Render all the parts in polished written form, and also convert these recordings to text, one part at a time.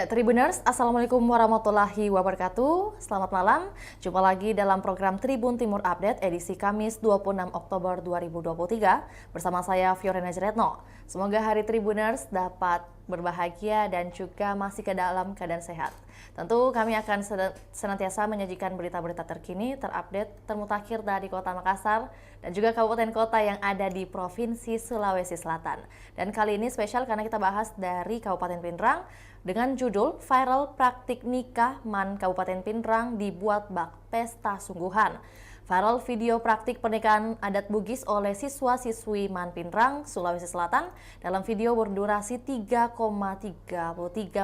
Ya, Tribuners, Assalamualaikum warahmatullahi wabarakatuh. Selamat malam. Jumpa lagi dalam program Tribun Timur Update edisi Kamis 26 Oktober 2023 bersama saya Fiorina Jeretno. Semoga hari Tribuners dapat berbahagia dan juga masih ke dalam keadaan sehat. Tentu kami akan senantiasa menyajikan berita-berita terkini, terupdate, termutakhir dari Kota Makassar dan juga kabupaten kota yang ada di Provinsi Sulawesi Selatan. Dan kali ini spesial karena kita bahas dari Kabupaten Pindrang dengan judul Viral Praktik Nikah Man Kabupaten Pindrang Dibuat Bak Pesta Sungguhan. Viral video praktik pernikahan adat Bugis oleh siswa-siswi Man Pindrang, Sulawesi Selatan. Dalam video berdurasi 3,33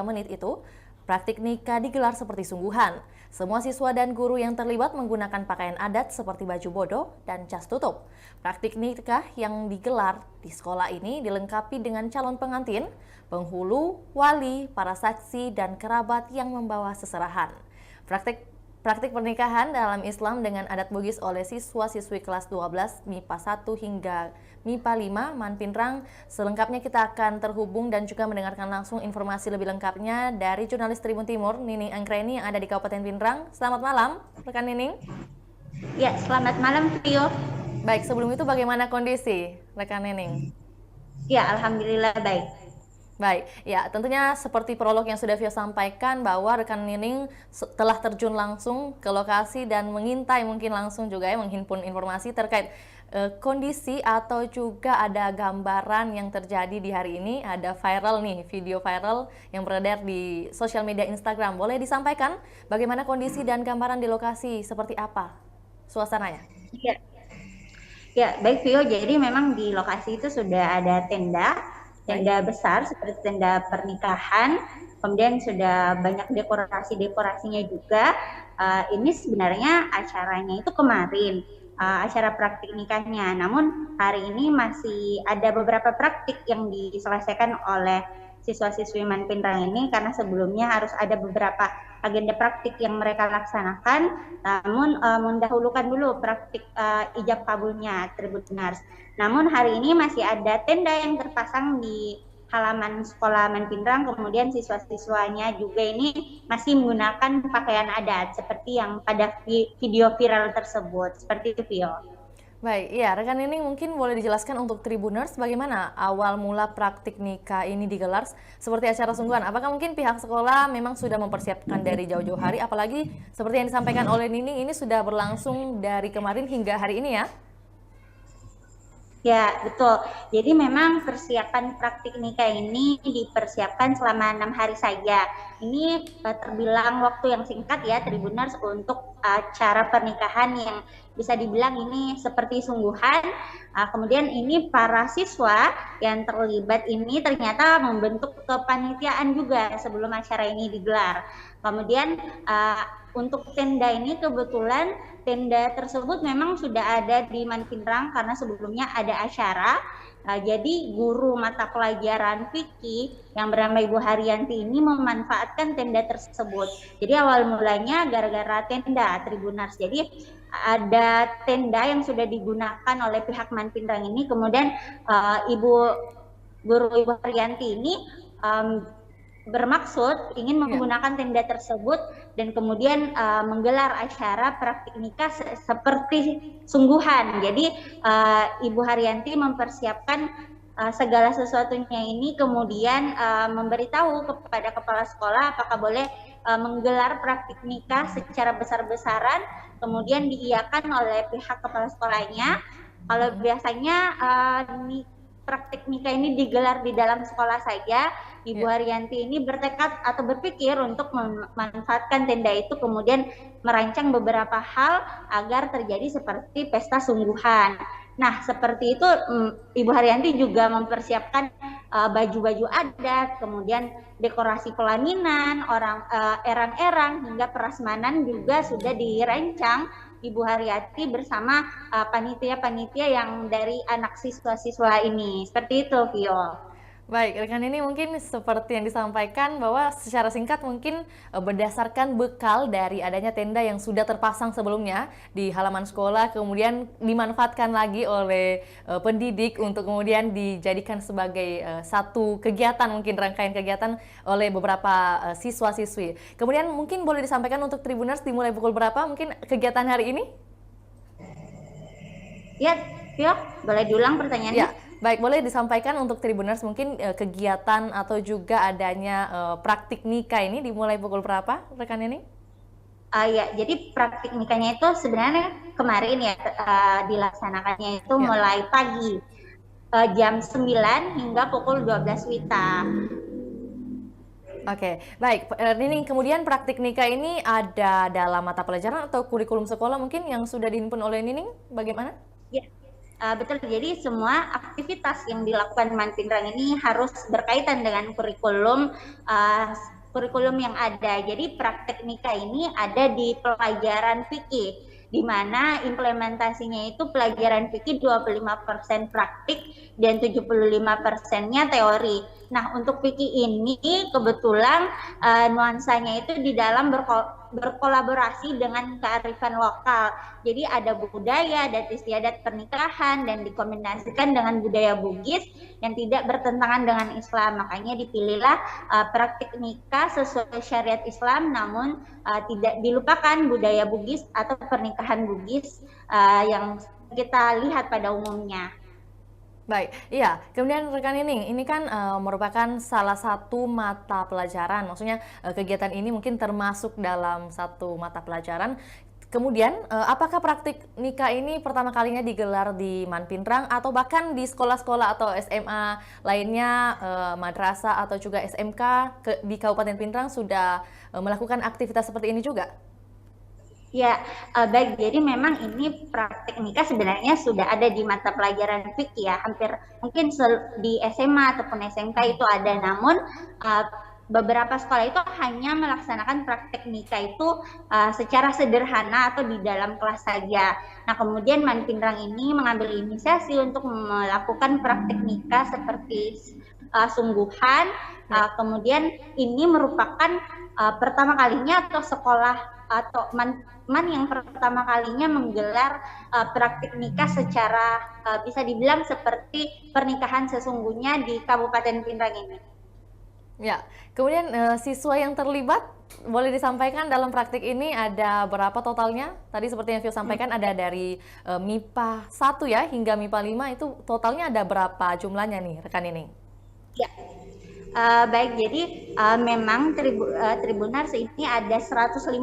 menit itu, praktik nikah digelar seperti sungguhan. Semua siswa dan guru yang terlibat menggunakan pakaian adat seperti baju bodo dan jas tutup. Praktik nikah yang digelar di sekolah ini dilengkapi dengan calon pengantin, penghulu, wali, para saksi, dan kerabat yang membawa seserahan. Praktik pernikahan dalam Islam dengan adat Bugis oleh siswa-siswi kelas 12 MIPA 1 hingga MIPA 5 Man Pindrang. Selengkapnya kita akan terhubung dan juga mendengarkan langsung informasi lebih lengkapnya dari jurnalis Tribun Timur, Nining Anggreni yang ada di Kabupaten Pindrang. Selamat malam, rekan Nining. Ya, selamat malam, Tio. Baik, sebelum itu bagaimana kondisi rekan Nining? Ya, alhamdulillah baik. Baik, ya tentunya seperti prolog yang sudah Vio sampaikan bahwa rekan Nining telah terjun langsung ke lokasi dan mengintai mungkin langsung juga ya menghimpun informasi terkait kondisi atau juga ada gambaran yang terjadi di hari ini. Ada viral nih, video viral yang beredar di sosial media Instagram. Boleh disampaikan bagaimana kondisi dan gambaran di lokasi seperti apa suasananya? Ya, baik Vio. Jadi memang di lokasi itu sudah ada tenda besar seperti tenda pernikahan, kemudian sudah banyak dekorasinya juga. Ini sebenarnya acaranya itu kemarin, acara praktik nikahnya. Namun hari ini masih ada beberapa praktik yang diselesaikan oleh siswa-siswi Man Pindrang ini karena sebelumnya harus ada beberapa agenda praktik yang mereka laksanakan. Namun mendahulukan dulu praktik ijab kabulnya Tribuners. Namun hari ini masih ada tenda yang terpasang di halaman sekolah Man Pindrang, kemudian siswa-siswanya juga ini masih menggunakan pakaian adat seperti yang pada video viral tersebut. Seperti itu, Vio. Baik, ya rekan ini mungkin boleh dijelaskan untuk Tribuners bagaimana awal mula praktik nikah ini digelar seperti acara sungguhan. Apakah mungkin pihak sekolah memang sudah mempersiapkan dari jauh-jauh hari, apalagi seperti yang disampaikan oleh Nining ini sudah berlangsung dari kemarin hingga hari ini ya? Ya, betul. Jadi memang persiapan praktik nikah ini dipersiapkan selama 6 hari saja. Ini terbilang waktu yang singkat ya, Tribuners, untuk acara pernikahan yang bisa dibilang ini seperti sungguhan. Kemudian ini para siswa yang terlibat ini ternyata membentuk kepanitiaan juga sebelum acara ini digelar. Kemudian untuk tenda ini kebetulan tenda tersebut memang sudah ada di Man Pindrang karena sebelumnya ada acara. Jadi guru mata pelajaran fikih yang bernama Ibu Haryanti ini memanfaatkan tenda tersebut. Jadi awal mulanya gara-gara tenda Tribuners. Jadi ada tenda yang sudah digunakan oleh pihak Man Pindrang ini. Kemudian guru Ibu Haryanti ini bermaksud ingin menggunakan tenda tersebut dan kemudian menggelar acara praktik nikah seperti sungguhan. Jadi Ibu Haryanti mempersiapkan segala sesuatunya ini, kemudian memberitahu kepada kepala sekolah apakah boleh menggelar praktik nikah secara besar-besaran, kemudian diiyakan oleh pihak kepala sekolahnya. Kalau biasanya praktik nikah ini digelar di dalam sekolah saja, Ibu Haryanti ini bertekad atau berpikir untuk memanfaatkan tenda itu, kemudian merancang beberapa hal agar terjadi seperti pesta sungguhan. Nah, seperti itu Ibu Haryanti juga mempersiapkan baju-baju adat, kemudian dekorasi pelaminan, erang-erang hingga prasmanan juga sudah dirancang Ibu Haryanti bersama panitia-panitia yang dari anak siswa-siswa ini. Seperti itu, Vio. Baik, rekan ini mungkin seperti yang disampaikan bahwa secara singkat mungkin berdasarkan bekal dari adanya tenda yang sudah terpasang sebelumnya di halaman sekolah, kemudian dimanfaatkan lagi oleh pendidik untuk kemudian dijadikan sebagai satu kegiatan, mungkin rangkaian kegiatan oleh beberapa siswa-siswi. Kemudian mungkin boleh disampaikan untuk Tribuners dimulai pukul berapa mungkin kegiatan hari ini? Ya, Vio, boleh diulang pertanyaannya? Ya, baik, boleh disampaikan untuk Tribuners mungkin kegiatan atau juga adanya praktik nikah ini dimulai pukul berapa, rekan ini? Ya, jadi praktik nikahnya itu sebenarnya kemarin ya dilaksanakannya itu Ya. mulai pagi jam 9 hingga pukul 12 WITA. Oke, baik. Nining, kemudian praktik nikah ini ada dalam mata pelajaran atau kurikulum sekolah mungkin yang sudah dihimpun oleh Nining, bagaimana? Ya, betul. Jadi semua aktivitas yang dilakukan Manpinrang ini harus berkaitan dengan kurikulum yang ada. Jadi praktek nikah ini ada di pelajaran fikih, di mana implementasinya itu pelajaran fikih 25% praktik dan 75%-nya teori. Nah, untuk fikih ini kebetulan nuansanya itu di dalam berkolaborasi dengan kearifan lokal. Jadi ada budaya, adat istiadat pernikahan dan dikombinasikan dengan budaya Bugis yang tidak bertentangan dengan Islam. Makanya dipilihlah praktik nikah sesuai syariat Islam, namun tidak dilupakan budaya Bugis atau pernikahan Bugis yang kita lihat pada umumnya. Baik, iya. Kemudian rekan ini kan merupakan salah satu mata pelajaran. Maksudnya kegiatan ini mungkin termasuk dalam satu mata pelajaran. Kemudian, apakah praktik nikah ini pertama kalinya digelar di Manpinrang atau bahkan di sekolah-sekolah atau SMA lainnya, madrasah atau juga SMK di Kabupaten Pinrang sudah melakukan aktivitas seperti ini juga? Ya, baik. Jadi memang ini praktik nikah sebenarnya sudah ada di mata pelajaran fikih ya. Hampir mungkin di SMA ataupun SMK itu ada. Namun beberapa sekolah itu hanya melaksanakan praktik nikah itu secara sederhana atau di dalam kelas saja. Nah, kemudian Manpinrang ini mengambil inisiasi untuk melakukan praktik nikah seperti sungguhan. Kemudian ini merupakan pertama kalinya atau sekolah atau yang pertama kalinya menggelar praktik nikah secara bisa dibilang seperti pernikahan sesungguhnya di Kabupaten Pinrang ini. Ya, kemudian siswa yang terlibat boleh disampaikan dalam praktik ini ada berapa totalnya? Tadi seperti yang Vio sampaikan ada dari MIPA 1 ya hingga MIPA 5 itu totalnya ada berapa jumlahnya nih rekan ini? Ya, baik. Jadi memang Tribunars ini ada 150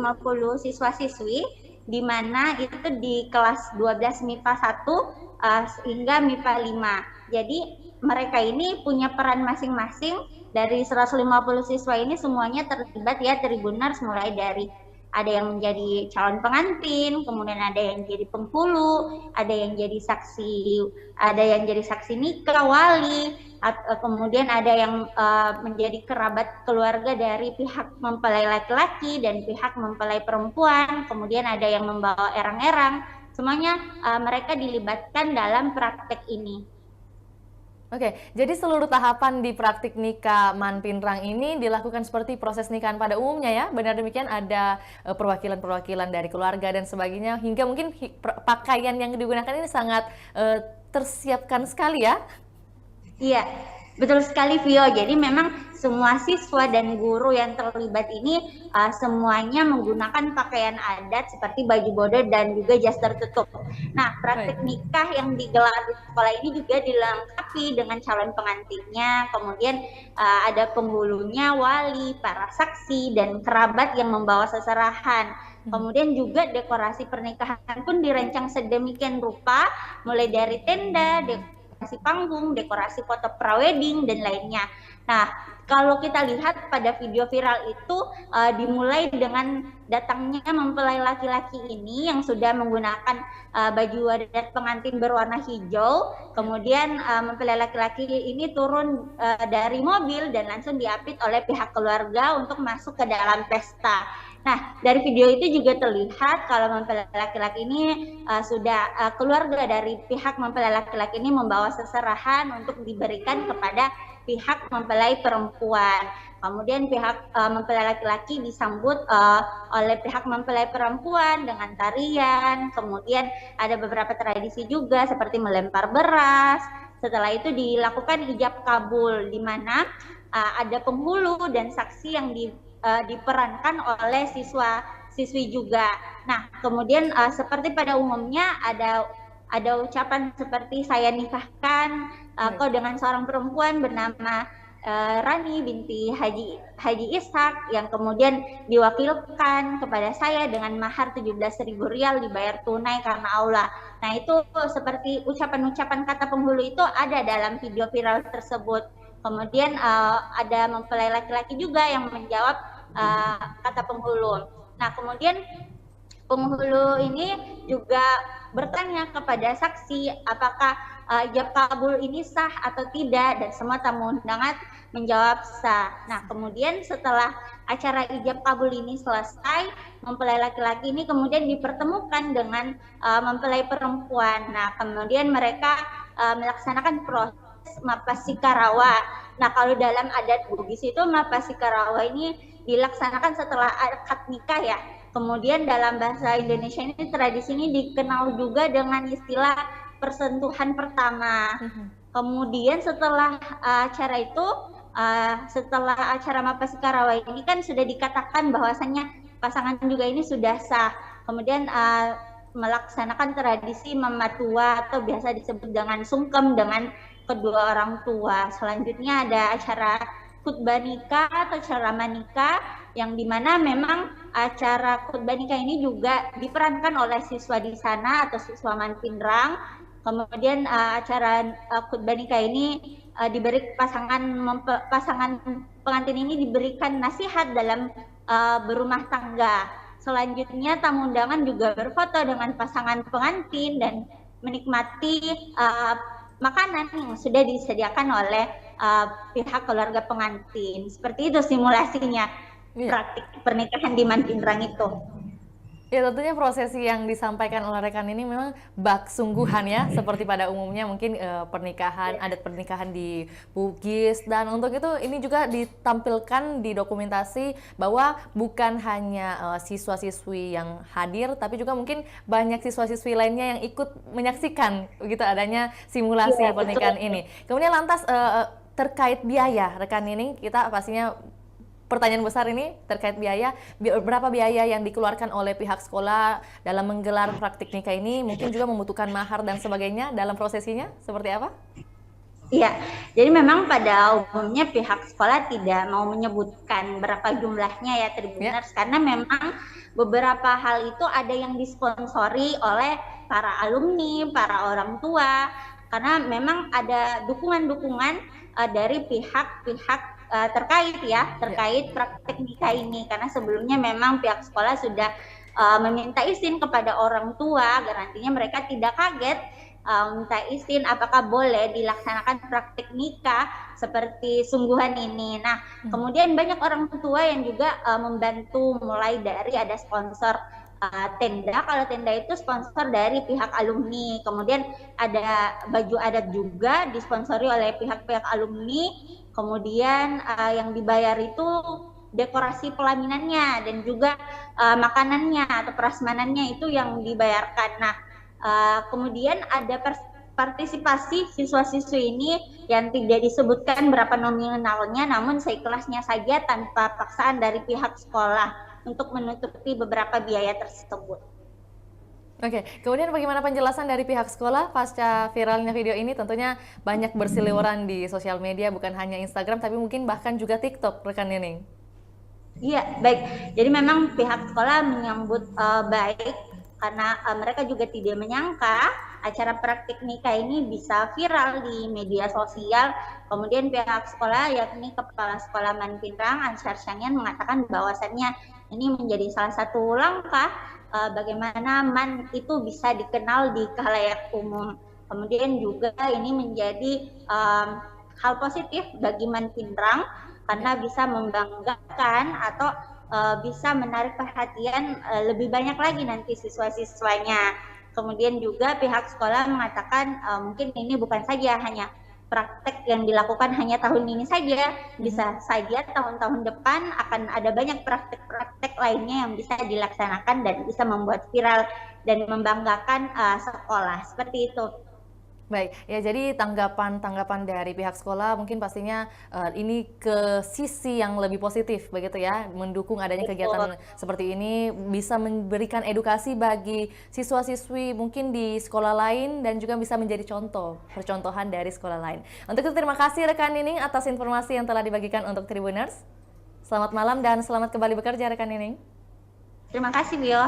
siswa-siswi di mana itu di kelas 12 MIPA 1 hingga MIPA 5. Jadi mereka ini punya peran masing-masing. Dari 150 siswa ini semuanya terlibat ya Tribunars, mulai dari ada yang menjadi calon pengantin, kemudian ada yang jadi penghulu, ada yang jadi saksi nikah, wali, kemudian ada yang menjadi kerabat keluarga dari pihak mempelai laki-laki dan pihak mempelai perempuan, kemudian ada yang membawa erang-erang. Semuanya mereka dilibatkan dalam praktek ini. Oke, jadi seluruh tahapan di praktik nikah Manpinrang ini dilakukan seperti proses nikahan pada umumnya ya? Benar demikian, ada perwakilan-perwakilan dari keluarga dan sebagainya, hingga mungkin pakaian yang digunakan ini sangat tersiapkan sekali ya? Iya, betul sekali Vio. Jadi memang semua siswa dan guru yang terlibat ini semuanya menggunakan pakaian adat seperti baju bodo dan juga jas tertutup. Nah, praktik nikah yang digelar di sekolah ini juga dilengkapi dengan calon pengantinnya, kemudian ada penghulunya, wali, para saksi, dan kerabat yang membawa seserahan. Kemudian juga dekorasi pernikahan pun dirancang sedemikian rupa, mulai dari tenda, dekorasi panggung, dekorasi foto prawedding, dan lainnya. Nah, kalau kita lihat pada video viral itu dimulai dengan datangnya mempelai laki-laki ini yang sudah menggunakan baju adat pengantin berwarna hijau. Kemudian mempelai laki-laki ini turun dari mobil dan langsung diapit oleh pihak keluarga untuk masuk ke dalam pesta. Nah, dari video itu juga terlihat kalau mempelai laki-laki ini keluarga dari pihak mempelai laki-laki ini membawa seserahan untuk diberikan kepada pihak mempelai perempuan. Kemudian pihak mempelai laki-laki disambut oleh pihak mempelai perempuan dengan tarian. Kemudian ada beberapa tradisi juga seperti melempar beras. Setelah itu dilakukan ijab kabul, di mana ada penghulu dan saksi yang diperankan oleh siswa-siswi juga. Nah, kemudian seperti pada umumnya ada ucapan seperti saya nikahkan kau dengan seorang perempuan bernama Rani binti Haji Ishak, yang kemudian diwakilkan kepada saya dengan mahar 17.000 rial dibayar tunai karena Allah. Nah, itu seperti ucapan-ucapan kata penghulu itu ada dalam video viral tersebut. Kemudian ada mempelai laki-laki juga yang menjawab kata penghulu. Nah, kemudian penghulu ini juga bertanya kepada saksi apakah ijab kabul ini sah atau tidak, dan semua tamu undangan menjawab sah. Nah, kemudian setelah acara ijab kabul ini selesai, mempelai laki-laki ini kemudian dipertemukan dengan mempelai perempuan. Nah, kemudian mereka melaksanakan proses Mappasikarawa. Nah, kalau dalam adat Bugis itu Mappasikarawa ini dilaksanakan setelah akad nikah ya. Kemudian dalam bahasa Indonesia ini tradisi ini dikenal juga dengan istilah persentuhan pertama. Kemudian setelah acara itu, setelah acara Mappasikarawa ini kan sudah dikatakan bahwasannya pasangan juga ini sudah sah. Kemudian melaksanakan tradisi mematua atau biasa disebut dengan sungkem dengan kedua orang tua. Selanjutnya ada acara khutbah nikah atau ceramah nikah, yang dimana memang acara khutbah nikah ini juga diperankan oleh siswa di sana atau siswa Manpinrang. Kemudian acara khutbah nikah ini diberi pasangan pengantin ini diberikan nasihat dalam berumah tangga. Selanjutnya tamu undangan juga berfoto dengan pasangan pengantin dan menikmati makanan yang sudah disediakan oleh pihak keluarga pengantin. Seperti itu simulasinya praktik pernikahan di Manpinrang itu. Ya, tentunya prosesi yang disampaikan oleh rekan ini memang bak sungguhan ya, seperti pada umumnya mungkin pernikahan, adat pernikahan di Bugis, dan untuk itu ini juga ditampilkan di dokumentasi bahwa bukan hanya siswa-siswi yang hadir, tapi juga mungkin banyak siswa-siswi lainnya yang ikut menyaksikan begitu adanya simulasi pernikahan ini. Kemudian lantas terkait biaya, rekan ini kita pastinya pertanyaan besar ini terkait biaya, berapa biaya yang dikeluarkan oleh pihak sekolah dalam menggelar praktik nikah ini, mungkin juga membutuhkan mahar dan sebagainya dalam prosesinya, seperti apa? Iya, jadi memang pada umumnya pihak sekolah tidak mau menyebutkan berapa jumlahnya ya Tribuners, karena memang beberapa hal itu ada yang disponsori oleh para alumni, para orang tua, karena memang ada dukungan-dukungan dari pihak-pihak terkait praktik nikah ini, karena sebelumnya memang pihak sekolah sudah meminta izin kepada orang tua agar nantinya mereka tidak kaget minta izin apakah boleh dilaksanakan praktik nikah seperti sungguhan ini. Nah, kemudian banyak orang tua yang juga membantu, mulai dari ada sponsor tenda, kalau tenda itu sponsor dari pihak alumni, kemudian ada baju adat juga disponsori oleh pihak-pihak alumni, kemudian yang dibayar itu dekorasi pelaminannya dan juga makanannya atau prasmanannya itu yang dibayarkan. Nah, kemudian ada partisipasi siswa-siswi ini yang tidak disebutkan berapa nominalnya, namun seikhlasnya saja tanpa paksaan dari pihak sekolah untuk menutupi beberapa biaya tersebut. Oke, kemudian bagaimana penjelasan dari pihak sekolah pasca viralnya video ini? Tentunya banyak berseliweran di sosial media, bukan hanya Instagram, tapi mungkin bahkan juga TikTok, rekan Nining. Iya, baik. Jadi memang pihak sekolah menyambut baik, karena mereka juga tidak menyangka acara praktik nikah ini bisa viral di media sosial. Kemudian pihak sekolah, yakni Kepala Sekolah Manpinrang Ansar Syangyan, mengatakan bahwasannya ini menjadi salah satu langkah bagaimana MAN itu bisa dikenal di khalayak umum. Kemudian juga ini menjadi hal positif bagi Manpinrang karena bisa membanggakan atau bisa menarik perhatian lebih banyak lagi nanti siswa-siswanya. Kemudian juga pihak sekolah mengatakan mungkin ini bukan saja hanya praktek yang dilakukan hanya tahun ini saja, bisa saja tahun-tahun depan akan ada banyak praktek-praktek lainnya yang bisa dilaksanakan dan bisa membuat viral dan membanggakan sekolah, seperti itu. Baik, ya jadi tanggapan dari pihak sekolah mungkin pastinya ini ke sisi yang lebih positif begitu ya, mendukung adanya kegiatan seperti ini, bisa memberikan edukasi bagi siswa-siswi mungkin di sekolah lain dan juga bisa menjadi percontohan dari sekolah lain. Untuk itu terima kasih rekan Nining atas informasi yang telah dibagikan untuk Tribuners. Selamat malam dan selamat kembali bekerja rekan Nining. Terima kasih Bio.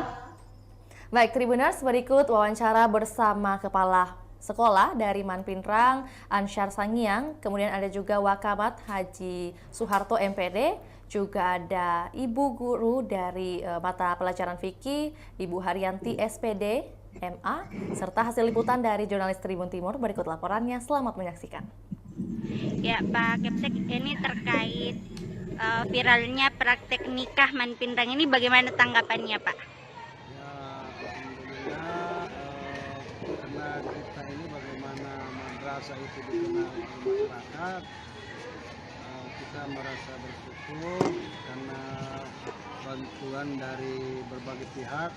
Baik Tribuners, berikut wawancara bersama Kepala Sekolah dari Manpinrang, Ansyar Sangiang, kemudian ada juga Wakamat Haji Suharto MPD, juga ada Ibu Guru dari mata pelajaran fikih, Ibu Haryanti SPD, MA, serta hasil liputan dari jurnalis Tribun Timur. Berikut laporannya, selamat menyaksikan. Ya Pak Kepsek, ini terkait viralnya praktek nikah Manpinrang ini bagaimana tanggapannya Pak? Karena kita ini bagaimana madrasah itu dikenal oleh masyarakat, kita merasa bersyukur karena bantuan dari berbagai pihak,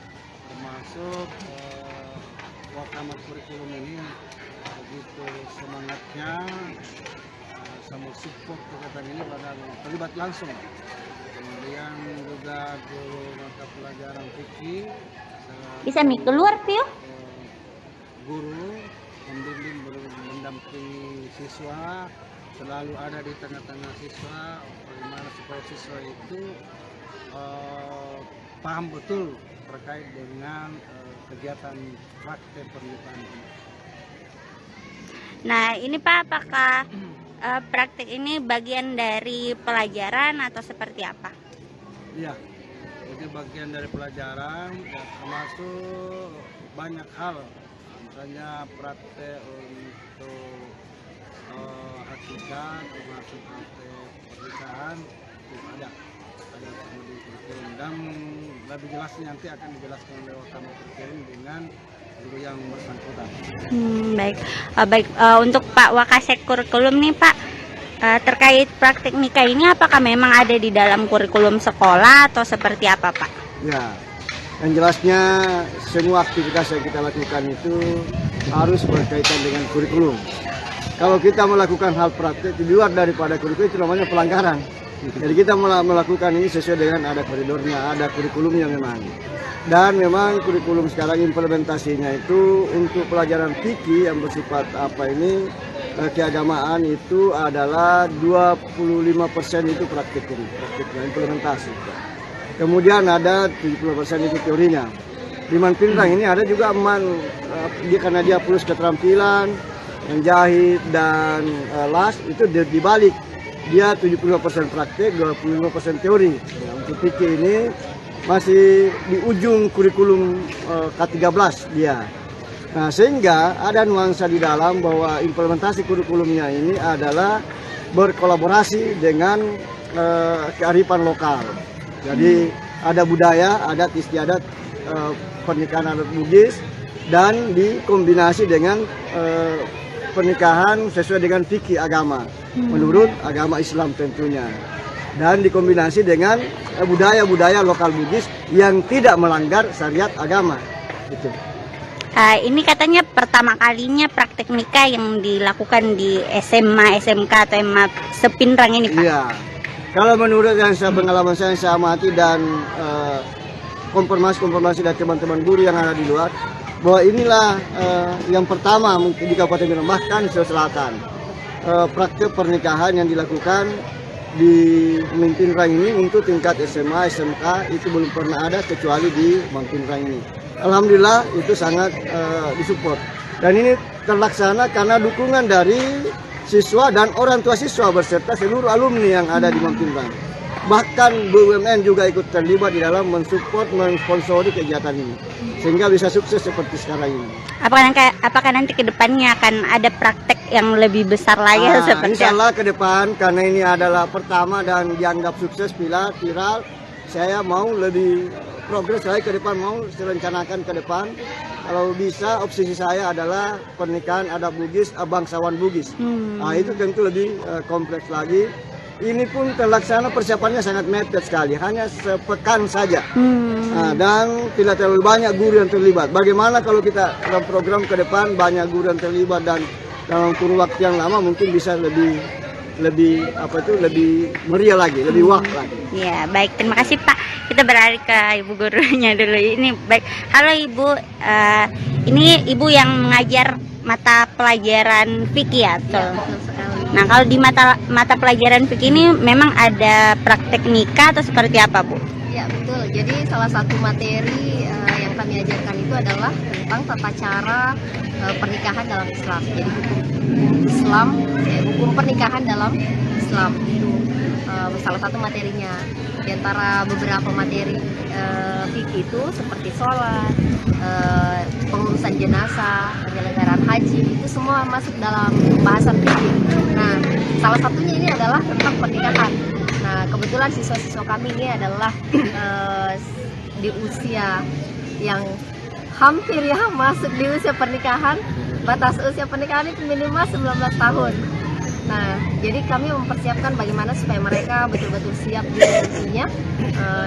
termasuk Wakamat kurikulum ini begitu semangatnya sama support kegiatan ini pada terlibat langsung. Kemudian juga guru mata pelajaran fikih bisa keluar Pio? Guru membimbing, mendampingi siswa, selalu ada di tengah-tengah siswa, bagaimana supaya siswa itu paham betul terkait dengan kegiatan praktek pernikahan ini. Nah ini Pak, apakah praktek ini bagian dari pelajaran atau seperti apa? Iya, jadi bagian dari pelajaran, ya, termasuk banyak hal. Misalnya praktek untuk hakikat, termasuk praktek pernikahan itu ada sama di kurikulum, dan lebih jelasnya nanti akan dijelaskan oleh Wakamat kurikulum dengan guru yang bersangkutan. Baik. Untuk Pak Wakasek kurikulum nih Pak, terkait praktik nikah ini apakah memang ada di dalam kurikulum sekolah atau seperti apa Pak? Ya, yang jelasnya semua aktivitas yang kita lakukan itu harus berkaitan dengan kurikulum. Kalau kita melakukan hal praktik di luar daripada kurikulum itu namanya pelanggaran. Jadi kita melakukan ini sesuai dengan ada koridornya, ada kurikulumnya memang. Dan memang kurikulum sekarang implementasinya itu untuk pelajaran fikih yang bersifat keagamaan itu adalah 25% itu praktiknya implementasi. Kemudian ada 70% itu teorinya. Di Manpinrang ini ada juga karena dia plus keterampilan, menjahit dan las itu dibalik. Dia 75% praktik, 25% teori. Untuk fikih ini masih di ujung kurikulum K13 dia. Nah, sehingga ada nuansa di dalam bahwa implementasi kurikulumnya ini adalah berkolaborasi dengan kearifan lokal. Jadi ada budaya, adat istiadat pernikahan adat Bugis dan dikombinasi dengan pernikahan sesuai dengan fikih agama menurut agama Islam tentunya, dan dikombinasi dengan budaya-budaya lokal Bugis yang tidak melanggar syariat agama gitu. Ini katanya pertama kalinya praktek nikah yang dilakukan di SMA, SMK atau MA Sepinrang ini Pak? Iya, kalau menurut pengalaman saya yang saya amati dan konfirmasi dari teman-teman guru yang ada di luar, bahwa inilah yang pertama mungkin di Kabupaten Minang, bahkan di Sulawesi Selatan, praktek pernikahan yang dilakukan di Manpinrang ini untuk tingkat SMA, SMK itu belum pernah ada kecuali di Manpinrang ini. Alhamdulillah itu sangat disupport, dan ini terlaksana karena dukungan dari siswa dan orang tua siswa beserta seluruh alumni yang ada di Manpinrang. Bahkan BUMN juga ikut terlibat di dalam mensupport, mensponsori kegiatan ini, sehingga bisa sukses seperti sekarang ini. Apakah nanti ke depannya akan ada praktek yang lebih besar lagi seperti Insya Allah ke depan, karena ini adalah pertama dan dianggap sukses viral, saya mau lebih progres lagi ke depan, mau direncanakan ke depan kalau bisa obsesi saya adalah pernikahan adat Bugis, bangsawan Bugis. Itu tentu lebih kompleks lagi. Ini pun terlaksana persiapannya sangat mepet sekali, hanya sepekan saja. Dan tidak terlalu banyak guru yang terlibat. Bagaimana kalau kita dalam program ke depan banyak guru yang terlibat dan dalam kurun waktu yang lama mungkin bisa lebih meriah lagi, lebih wah lagi. Ya, baik. Terima kasih Pak. Kita beralih ke Ibu gurunya dulu. Ini baik. Halo Ibu. Ini Ibu yang mengajar mata pelajaran fikih ya? Nah, kalau di mata pelajaran fikih ini memang ada praktek nikah atau seperti apa, Bu? Ya, betul. Jadi salah satu materi yang kami ajarkan itu adalah tentang tata cara pernikahan dalam Islam. Jadi hukum Islam, hukum pernikahan dalam Islam itu salah satu materinya. Di antara beberapa materi fikih itu seperti sholat, pengurusan jenazah, penyelenggaraan haji, itu semua masuk dalam bahasan fikih. Nah, salah satunya ini adalah tentang pernikahan. Nah, kebetulan siswa-siswa kami ini adalah di usia yang hampir ya masuk di usia pernikahan. Batas usia pernikahan itu minimal 19 tahun. Nah, jadi kami mempersiapkan bagaimana supaya mereka betul-betul siap di usianya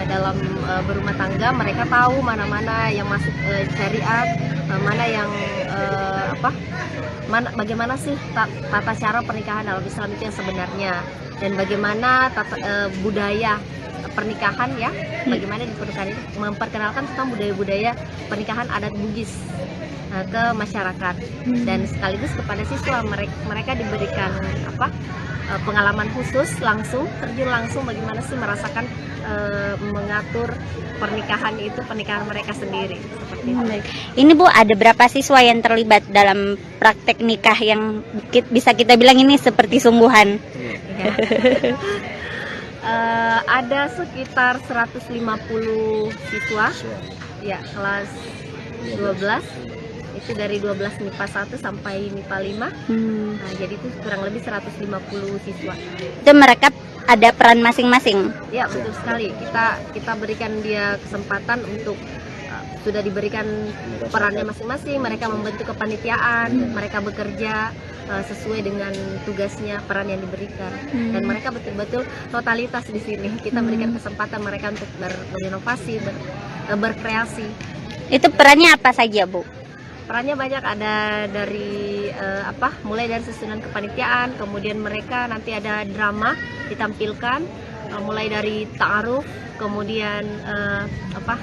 dalam berumah tangga. Mereka tahu mana-mana yang masuk syariat, mana yang bagaimana sih tata cara pernikahan dalam Islam itu yang sebenarnya, dan bagaimana budaya pernikahan ya, bagaimana di pernikahan itu memperkenalkan tentang budaya-budaya pernikahan adat Bugis ke masyarakat, dan sekaligus kepada siswa mereka diberikan pengalaman khusus langsung, terjun langsung bagaimana sih merasakan mengatur pernikahan mereka sendiri seperti itu. Ini Bu, ada berapa siswa yang terlibat dalam praktek nikah yang bisa kita bilang ini seperti sungguhan? Ya. Ada sekitar 150 siswa ya, kelas 12. Itu dari 12 MIPA 1 sampai MIPA 5. Nah, jadi itu kurang lebih 150 siswa. Itu mereka ada peran masing-masing? Ya, betul sekali. Kita berikan dia kesempatan untuk sudah diberikan perannya masing-masing. Mereka membentuk kepanitiaan, mereka bekerja sesuai dengan tugasnya, peran yang diberikan. Dan mereka betul-betul totalitas di sini. Kita berikan kesempatan mereka untuk berinovasi, berkreasi. Itu perannya apa saja, Bu? Perannya banyak, ada dari mulai dari susunan kepanitiaan, kemudian mereka nanti ada drama ditampilkan, mulai dari ta'aruf, kemudian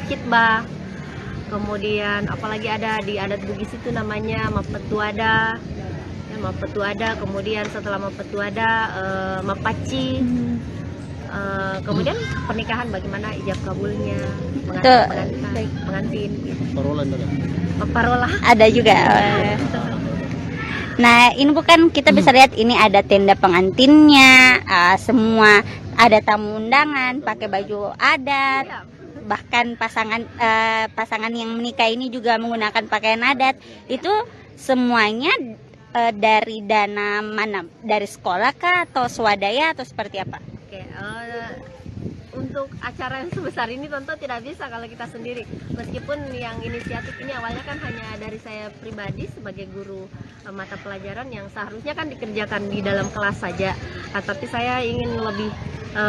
khitbah, kemudian apalagi ada di adat Bugis itu namanya mapetuada, kemudian setelah mapetuada mapaci. Kemudian pernikahan bagaimana ijab kabulnya, pengantin gitu. Parola ada juga. Nah, ini bukan kita bisa lihat ini ada tenda pengantinnya, semua ada tamu undangan pakai baju adat, bahkan pasangan yang menikah ini juga menggunakan pakaian adat. Itu semuanya dari dana mana? Dari sekolah kah atau swadaya atau seperti apa? Oke, untuk acara yang sebesar ini tentu tidak bisa kalau kita sendiri. Meskipun yang inisiatif ini awalnya kan hanya dari saya pribadi sebagai guru mata pelajaran yang seharusnya kan dikerjakan di dalam kelas saja. Tapi saya ingin lebih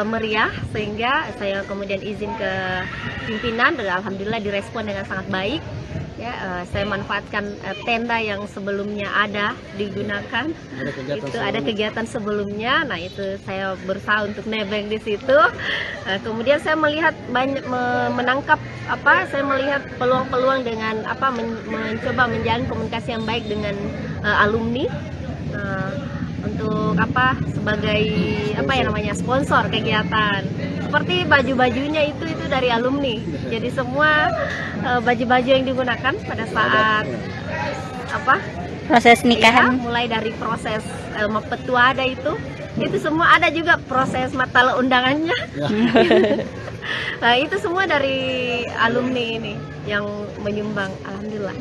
meriah, sehingga saya kemudian izin ke pimpinan dan alhamdulillah direspon dengan sangat baik. Ya, saya manfaatkan tenda yang sebelumnya ada digunakan. Ada kegiatan sebelumnya. Nah, itu saya berusaha untuk nebeng di situ. Kemudian saya melihat menangkap saya melihat peluang-peluang dengan mencoba menjalin komunikasi yang baik dengan alumni. Untuk sebagai sponsor kegiatan, seperti baju-bajunya itu dari alumni. Jadi semua baju-baju yang digunakan pada saat proses nikahan, mulai dari proses mapetuada itu semua ada juga proses matala undangannya. Nah, itu semua dari alumni ini yang menyumbang, alhamdulillah.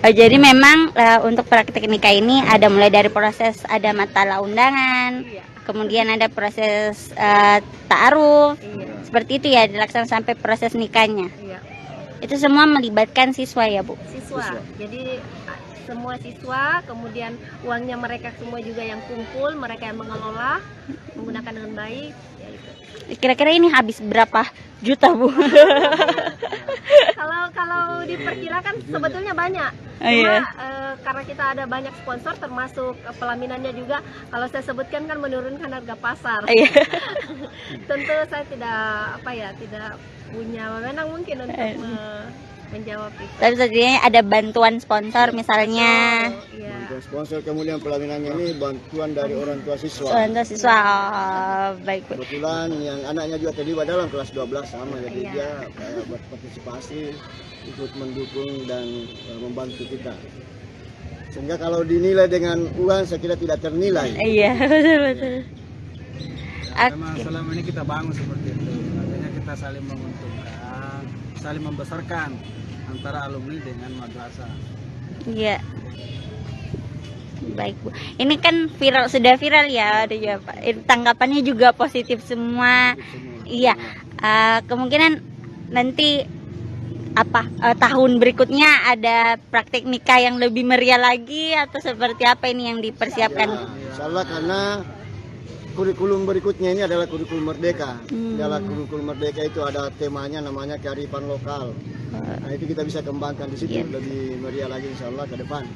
Jadi memang untuk praktik nikah ini ada mulai dari proses ada matala undangan, kemudian ada proses ta'aruf, seperti itu ya dilaksanakan sampai proses nikahnya. Itu semua melibatkan siswa ya Bu? Siswa. Jadi semua siswa, kemudian uangnya mereka semua juga yang kumpul, mereka yang mengelola, menggunakan dengan baik. Ya itu. Kira-kira ini habis berapa juta Bu? Kalau diperkirakan sebetulnya banyak. Oh, Cuma iya. karena kita ada banyak sponsor, termasuk pelaminannya juga. Kalau saya sebutkan kan menurunkan harga pasar. Iya. Tentu saya tidak punya wewenang mungkin untuk menjawab itu. Tapi setidaknya ada bantuan sponsor misalnya. Iya. Bantuan sponsor, kemudian pelaminannya ini bantuan dari orang tua siswa. Untuk siswa. Oh, baik Bu. Kebetulan yang anaknya juga terlibat dalam kelas 12 sama, jadi Iya. dia berpartisipasi, ikut mendukung dan membantu kita. Sehingga kalau dinilai dengan uang saya kira tidak ternilai. Iya, betul. Memang selama ini kita bangun seperti itu, artinya kita saling menguntungkan, saling membesarkan antara alumni dengan madrasah. Iya. Baik Bu. Ini kan sudah viral ya, ada ya Pak. Tanggapannya juga positif semua. Iya. Kemungkinan nanti tahun berikutnya ada praktik nikah yang lebih meriah lagi atau seperti apa ini yang dipersiapkan? Insyaallah, karena kurikulum berikutnya ini adalah kurikulum merdeka. Dalam kurikulum merdeka itu ada temanya namanya kearifan lokal. Nah, itu kita bisa kembangkan di situ lebih meriah lagi insyaallah ke depan.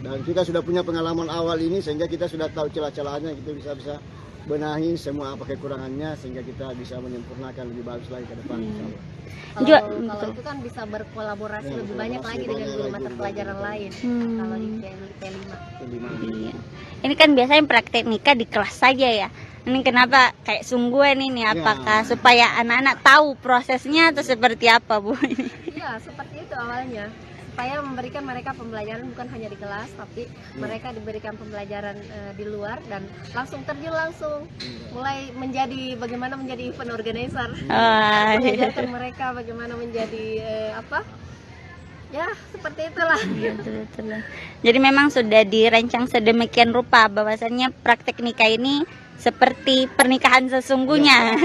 Dan kita sudah punya pengalaman awal ini sehingga kita sudah tahu celah-celahnya, kita bisa benahi semua apa kekurangannya sehingga kita bisa menyempurnakan lebih bagus lagi ke depan insyaallah. Kalau itu kan bisa berkolaborasi lebih banyak lagi dengan guru mata pelajaran lain. Kalau di P5. Iya. Ini kan biasanya praktek nikah di kelas saja ya. Ini kenapa kayak sungguhan ini? Apakah supaya anak-anak tahu prosesnya atau seperti apa Bu? Iya, seperti itu awalnya. Supaya memberikan mereka pembelajaran bukan hanya di kelas, tapi mereka diberikan pembelajaran di luar dan langsung terjun mulai bagaimana menjadi event organizer, mengajarkan mereka bagaimana menjadi ya seperti itulah. Betul. Jadi memang sudah dirancang sedemikian rupa bahwasannya praktek nikah ini seperti pernikahan sesungguhnya.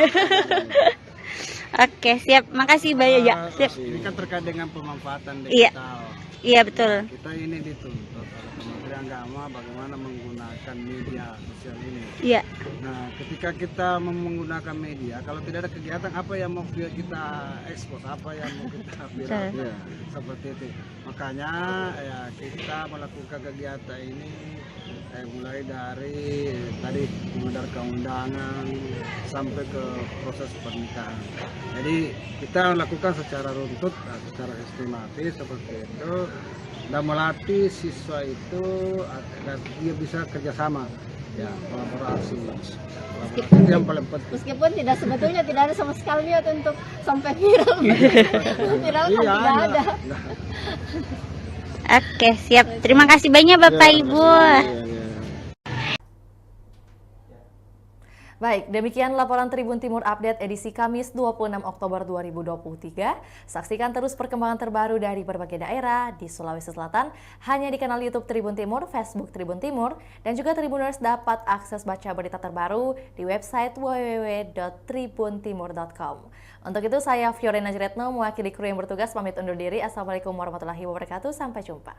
Oke, siap. Makasih banyak ya. Siap. Ini kan terkait dengan pemanfaatan Iya. digital. Iya, betul. Kita ini dituntut oleh Kementerian Agama bagaimana menggunakan media sosial ini. Iya. Nah, ketika kita menggunakan media, kalau tidak ada kegiatan apa yang mau kita ekspos, apa yang mau kita viral, seperti itu. Makanya ya kita melakukan kegiatan ini mulai dari tadi mengedarkan undangan sampai ke proses pernikahan. Jadi kita lakukan secara runtut, secara sistematis seperti itu, dan melatih siswa itu agar dia bisa kerjasama, ya kolaborasi. Itu yang paling penting. Meskipun sebetulnya tidak ada sama sekali niat untuk sampai viral. Viral kan tidak ada. Oke, siap. Terima kasih banyak Bapak Ibu. Baik, demikian laporan Tribun Timur Update edisi Kamis 26 Oktober 2023. Saksikan terus perkembangan terbaru dari berbagai daerah di Sulawesi Selatan hanya di kanal YouTube Tribun Timur, Facebook Tribun Timur, dan juga Tribuners dapat akses baca berita terbaru di website www.tribuntimur.com. Untuk itu saya Fiorena Jeretno mewakili kru yang bertugas pamit undur diri. Assalamualaikum warahmatullahi wabarakatuh. Sampai jumpa.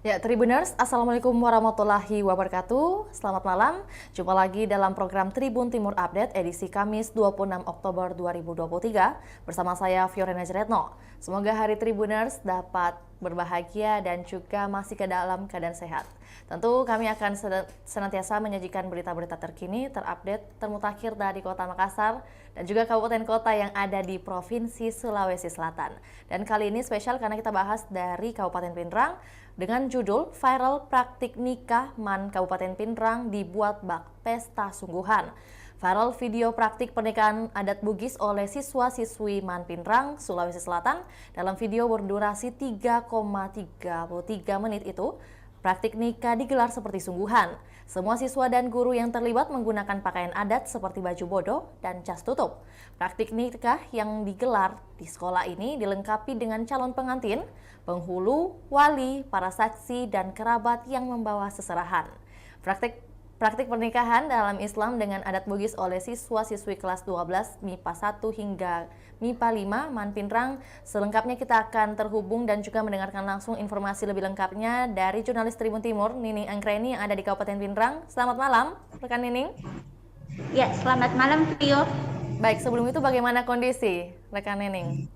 Ya, Tribuners, Assalamualaikum warahmatullahi wabarakatuh. Selamat malam. Jumpa lagi dalam program Tribun Timur Update edisi Kamis 26 Oktober 2023 bersama saya Fiorena Jeretno. Semoga hari Tribuners dapat berbahagia dan juga masih ke dalam keadaan sehat. Tentu kami akan senantiasa menyajikan berita-berita terkini, terupdate, termutakhir dari Kota Makassar dan juga kabupaten kota yang ada di Provinsi Sulawesi Selatan. Dan kali ini spesial karena kita bahas dari Kabupaten Pindrang dengan judul Viral Praktik Nikah Man Kabupaten Pindrang Dibuat Bak Pesta Sungguhan. Viral video praktik pernikahan adat Bugis oleh siswa-siswi Man Pindrang, Sulawesi Selatan. Dalam video berdurasi 3,33 menit itu, praktik nikah digelar seperti sungguhan. Semua siswa dan guru yang terlibat menggunakan pakaian adat seperti baju bodo dan jas tutup. Praktik nikah yang digelar di sekolah ini dilengkapi dengan calon pengantin, penghulu, wali, para saksi, dan kerabat yang membawa seserahan. Praktik pernikahan dalam Islam dengan adat Bugis oleh siswa-siswi kelas 12 MIPA 1 hingga MIPA 5 Man Pindrang. Selengkapnya kita akan terhubung dan juga mendengarkan langsung informasi lebih lengkapnya dari jurnalis Tribun Timur Nining Anggreni yang ada di Kabupaten Pindrang. Selamat malam, rekan Nining. Ya, selamat malam, Tio. Baik, sebelum itu bagaimana kondisi rekan Nining?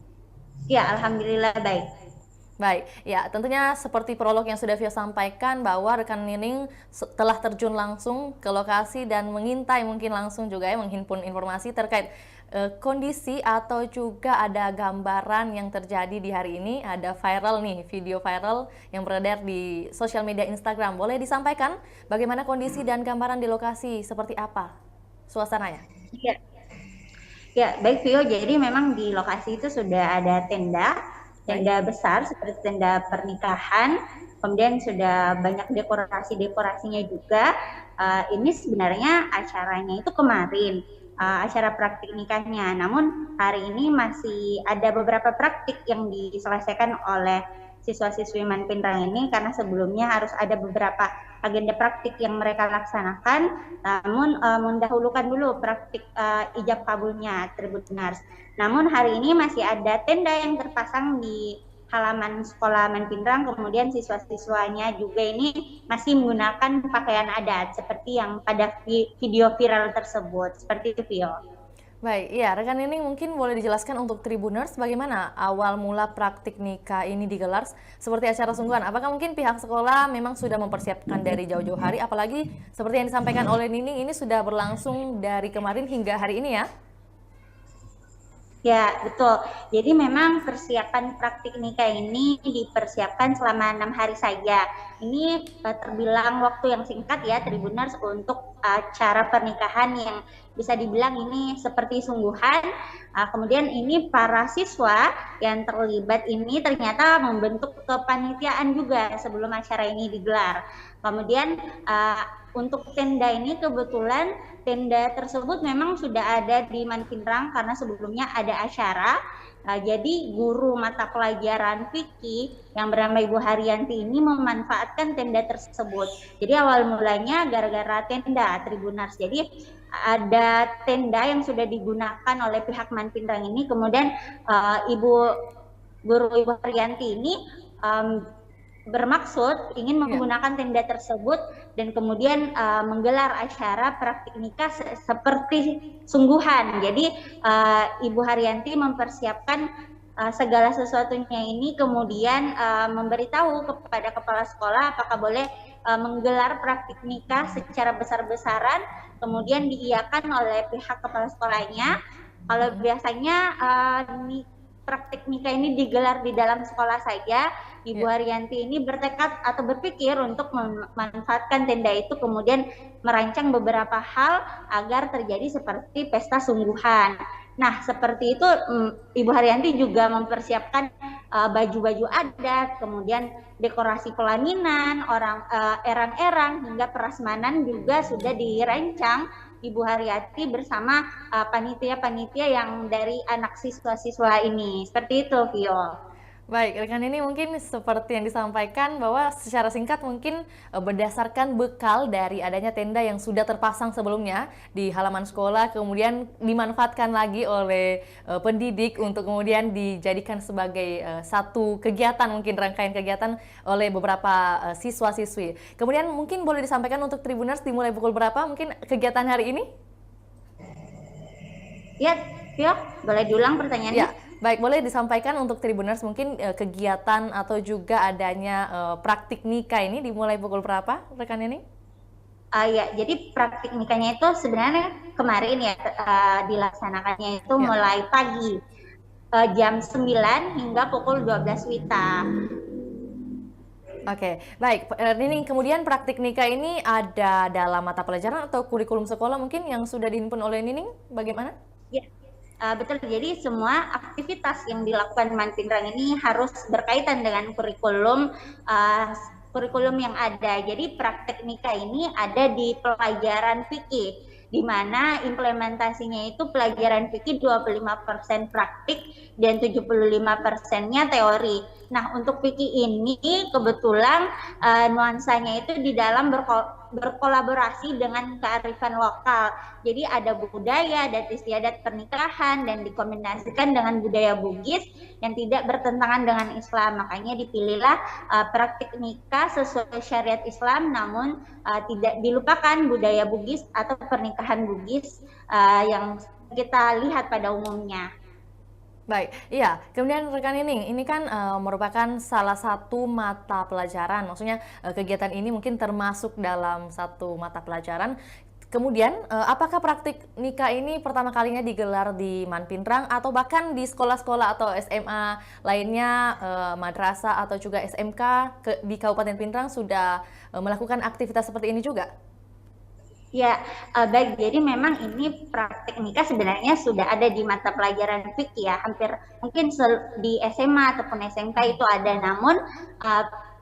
Ya, alhamdulillah baik. Baik, ya tentunya seperti prolog yang sudah Vio sampaikan bahwa rekan Nining telah terjun langsung ke lokasi dan mengintai mungkin langsung juga ya menghimpun informasi terkait kondisi atau juga ada gambaran yang terjadi di hari ini. Ada viral nih, video viral yang beredar di sosial media Instagram. Boleh disampaikan bagaimana kondisi dan gambaran di lokasi seperti apa suasananya? Ya, baik Vio. Jadi memang di lokasi itu sudah ada tenda besar seperti tenda pernikahan, kemudian sudah banyak dekorasinya juga. Ini sebenarnya acaranya itu kemarin, acara praktik nikahnya. Namun hari ini masih ada beberapa praktik yang diselesaikan oleh siswa-siswi Man Pindrang ini karena sebelumnya harus ada beberapa agenda praktik yang mereka laksanakan. Namun mendahulukan dulu praktik ijab kabulnya Tribuners. Namun hari ini masih ada tenda yang terpasang di halaman sekolah Man Pindrang, kemudian siswa-siswanya juga ini masih menggunakan pakaian adat seperti yang pada video viral tersebut. Seperti itu, Vio. Baik, ya rekan Nining mungkin boleh dijelaskan untuk Tribuners bagaimana awal mula praktik nikah ini digelar seperti acara sungguhan. Apakah mungkin pihak sekolah memang sudah mempersiapkan dari jauh-jauh hari, apalagi seperti yang disampaikan oleh Nining ini sudah berlangsung dari kemarin hingga hari ini ya? Ya, betul. Jadi memang persiapan praktik nikah ini dipersiapkan selama 6 hari saja. Ini terbilang waktu yang singkat ya, Tribuners, untuk acara pernikahan yang bisa dibilang ini seperti sungguhan. Kemudian ini para siswa yang terlibat ini ternyata membentuk kepanitiaan juga sebelum acara ini digelar. Kemudian untuk tenda ini kebetulan tenda tersebut memang sudah ada di Man Pindrang karena sebelumnya ada acara. Jadi guru mata pelajaran fikih yang bernama Ibu Haryanti ini memanfaatkan tenda tersebut. Jadi awal mulanya gara-gara tenda Tribuners. Jadi ada tenda yang sudah digunakan oleh pihak Man Pindrang ini. Kemudian guru Ibu Haryanti ini bermaksud ingin menggunakan tenda tersebut dan kemudian menggelar acara praktik nikah seperti sungguhan. Jadi Ibu Haryanti mempersiapkan segala sesuatunya ini, kemudian memberitahu kepada kepala sekolah apakah boleh menggelar praktik nikah secara besar-besaran, kemudian diiyakan oleh pihak kepala sekolahnya. Kalau biasanya praktik nikah ini digelar di dalam sekolah saja, Ibu Haryanti ini bertekad atau berpikir untuk memanfaatkan tenda itu, kemudian merancang beberapa hal agar terjadi seperti pesta sungguhan. Nah, seperti itu Ibu Haryanti juga mempersiapkan baju-baju adat, kemudian dekorasi pelaminan, erang-erang hingga prasmanan juga sudah dirancang Ibu Haryanti bersama panitia-panitia yang dari anak siswa-siswa ini. Seperti itu, Vio. Baik, rekan ini mungkin seperti yang disampaikan bahwa secara singkat mungkin berdasarkan bekal dari adanya tenda yang sudah terpasang sebelumnya di halaman sekolah, kemudian dimanfaatkan lagi oleh pendidik untuk kemudian dijadikan sebagai satu kegiatan, mungkin rangkaian kegiatan oleh beberapa siswa-siswi. Kemudian mungkin boleh disampaikan untuk Tribuners dimulai pukul berapa mungkin kegiatan hari ini? Ya, Vio, boleh diulang pertanyaannya? Ya. Baik, boleh disampaikan untuk Tribuners mungkin kegiatan atau juga adanya praktik nikah ini dimulai pukul berapa, rekan ini? Ya, jadi praktik nikahnya itu sebenarnya kemarin ya dilaksanakannya itu mulai pagi jam 9 hingga pukul 12 WITA. Oke, baik. Nining, kemudian praktik nikah ini ada dalam mata pelajaran atau kurikulum sekolah mungkin yang sudah dihimpun oleh Nining, bagaimana? Ya. Betul, jadi semua aktivitas yang dilakukan Man Pinrang ini harus berkaitan dengan kurikulum yang ada. Jadi praktek nikah ini ada di pelajaran fikih, di mana implementasinya itu pelajaran fikih 25% praktik dan 75%-nya teori. Nah, untuk fikih ini kebetulan nuansanya itu di dalam berkolaborasi dengan kearifan lokal. Jadi ada budaya, adat istiadat pernikahan dan dikombinasikan dengan budaya Bugis yang tidak bertentangan dengan Islam. Makanya dipilihlah praktik nikah sesuai syariat Islam, namun tidak dilupakan budaya Bugis atau pernikahan Bugis yang kita lihat pada umumnya. Baik, iya. Kemudian rekan Nining, ini kan merupakan salah satu mata pelajaran. Maksudnya kegiatan ini mungkin termasuk dalam satu mata pelajaran. Kemudian, apakah praktik nikah ini pertama kalinya digelar di Man Pinrang atau bahkan di sekolah-sekolah atau SMA lainnya, madrasah atau juga SMK di Kabupaten Pinrang sudah melakukan aktivitas seperti ini juga? Ya, baik. Jadi memang ini praktik nikah sebenarnya sudah ada di mata pelajaran fikih ya. Hampir mungkin di SMA ataupun SMK itu ada. Namun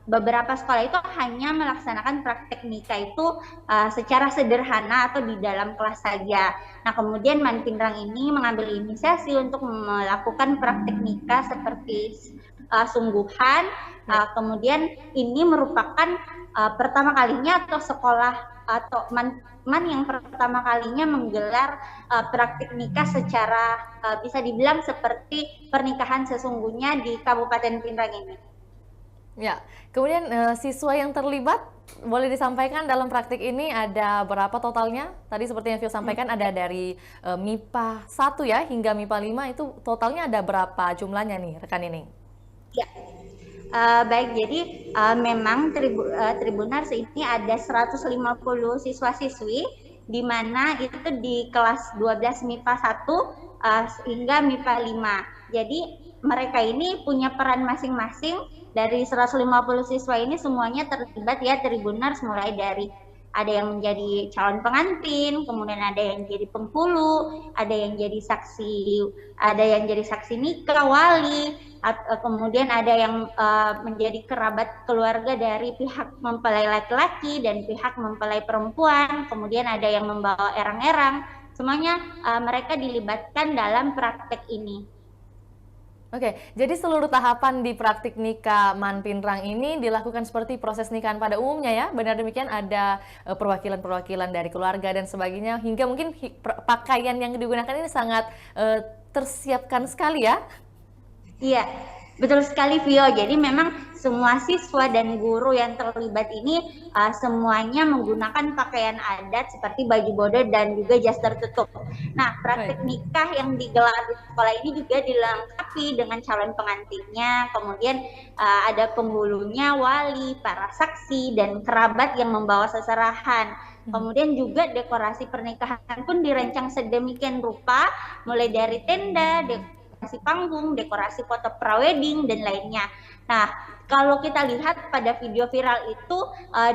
beberapa sekolah itu hanya melaksanakan praktik nikah itu secara sederhana atau di dalam kelas saja. Nah, kemudian Man Pinrang ini mengambil inisiasi untuk melakukan praktik nikah seperti sungguhan. Kemudian ini merupakan pertama kalinya atau sekolah atau man yang pertama kalinya menggelar praktik nikah secara bisa dibilang seperti pernikahan sesungguhnya di Kabupaten Pinrang ini. Ya, kemudian siswa yang terlibat boleh disampaikan dalam praktik ini ada berapa totalnya? Tadi seperti yang Vio sampaikan ada dari MIPA 1 ya hingga MIPA 5, itu totalnya ada berapa jumlahnya nih rekan Nining? Ya. Baik, jadi memang Tribuners ini ada 150 siswa-siswi, di mana itu di kelas 12 MIPA 1 hingga MIPA 5. Jadi mereka ini punya peran masing-masing. Dari 150 siswa ini semuanya terlibat ya Tribuners, mulai dari ada yang menjadi calon pengantin, kemudian ada yang jadi penghulu, ada yang jadi saksi nikah, wali, kemudian ada yang menjadi kerabat keluarga dari pihak mempelai laki-laki dan pihak mempelai perempuan, kemudian ada yang membawa erang-erang. Semuanya mereka dilibatkan dalam praktek ini. Oke, jadi seluruh tahapan di praktik nikah Man Pinrang ini dilakukan seperti proses nikahan pada umumnya ya? Benar demikian, ada perwakilan-perwakilan dari keluarga dan sebagainya, hingga mungkin pakaian yang digunakan ini sangat tersiapkan sekali ya? Iya, betul sekali Vio. Jadi memang semua siswa dan guru yang terlibat ini semuanya menggunakan pakaian adat seperti baju bodo dan juga jas tertutup. Nah, praktik nikah yang digelar di sekolah ini juga dilengkapi dengan calon pengantinnya, kemudian ada penghulunya, wali, para saksi, dan kerabat yang membawa seserahan. Kemudian juga dekorasi pernikahan pun dirancang sedemikian rupa, mulai dari tenda, dekorasi panggung, dekorasi foto prawedding, dan lainnya. Nah, kalau kita lihat pada video viral itu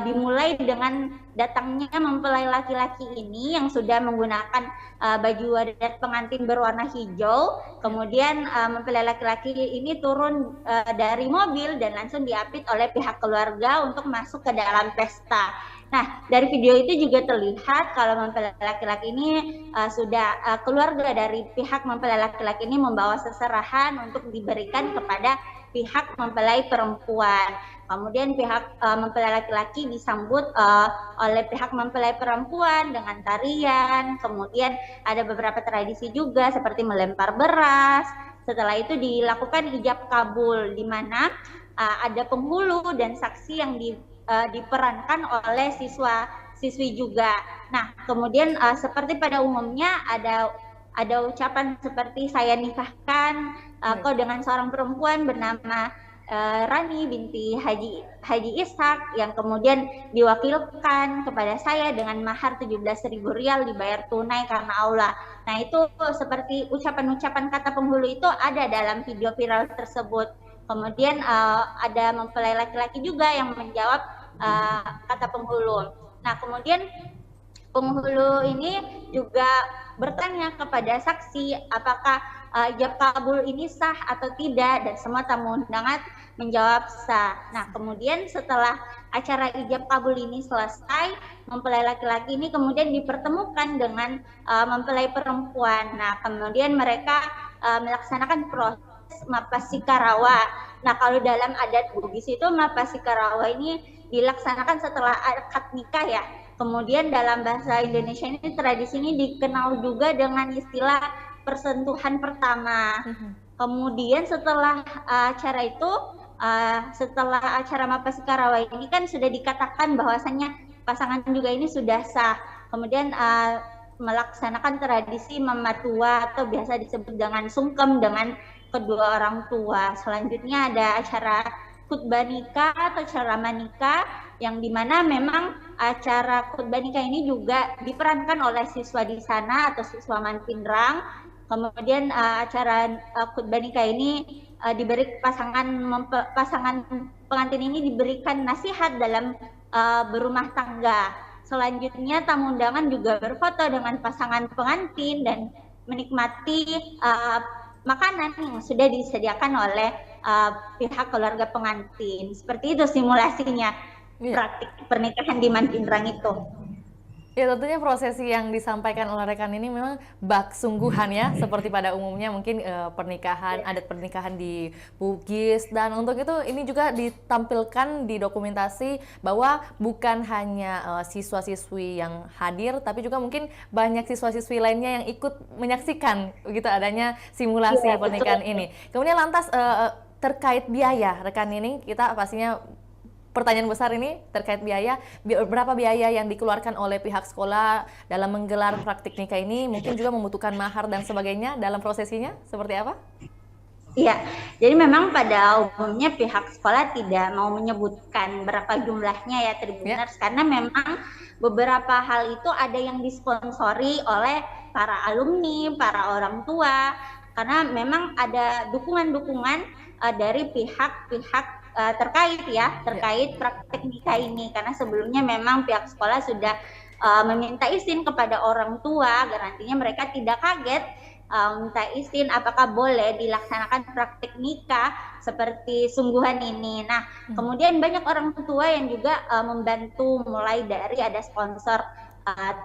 dimulai dengan datangnya mempelai laki-laki ini yang sudah menggunakan baju adat pengantin berwarna hijau. Kemudian mempelai laki-laki ini turun dari mobil dan langsung diapit oleh pihak keluarga untuk masuk ke dalam pesta. Nah, dari video itu juga terlihat kalau mempelai laki-laki ini keluarga dari pihak mempelai laki-laki ini membawa seserahan untuk diberikan kepada pihak mempelai perempuan. Kemudian pihak mempelai laki-laki disambut oleh pihak mempelai perempuan dengan tarian. Kemudian ada beberapa tradisi juga seperti melempar beras. Setelah itu dilakukan ijab kabul, di mana ada penghulu dan saksi yang diperankan oleh siswa-siswi juga. Nah, kemudian seperti pada umumnya ada ucapan seperti saya nikahkan kau dengan seorang perempuan bernama Rani binti Haji Ishak yang kemudian diwakilkan kepada saya dengan mahar 17.000 rial dibayar tunai karena Allah. Nah, itu seperti ucapan-ucapan kata penghulu itu ada dalam video viral tersebut. Kemudian ada mempelai laki-laki juga yang menjawab kata penghulu. Nah, kemudian penghulu ini juga bertanya kepada saksi apakah ijab kabul ini sah atau tidak, dan semua tamu undangan menjawab sah. Nah, kemudian setelah acara ijab kabul ini selesai, mempelai laki-laki ini kemudian dipertemukan dengan mempelai perempuan. Nah, kemudian mereka melaksanakan proses Mapasikarawa. Nah, kalau dalam adat Bugis itu Mapasikarawa ini dilaksanakan setelah akad nikah ya. Kemudian dalam bahasa Indonesia ini tradisi ini dikenal juga dengan istilah persentuhan pertama. Kemudian setelah acara itu, setelah acara Mapasikarawa ini kan sudah dikatakan bahwasannya pasangan juga ini sudah sah. Kemudian melaksanakan tradisi mematua atau biasa disebut dengan sungkem dengan kedua orang tua. Selanjutnya ada acara khutbah nikah atau ceramah nikah, yang dimana memang acara khutbah nikah ini juga diperankan oleh siswa di sana atau siswa Mantindrang. Kemudian acara khutbah nikah ini diberi pasangan pengantin ini diberikan nasihat dalam berumah tangga. Selanjutnya tamu undangan juga berfoto dengan pasangan pengantin dan menikmati makanan yang sudah disediakan oleh pihak keluarga pengantin. Seperti itu simulasinya praktik pernikahan di Mantindrang itu. Ya, tentunya prosesi yang disampaikan oleh rekan ini memang bak sungguhan ya, seperti pada umumnya mungkin pernikahan, adat pernikahan di Bugis, dan untuk itu ini juga ditampilkan di dokumentasi bahwa bukan hanya siswa-siswi yang hadir, tapi juga mungkin banyak siswa-siswi lainnya yang ikut menyaksikan begitu adanya simulasi pernikahan ini. Kemudian lantas terkait biaya, rekan ini kita pastinya pertanyaan besar ini terkait biaya, berapa biaya yang dikeluarkan oleh pihak sekolah dalam menggelar praktik nikah ini, mungkin juga membutuhkan mahar dan sebagainya dalam prosesinya, seperti apa? Iya, jadi memang pada umumnya pihak sekolah tidak mau menyebutkan berapa jumlahnya ya Tribuners, karena memang beberapa hal itu ada yang disponsori oleh para alumni, para orang tua, karena memang ada dukungan-dukungan dari pihak-pihak terkait praktek nikah ini, karena sebelumnya memang pihak sekolah sudah meminta izin kepada orang tua agar nantinya mereka tidak kaget minta izin apakah boleh dilaksanakan praktik nikah seperti sungguhan ini. Nah, kemudian banyak orang tua yang juga membantu, mulai dari ada sponsor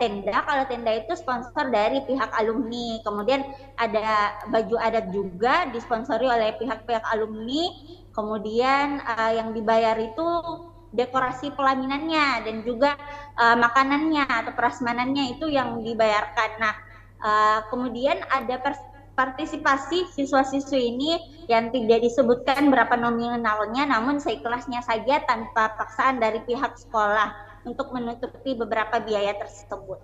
tenda. Kalau tenda itu sponsor dari pihak alumni, kemudian ada baju adat juga disponsori oleh pihak-pihak alumni. Kemudian yang dibayar itu dekorasi pelaminannya dan juga makanannya atau prasmanannya itu yang dibayarkan. Nah, kemudian ada partisipasi siswa-siswi ini yang tidak disebutkan berapa nominalnya, namun seikhlasnya saja tanpa paksaan dari pihak sekolah untuk menutupi beberapa biaya tersebut.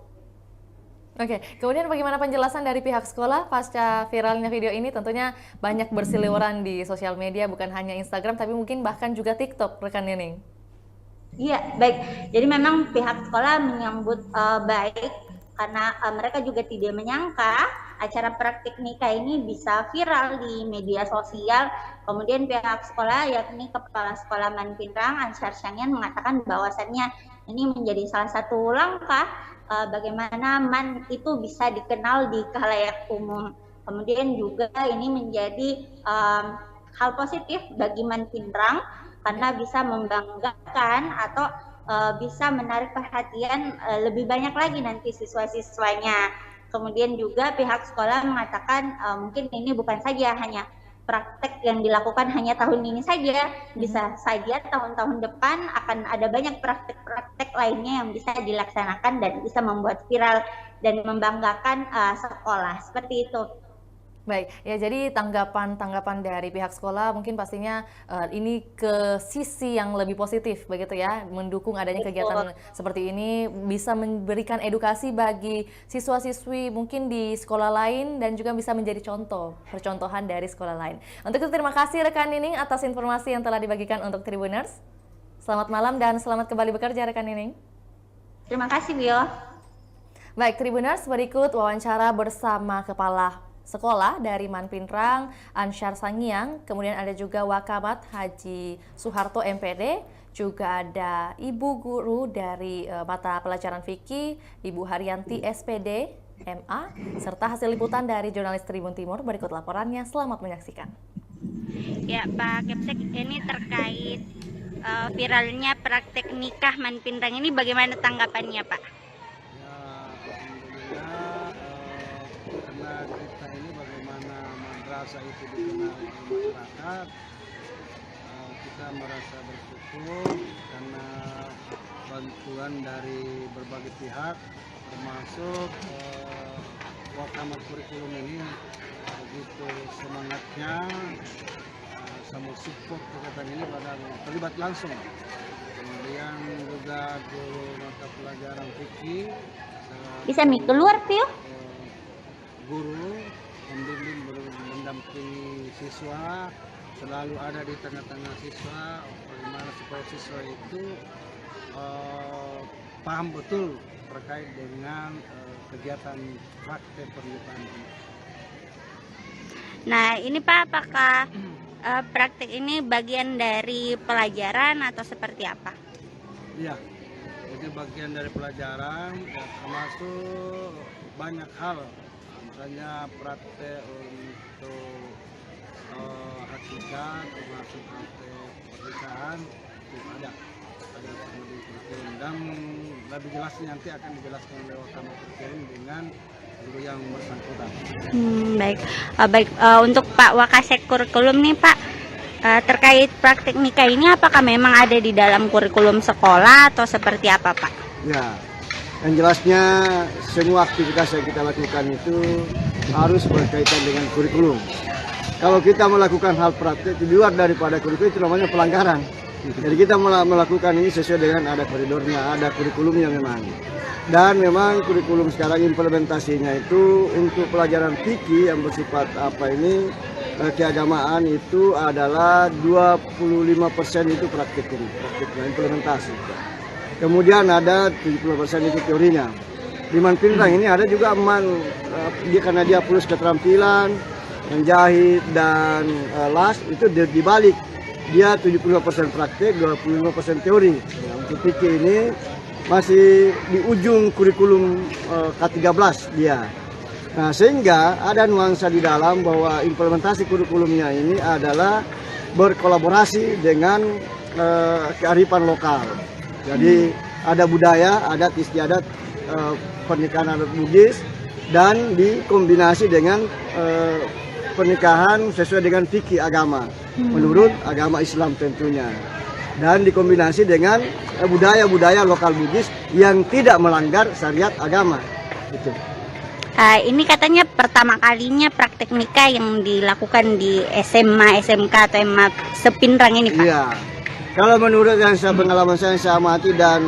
Oke, kemudian bagaimana penjelasan dari pihak sekolah pasca viralnya video ini? Tentunya banyak berseliweran di sosial media, bukan hanya Instagram, tapi mungkin bahkan juga TikTok, rekan Nining. Iya, baik. Jadi memang pihak sekolah menyambut baik, karena mereka juga tidak menyangka acara praktik nikah ini bisa viral di media sosial. Kemudian pihak sekolah, yakni Kepala Sekolah Mantindrang, Ansar Syangyan, mengatakan bahwasannya ini menjadi salah satu langkah bagaimana MAN itu bisa dikenal di khalayak umum. Kemudian juga ini menjadi hal positif bagi Mantindrang karena bisa membanggakan atau bisa menarik perhatian lebih banyak lagi nanti siswa-siswanya. Kemudian juga pihak sekolah mengatakan mungkin ini bukan saja hanya praktek yang dilakukan hanya tahun ini saja, bisa saja tahun-tahun depan akan ada banyak praktek-praktek lainnya yang bisa dilaksanakan dan bisa membuat viral dan membanggakan sekolah, seperti itu. Baik, ya jadi tanggapan dari pihak sekolah mungkin pastinya ini ke sisi yang lebih positif begitu ya, mendukung adanya kegiatan seperti ini, bisa memberikan edukasi bagi siswa-siswi mungkin di sekolah lain dan juga bisa menjadi percontohan dari sekolah lain. Untuk itu terima kasih rekan Nining atas informasi yang telah dibagikan untuk Tribuners. Selamat malam dan selamat kembali bekerja rekan Nining. Terima kasih, Bio. Baik, Tribuners, berikut wawancara bersama Kepala Sekolah dari Manpinrang, Ansyar Sangiang, kemudian ada juga Wakamat Haji Suharto MPD, juga ada Ibu Guru dari mata pelajaran fikih, Ibu Haryanti SPD, MA, serta hasil liputan dari jurnalis Tribun Timur. Berikut laporannya, selamat menyaksikan. Ya Pak Kepsek, ini terkait viralnya praktek nikah Manpinrang ini bagaimana tanggapannya Pak? Karena kita ini bagaimana madrasah itu dikenal oleh masyarakat, kita merasa bersyukur karena bantuan dari berbagai pihak, termasuk Wakamat kurikulum ini begitu semangatnya, sama support kegiatan ini pada terlibat langsung. Kemudian juga guru mata pelajaran fikih Bisa keluar, Pio? guru membimbing, mendampingi siswa, selalu ada di tengah-tengah siswa, bagaimana supaya siswa itu paham betul terkait dengan kegiatan praktek pernikahan ini. Nah ini Pak, apakah praktek ini bagian dari pelajaran atau seperti apa? Iya, itu bagian dari pelajaran, ya, termasuk banyak hal. Misalnya praktek untuk hakikat, termasuk praktek pernikahan itu ada sama di kurikulum, dan lebih jelasnya nanti akan dijelaskan oleh Wakamat kurikulum dengan guru yang bersangkutan. Baik. Untuk Pak Wakasek kurikulum nih Pak, terkait praktik nikah ini apakah memang ada di dalam kurikulum sekolah atau seperti apa Pak? Ya, yang jelasnya semua aktivitas yang kita lakukan itu harus berkaitan dengan kurikulum. Kalau kita melakukan hal praktik di luar daripada kurikulum itu namanya pelanggaran. Jadi kita melakukan ini sesuai dengan ada koridornya, ada kurikulumnya memang. Dan memang kurikulum sekarang implementasinya itu untuk pelajaran fikih yang bersifat keagamaan itu adalah 25% itu praktiknya implementasi. Kemudian ada 70% itu teorinya. Di Manpinrang ini ada juga karena dia plus keterampilan, menjahit dan las itu dibalik. Dia 75% praktik, 25% teori. Nah, untuk fikih ini masih di ujung kurikulum K13 dia. Nah, sehingga ada nuansa di dalam bahwa implementasi kurikulumnya ini adalah berkolaborasi dengan kearifan lokal. Jadi ada budaya, adat istiadat pernikahan adat Bugis dan dikombinasi dengan pernikahan sesuai dengan fikih agama menurut agama Islam tentunya, dan dikombinasi dengan budaya-budaya lokal Bugis yang tidak melanggar syariat agama itu. Ini katanya pertama kalinya praktek nikah yang dilakukan di SMA, SMK atau SMA Sepinrang ini Pak? Iya, kalau menurut pengalaman saya yang saya amati dan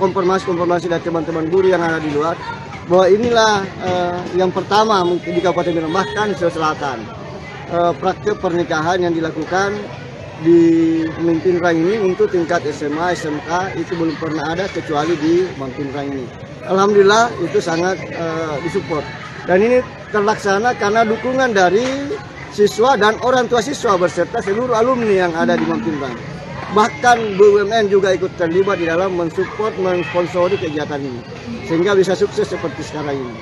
konfirmasi dari teman-teman guru yang ada di luar, bahwa inilah yang pertama mungkin di Kabupaten Minang, bahkan di Sulawesi Selatan, praktek pernikahan yang dilakukan di Manpinrang ini untuk tingkat SMA, SMK itu belum pernah ada kecuali di Manpinrang ini. Alhamdulillah itu sangat disupport, dan ini terlaksana karena dukungan dari siswa dan orang tua siswa beserta seluruh alumni yang ada di Manpinrang. Bahkan BUMN juga ikut terlibat di dalam mensupport, mensponsori kegiatan ini sehingga bisa sukses seperti sekarang ini.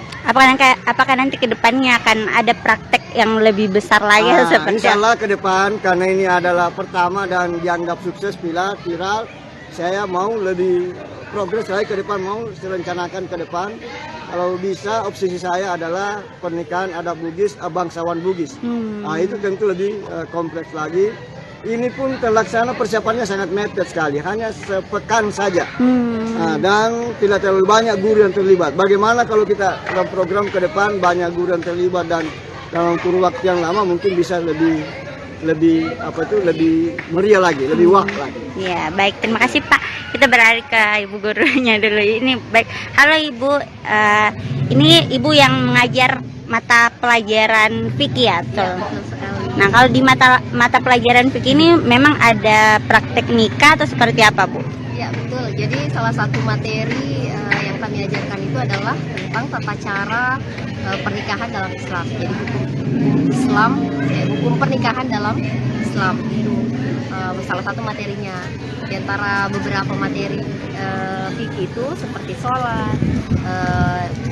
Apakah nanti ke depannya akan ada praktek yang lebih besar lagi seperti Insya Allah ke depan, karena ini adalah pertama dan dianggap sukses viral, saya mau lebih progres lagi ke depan, mau direncanakan ke depan. Kalau bisa obsesi saya adalah pernikahan adat Bugis, bangsawan Bugis. Nah, itu tentu lebih kompleks lagi. Ini pun terlaksana persiapannya sangat mepet sekali, hanya sepekan saja. Nah, dan tidak terlalu banyak guru yang terlibat. Bagaimana kalau kita dalam program ke depan banyak guru yang terlibat dan dalam kurun waktu yang lama mungkin bisa lebih meriah lagi, lebih wah lagi. Ya, baik. Terima kasih Pak. Kita beralih ke Ibu gurunya dulu. Ini baik. Halo Ibu. Ini Ibu yang mengajar mata pelajaran fikih ya? Betul sekali. Nah, kalau di mata pelajaran fikih ini memang ada praktek nikah atau seperti apa, Bu? Ya, betul. Jadi salah satu materi yang kami ajarkan itu adalah tentang tata cara pernikahan dalam Islam. Jadi hukum Islam, hukum pernikahan dalam Islam itu salah satu materinya. Di antara beberapa materi fikih itu seperti sholat,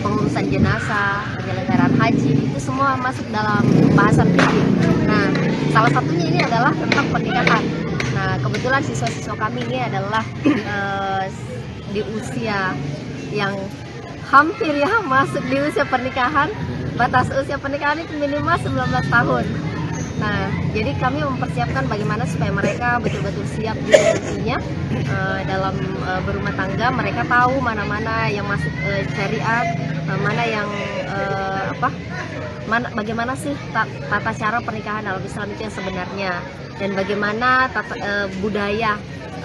pengurusan jenazah, penyelenggaraan haji, itu semua masuk dalam bahasan fikih. Nah, salah satunya ini adalah tentang pernikahan. Nah, kebetulan siswa-siswa kami ini adalah di usia yang hampir ya masuk di usia pernikahan. Batas usia pernikahan itu minimal 19 tahun. Nah, jadi kami mempersiapkan bagaimana supaya mereka betul-betul siap di posisinya dalam berumah tangga. Mereka tahu mana-mana yang masuk syariat, mana yang bagaimana sih tata cara pernikahan dalam Islam itu yang sebenarnya, dan bagaimana budaya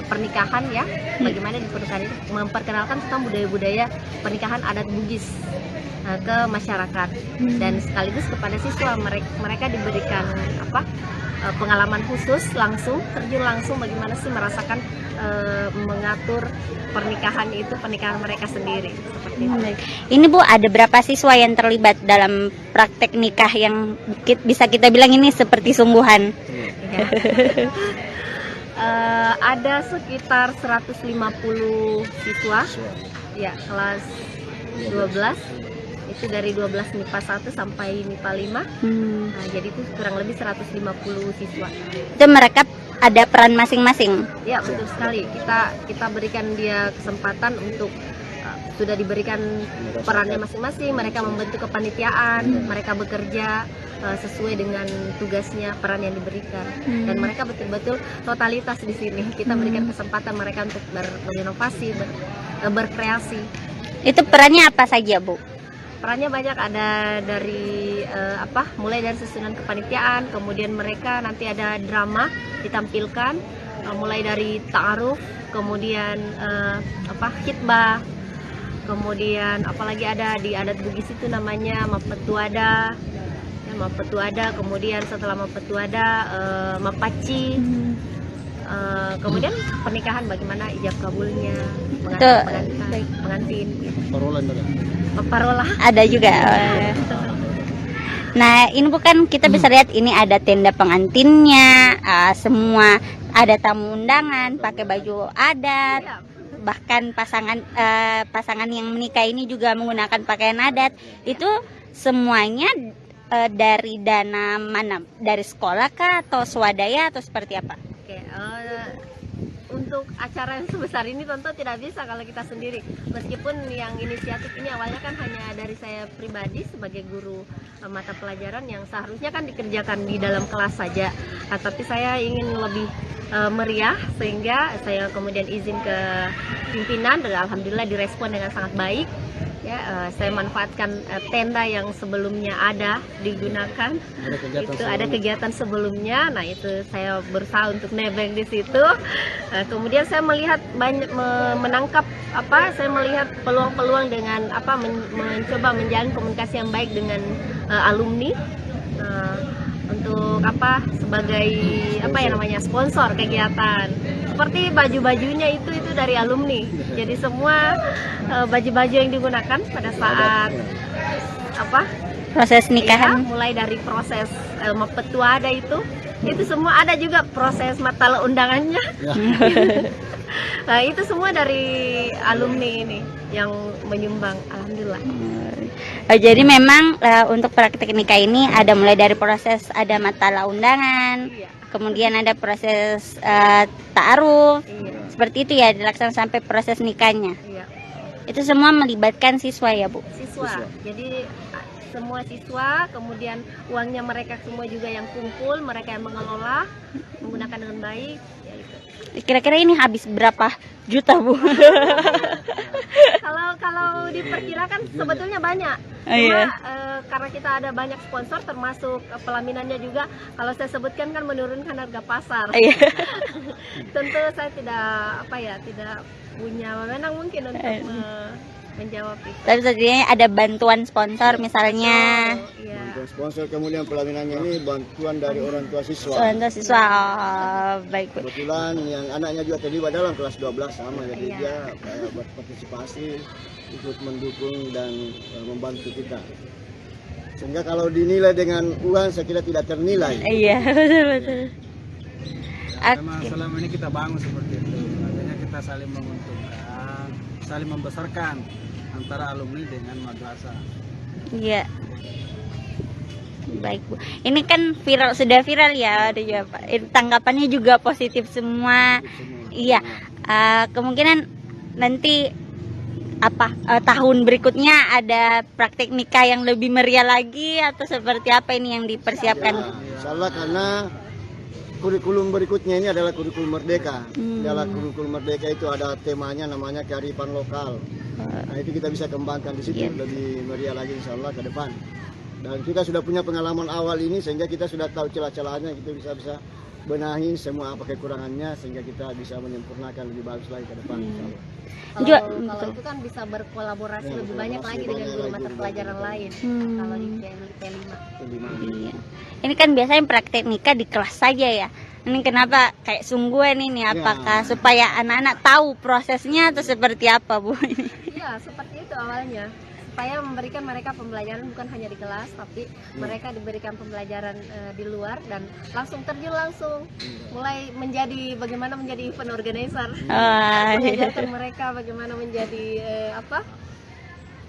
pernikahan ya, bagaimana di pernikahan itu memperkenalkan tentang budaya-budaya pernikahan adat Bugis ke masyarakat, dan sekaligus kepada siswa mereka diberikan pengalaman khusus langsung, terjun langsung bagaimana sih merasakan mengatur pernikahan mereka sendiri seperti itu. Ini Bu, ada berapa siswa yang terlibat dalam praktek nikah yang bisa kita bilang ini seperti sungguhan? Ya. Ada sekitar 150 siswa ya, kelas 12 itu dari 12 MIPA 1 sampai MIPA 5. Nah, jadi itu kurang lebih 150 siswa. Itu mereka ada peran masing-masing. Ya, betul sekali. Kita berikan dia kesempatan untuk sudah diberikan perannya masing-masing. Mereka membentuk kepanitiaan, mereka bekerja sesuai dengan tugasnya, peran yang diberikan, dan mereka betul-betul totalitas di sini. Kita berikan kesempatan mereka untuk berinovasi, berkreasi. Itu perannya apa saja, Bu? Perannya banyak, ada dari mulai dari susunan kepanitiaan, kemudian mereka nanti ada drama ditampilkan, mulai dari ta'aruf, kemudian khitbah, kemudian apalagi ada di adat Bugis itu namanya mapetuada, kemudian setelah mapetuada mapaci, kemudian pernikahan bagaimana ijab kabulnya, pengantin gitu. Parola ada juga. Nah, ini bukan kita bisa lihat ini ada tenda pengantinnya, semua ada tamu undangan pakai baju adat, bahkan pasangan yang menikah ini juga menggunakan pakaian adat. Itu semuanya dari dana mana? Dari sekolah kah atau swadaya atau seperti apa? Oke, untuk acara yang sebesar ini tentu tidak bisa kalau kita sendiri. Meskipun yang inisiatif ini awalnya kan hanya dari saya pribadi sebagai guru mata pelajaran yang seharusnya kan dikerjakan di dalam kelas saja. Tapi saya ingin lebih meriah, sehingga saya kemudian izin ke pimpinan dan alhamdulillah direspon dengan sangat baik. Ya, saya manfaatkan tenda yang sebelumnya ada digunakan. Ada kegiatan sebelumnya. Nah, itu saya berusaha untuk nebeng di situ. Kemudian saya melihat menangkap saya melihat peluang-peluang dengan mencoba menjalin komunikasi yang baik dengan alumni. Untuk sebagai sponsor kegiatan, seperti baju-bajunya itu dari alumni. Jadi semua baju-baju yang digunakan pada saat proses nikahan, mulai dari proses mapetuada itu semua ada juga proses matala undangannya. Nah, itu semua dari alumni ini yang menyumbang, alhamdulillah. Jadi memang untuk praktek nikah ini ada mulai dari proses ada matala undangan, kemudian ada proses ta'aruf, seperti itu ya dilaksanakan sampai proses nikahnya. Iya. Itu semua melibatkan siswa ya Bu? Siswa. Jadi semua siswa, kemudian uangnya mereka semua juga yang kumpul, mereka yang mengelola, menggunakan dengan baik. Ya itu. Kira-kira ini habis berapa juta Bu? Kalau diperkirakan sebetulnya banyak. Cuma Iya. karena kita ada banyak sponsor, termasuk pelaminannya juga. Kalau saya sebutkan kan menurunkan harga pasar. Iya. Tentu saya tidak punya wewenang mungkin untuk menjawab itu. Tapi setidaknya ada bantuan sponsor misalnya. Iya. Bantuan sponsor, kemudian pelaminannya ini bantuan dari orang tua siswa. Untuk siswa. Oh, baik Bu. Kebetulan yang anaknya juga terlibat dalam kelas 12 sama, jadi Iya. dia berpartisipasi, ikut mendukung dan membantu kita. Sehingga kalau dinilai dengan uang saya kira tidak ternilai. Iya, betul. Memang selama ini kita bangun seperti itu, artinya kita saling menguntungkan, saling membesarkan antara alumni dengan madrasah. Iya. Baik Bu. Ini kan sudah viral ya, ada juga Pak. Tanggapannya juga positif semua. Iya. Kemungkinan nanti tahun berikutnya ada praktik nikah yang lebih meriah lagi atau seperti apa ini yang dipersiapkan? Insyaallah, karena kurikulum berikutnya ini adalah kurikulum merdeka. Dalam kurikulum merdeka itu ada temanya namanya kearifan lokal. Nah, itu kita bisa kembangkan di situ lebih meriah lagi insyaallah ke depan. Dan kita sudah punya pengalaman awal ini sehingga kita sudah tahu celah-celahnya, kita bisa benahi semua apa kekurangannya sehingga kita bisa menyempurnakan lebih bagus lagi ke depan insyaallah. Kalau itu kan bisa berkolaborasi lebih banyak lagi dengan guru mata pelajaran lain. Kalau di P5. Iya. Ini kan biasanya praktek nikah di kelas saja ya. Ini kenapa kayak sungguhan ini? Apakah supaya anak-anak tahu prosesnya atau seperti apa Bu? Iya, seperti itu awalnya. Supaya memberikan mereka pembelajaran bukan hanya di kelas, tapi mereka diberikan pembelajaran di luar dan langsung terjun mulai bagaimana menjadi event organizer, mengajarkan mereka bagaimana menjadi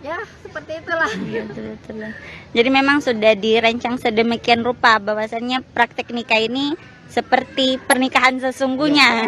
ya seperti itulah. Betul. Jadi memang sudah dirancang sedemikian rupa bahwasannya praktek nikah ini seperti pernikahan sesungguhnya.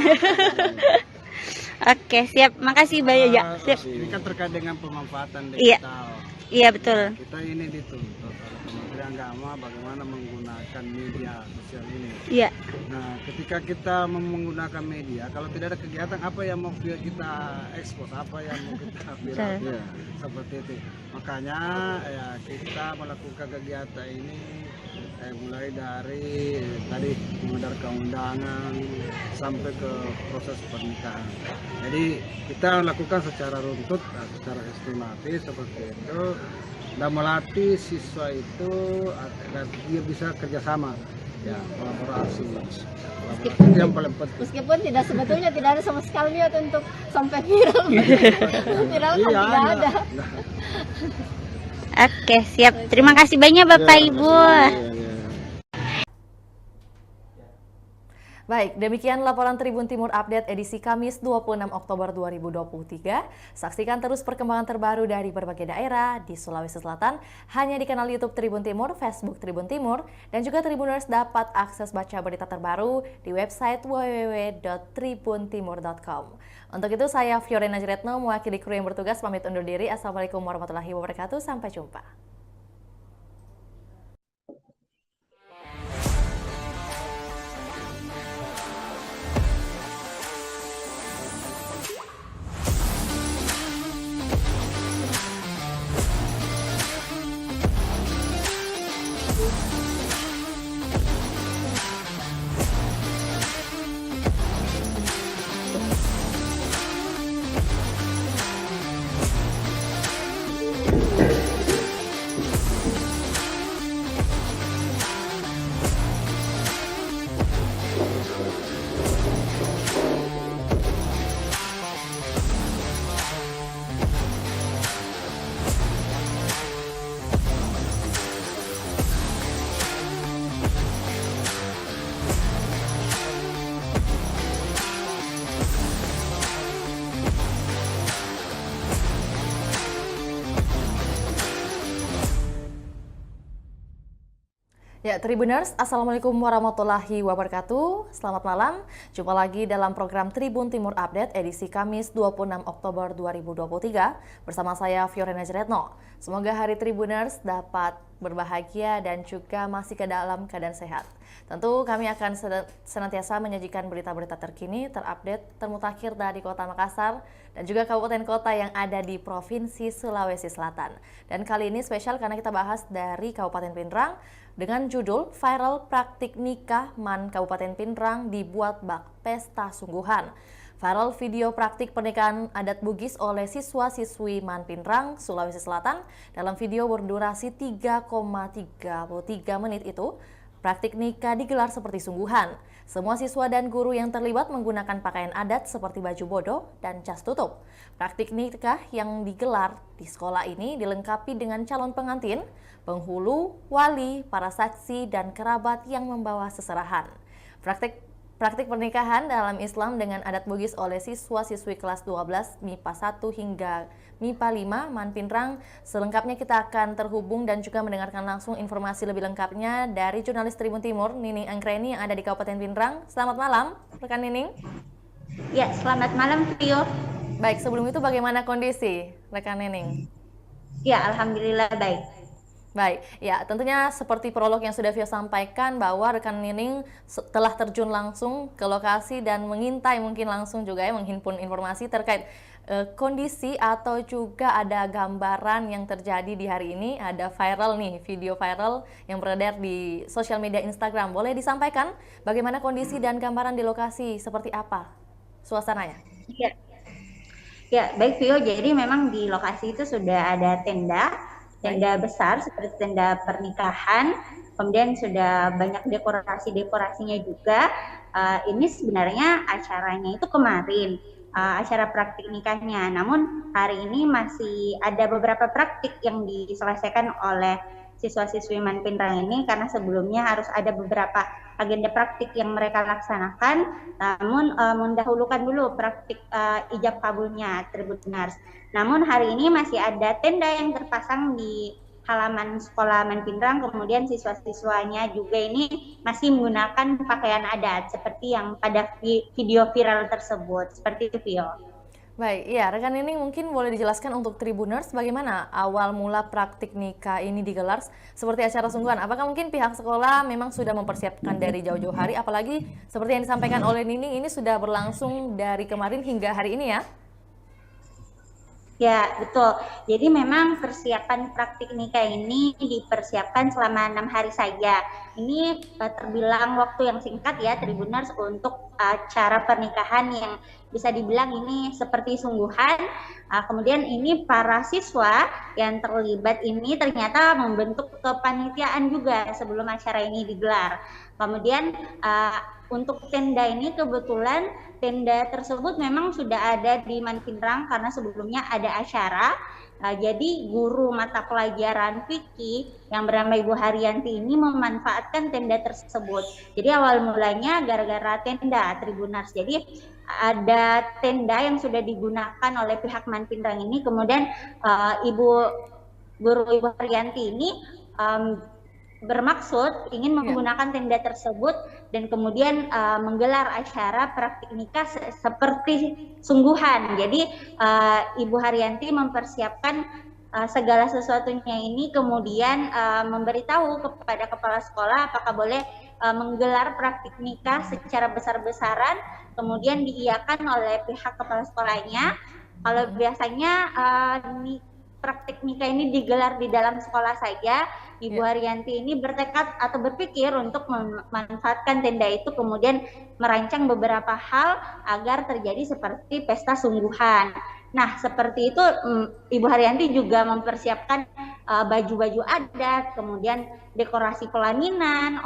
Oke, siap. Makasih banyak ya. Siap. Ini kan terkait dengan pemanfaatan Iya. digital. Iya, betul. Kita ini dituntut oleh Kementerian Agama bagaimana menggunakan media sosial ini. Iya. Nah, ketika kita menggunakan media, kalau tidak ada kegiatan apa yang mau kita ekspos, apa yang mau kita viral, Iya. seperti itu. Makanya ya kita melakukan kegiatan ini mulai dari tadi mengedarkan undangan sampai ke proses pernikahan. Jadi kita lakukan secara runtut, secara sistematis seperti itu, dan melatih siswa itu agar dia bisa kerjasama, ya kolaborasi itu yang paling penting. Meskipun sebetulnya tidak ada sama sekali niat untuk sampai viral. Viral kan Iya, tidak ada. Oke, siap. Terima kasih banyak Bapak Ibu. Baik, demikian laporan Tribun Timur Update edisi Kamis 26 Oktober 2023. Saksikan terus perkembangan terbaru dari berbagai daerah di Sulawesi Selatan hanya di kanal YouTube Tribun Timur, Facebook Tribun Timur, dan juga Tribuners dapat akses baca berita terbaru di website www.tribuntimur.com. Untuk itu saya Fiorena Jeretno mewakili kru yang bertugas pamit undur diri. Assalamualaikum warahmatullahi wabarakatuh. Sampai jumpa. Ya, Tribuners, Assalamualaikum warahmatullahi wabarakatuh. Selamat malam. Jumpa lagi dalam program Tribun Timur Update edisi Kamis 26 Oktober 2023 bersama saya Fiorena Jeretno. Semoga hari Tribuners dapat berbahagia dan juga masih ke dalam keadaan sehat. Tentu kami akan senantiasa menyajikan berita-berita terkini, terupdate, termutakhir dari Kota Makassar dan juga kabupaten kota yang ada di Provinsi Sulawesi Selatan. Dan kali ini spesial karena kita bahas dari Kabupaten Pindrang dengan judul Viral Praktik Nikah Man Kabupaten Pindrang Dibuat Bak Pesta Sungguhan. Viral video praktik pernikahan adat Bugis oleh siswa-siswi Man Pindrang, Sulawesi Selatan. Dalam video berdurasi 3,33 menit itu, praktik nikah digelar seperti sungguhan. Semua siswa dan guru yang terlibat menggunakan pakaian adat seperti baju bodo dan jas tutup. Praktik nikah yang digelar di sekolah ini dilengkapi dengan calon pengantin, penghulu, wali, para saksi, dan kerabat yang membawa seserahan. Praktik pernikahan dalam Islam dengan adat Bugis oleh siswa-siswi kelas 12 MIPA 1 hingga MIPA 5 Man Pindrang. Selengkapnya kita akan terhubung dan juga mendengarkan langsung informasi lebih lengkapnya dari jurnalis Tribun Timur Nining Anggreni yang ada di Kabupaten Pindrang. Selamat malam, rekan Nining. Ya, selamat malam, Tio. Baik, sebelum itu bagaimana kondisi rekan Nining? Ya, alhamdulillah baik. Baik, ya tentunya seperti prolog yang sudah Vio sampaikan bahwa rekan Nining telah terjun langsung ke lokasi dan mengintai mungkin langsung juga ya menghimpun informasi terkait kondisi atau juga ada gambaran yang terjadi di hari ini. Ada viral nih, video viral yang beredar di sosial media Instagram. Boleh disampaikan bagaimana kondisi dan gambaran di lokasi seperti apa suasananya? Ya, baik Vio. Jadi memang di lokasi itu sudah ada tenda besar seperti tenda pernikahan, kemudian sudah banyak dekorasinya juga. Ini sebenarnya acaranya itu kemarin, acara praktik nikahnya. Namun hari ini masih ada beberapa praktik yang diselesaikan oleh siswa-siswi Man Pindrang ini karena sebelumnya harus ada beberapa agenda praktik yang mereka laksanakan. Namun mendahulukan dulu praktik ijab kabulnya Tribuners. Namun hari ini masih ada tenda yang terpasang di halaman sekolah Man Pindrang, kemudian siswa-siswanya juga ini masih menggunakan pakaian adat seperti yang pada video viral tersebut. Seperti itu, Vio. Baik, ya rekan ini mungkin boleh dijelaskan untuk Tribuners bagaimana awal mula praktik nikah ini digelar seperti acara sungguhan. Apakah mungkin pihak sekolah memang sudah mempersiapkan dari jauh-jauh hari, apalagi seperti yang disampaikan oleh Nining ini sudah berlangsung dari kemarin hingga hari ini ya? Ya, betul. Jadi memang persiapan praktik nikah ini dipersiapkan selama 6 hari saja. Ini terbilang waktu yang singkat ya, Tribuners, untuk acara pernikahan yang bisa dibilang ini seperti sungguhan. Kemudian ini para siswa yang terlibat ini ternyata membentuk kepanitiaan juga sebelum acara ini digelar. Kemudian untuk tenda ini kebetulan tenda tersebut memang sudah ada di Man Pindrang karena sebelumnya ada acara. Jadi guru mata pelajaran fikih yang bernama Ibu Haryanti ini memanfaatkan tenda tersebut. Jadi awal mulanya gara-gara tenda Tribuners. Jadi ada tenda yang sudah digunakan oleh pihak Man Pindrang ini. Kemudian guru Ibu Haryanti ini bermaksud ingin menggunakan tenda tersebut dan kemudian menggelar acara praktik nikah seperti sungguhan. Jadi Ibu Haryanti mempersiapkan segala sesuatunya ini, kemudian memberitahu kepada kepala sekolah apakah boleh menggelar praktik nikah secara besar-besaran, kemudian diiyakan oleh pihak kepala sekolahnya. Kalau biasanya praktik nikah ini digelar di dalam sekolah saja, Ibu Haryanti ini bertekad atau berpikir untuk memanfaatkan tenda itu, kemudian merancang beberapa hal agar terjadi seperti pesta sungguhan. Nah, seperti itu Ibu Haryanti juga mempersiapkan baju-baju adat, kemudian dekorasi pelaminan,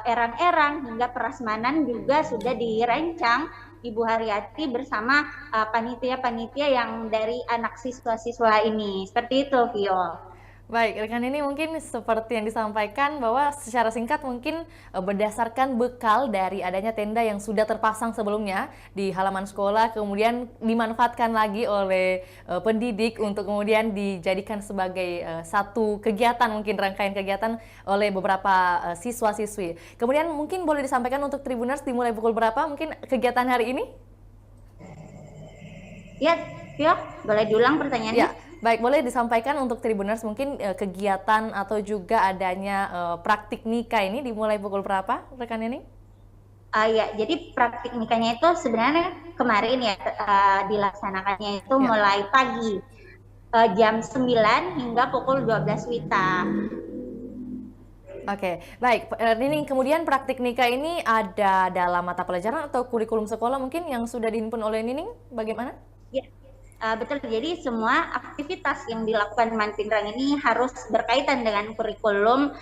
erang-erang hingga prasmanan juga sudah dirancang Ibu Haryanti bersama panitia-panitia yang dari anak siswa-siswa ini. Seperti itu, Vio. Baik, rekan ini mungkin seperti yang disampaikan bahwa secara singkat mungkin berdasarkan bekal dari adanya tenda yang sudah terpasang sebelumnya di halaman sekolah, kemudian dimanfaatkan lagi oleh pendidik untuk kemudian dijadikan sebagai satu kegiatan, mungkin rangkaian kegiatan oleh beberapa siswa-siswi. Kemudian mungkin boleh disampaikan untuk Tribuners dimulai pukul berapa mungkin kegiatan hari ini? Ya, Vio, boleh diulang pertanyaannya? Ya. Baik, boleh disampaikan untuk Tribuners mungkin kegiatan atau juga adanya praktik nikah ini dimulai pukul berapa, rekan ini? Ya, jadi praktik nikahnya itu sebenarnya kemarin ya dilaksanakannya itu mulai pagi jam 9 hingga pukul 12 WITA. Oke, baik. Ini kemudian praktik nikah ini ada dalam mata pelajaran atau kurikulum sekolah mungkin yang sudah dihimpun oleh Nining, bagaimana? Ya. Betul, jadi semua aktivitas yang dilakukan Man Pinrang ini harus berkaitan dengan kurikulum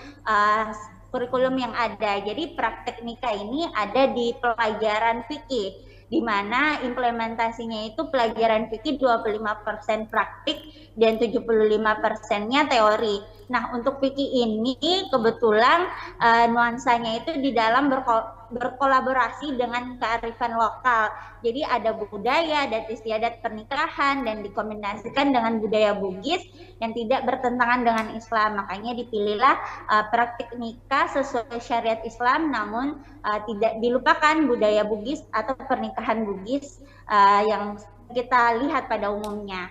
yang ada. Jadi praktek nikah ini ada di pelajaran fikih, di mana implementasinya itu pelajaran fikih 25% praktik dan 75%-nya teori. Nah, untuk fikih ini kebetulan nuansanya itu di dalam berkolaborasi dengan kearifan lokal. Jadi ada budaya, adat istiadat pernikahan, dan dikombinasikan dengan budaya Bugis yang tidak bertentangan dengan Islam. Makanya dipilihlah praktik nikah sesuai syariat Islam, namun tidak dilupakan budaya Bugis atau pernikahan Bugis yang kita lihat pada umumnya.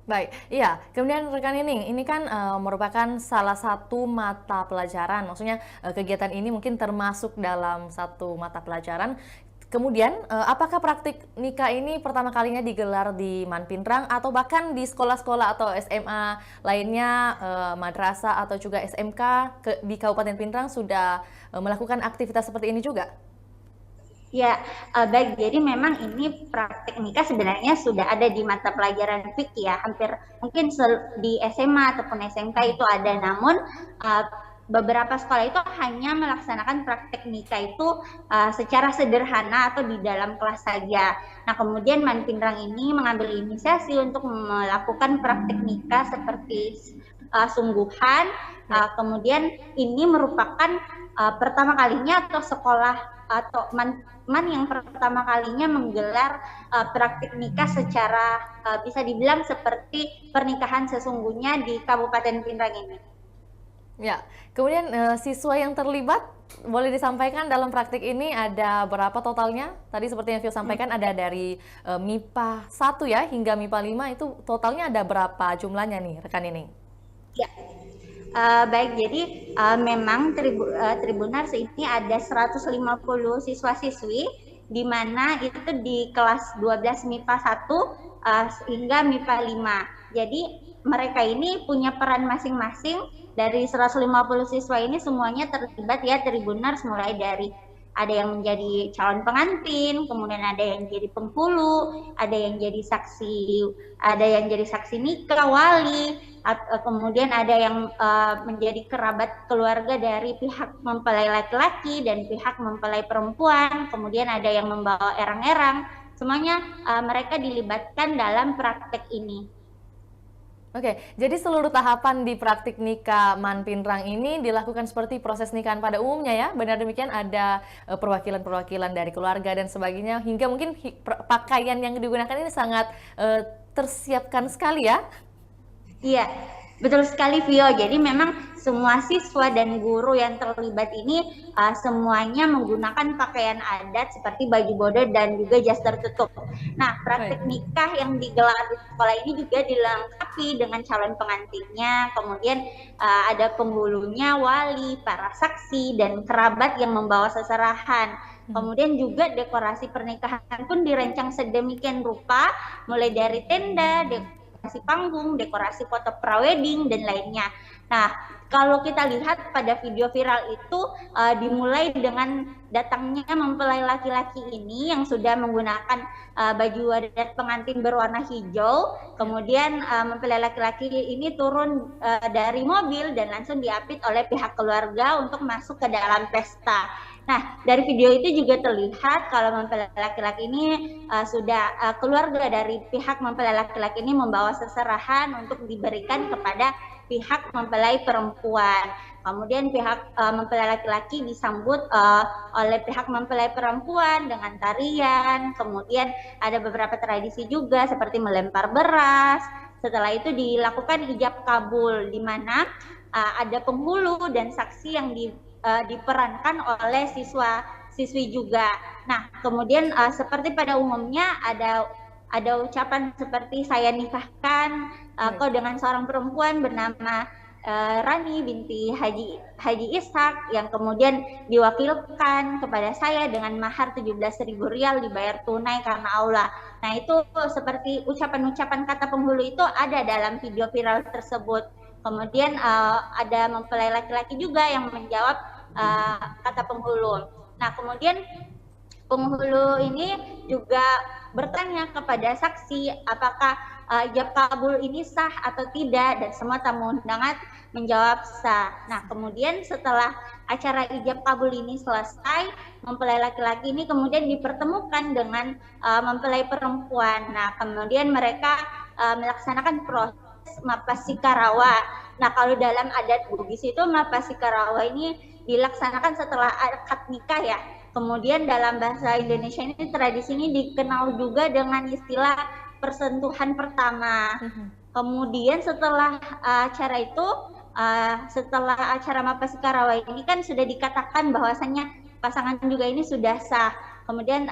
Baik, iya. Kemudian rekan Nining, ini kan merupakan salah satu mata pelajaran. Maksudnya kegiatan ini mungkin termasuk dalam satu mata pelajaran. Kemudian, apakah praktik nikah ini pertama kalinya digelar di Man Pinrang atau bahkan di sekolah-sekolah atau SMA lainnya, madrasah atau juga SMK di Kabupaten Pinrang sudah melakukan aktivitas seperti ini juga? Ya, baik. Jadi memang ini praktik nikah sebenarnya sudah ada di mata pelajaran fikih ya. Hampir mungkin di SMA ataupun SMK itu ada. Namun beberapa sekolah itu hanya melaksanakan praktik nikah itu secara sederhana atau di dalam kelas saja. Nah, kemudian Man Pinrang ini mengambil inisiasi untuk melakukan praktik nikah seperti sungguhan. Kemudian ini merupakan pertama kalinya atau sekolah atau man yang pertama kalinya menggelar praktik nikah secara bisa dibilang seperti pernikahan sesungguhnya di Kabupaten Pinrang ini. Ya, kemudian siswa yang terlibat boleh disampaikan dalam praktik ini ada berapa totalnya? Tadi seperti yang Vio sampaikan ada dari MIPA 1 ya hingga MIPA 5, itu totalnya ada berapa jumlahnya nih rekan ini? Ya. Baik, jadi memang Tribuners ini ada 150 siswa-siswi, di mana itu di kelas 12 MIPA 1 hingga MIPA 5. Jadi mereka ini punya peran masing-masing. Dari 150 siswa ini semuanya terlibat ya Tribuners, mulai dari ada yang menjadi calon pengantin, kemudian ada yang jadi penghulu, ada yang jadi saksi nikah, wali, kemudian ada yang menjadi kerabat keluarga dari pihak mempelai laki-laki dan pihak mempelai perempuan, kemudian ada yang membawa erang-erang. Semuanya mereka dilibatkan dalam praktek ini. Oke, jadi seluruh tahapan di praktik nikah Man Pinrang ini dilakukan seperti proses nikahan pada umumnya ya? Benar demikian, ada perwakilan-perwakilan dari keluarga dan sebagainya, hingga mungkin pakaian yang digunakan ini sangat tersiapkan sekali ya? Iya, betul sekali Vio. Jadi memang semua siswa dan guru yang terlibat ini semuanya menggunakan pakaian adat seperti baju bodo dan juga jas tertutup. Nah, praktik nikah yang digelar di sekolah ini juga dilengkapi dengan calon pengantinnya, kemudian ada penghulunya, wali, para saksi, dan kerabat yang membawa seserahan. Kemudian juga dekorasi pernikahan pun dirancang sedemikian rupa, mulai dari tenda, dekorasi panggung, dekorasi foto prawedding, dan lainnya. Nah, kalau kita lihat pada video viral itu dimulai dengan datangnya mempelai laki-laki ini yang sudah menggunakan baju adat pengantin berwarna hijau. Kemudian mempelai laki-laki ini turun dari mobil dan langsung diapit oleh pihak keluarga untuk masuk ke dalam pesta. Nah, dari video itu juga terlihat kalau mempelai laki-laki ini keluarga dari pihak mempelai laki-laki ini membawa seserahan untuk diberikan kepada pihak mempelai perempuan. Kemudian pihak mempelai laki-laki disambut oleh pihak mempelai perempuan dengan tarian. Kemudian ada beberapa tradisi juga seperti melempar beras. Setelah itu dilakukan ijab kabul, di mana ada penghulu dan saksi yang diperankan oleh siswa-siswi juga. Nah, kemudian seperti pada umumnya ada ucapan seperti saya nikahkan kau dengan seorang perempuan bernama Rani binti Haji Ishak, yang kemudian diwakilkan kepada saya dengan mahar 17.000 rial dibayar tunai karena Allah. Nah, itu seperti ucapan-ucapan kata penghulu itu ada dalam video viral tersebut. Kemudian ada mempelai laki-laki juga yang menjawab kata penghulu. Nah, kemudian penghulu ini juga bertanya kepada saksi apakah ijab kabul ini sah atau tidak, dan semua tamu undangan menjawab sah. Nah, kemudian setelah acara ijab kabul ini selesai, mempelai laki-laki ini kemudian dipertemukan dengan mempelai perempuan. Nah, kemudian mereka melaksanakan proses mapasika-rawa. Nah, kalau dalam adat Bugis itu mapasika-rawa ini dilaksanakan setelah akad nikah ya. Kemudian dalam bahasa Indonesia ini tradisi ini dikenal juga dengan istilah persentuhan pertama. Kemudian setelah acara itu, setelah acara mapasika-rawa ini kan sudah dikatakan bahwasannya pasangan juga ini sudah sah. Kemudian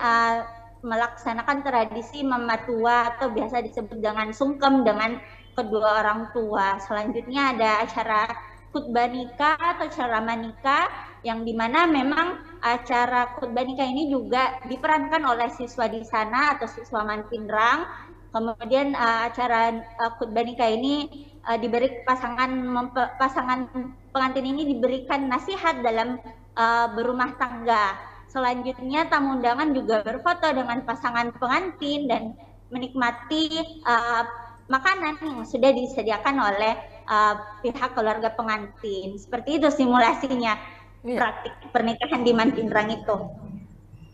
melaksanakan tradisi mematua atau biasa disebut dengan sungkem dengan kedua orang tua. Selanjutnya ada acara khutbah nikah atau ceramah nikah, yang dimana memang acara khutbah nikah ini juga diperankan oleh siswa di sana atau siswa Manpinrang. Kemudian acara khutbah nikah ini diberi pasangan pengantin ini diberikan nasihat dalam berumah tangga. Selanjutnya tamu undangan juga berfoto dengan pasangan pengantin dan menikmati makanan yang sudah disediakan oleh pihak keluarga pengantin. Seperti itu simulasinya praktik pernikahan di Manpinrang itu.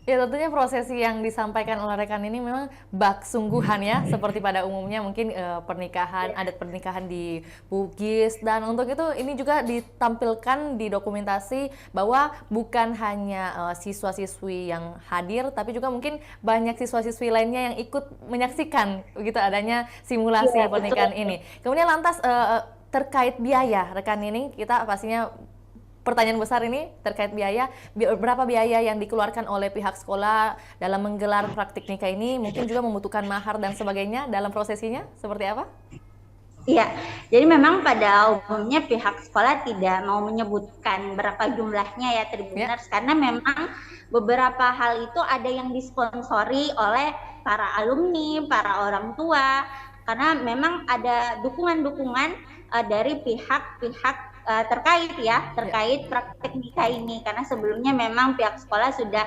Ya, tentunya prosesi yang disampaikan oleh rekan ini memang bak sungguhan ya, seperti pada umumnya mungkin pernikahan, adat pernikahan di Bugis, dan untuk itu ini juga ditampilkan di dokumentasi bahwa bukan hanya siswa-siswi yang hadir, tapi juga mungkin banyak siswa-siswi lainnya yang ikut menyaksikan begitu adanya simulasi pernikahan ini. Kemudian lantas terkait biaya, rekan ini kita pastinya pertanyaan besar ini terkait biaya, berapa biaya yang dikeluarkan oleh pihak sekolah dalam menggelar praktik nikah ini, mungkin juga membutuhkan mahar dan sebagainya dalam prosesinya, seperti apa? Iya, jadi memang pada umumnya pihak sekolah tidak mau menyebutkan berapa jumlahnya ya Tribuners, karena memang beberapa hal itu ada yang disponsori oleh para alumni, para orang tua, karena memang ada dukungan-dukungan dari pihak-pihak terkait praktek nikah ini, karena sebelumnya memang pihak sekolah sudah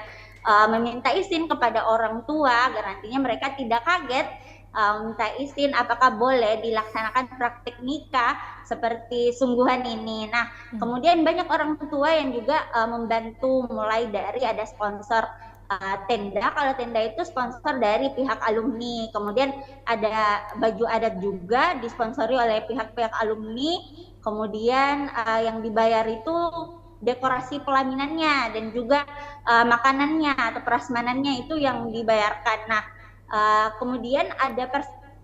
meminta izin kepada orang tua agar nantinya mereka tidak kaget minta izin apakah boleh dilaksanakan praktek nikah seperti sungguhan ini. Nah, kemudian banyak orang tua yang juga membantu, mulai dari ada sponsor tenda. Kalau tenda itu sponsor dari pihak alumni, kemudian ada baju adat juga disponsori oleh pihak-pihak alumni. Kemudian yang dibayar itu dekorasi pelaminannya dan juga makanannya atau prasmanannya itu yang dibayarkan. Nah, kemudian ada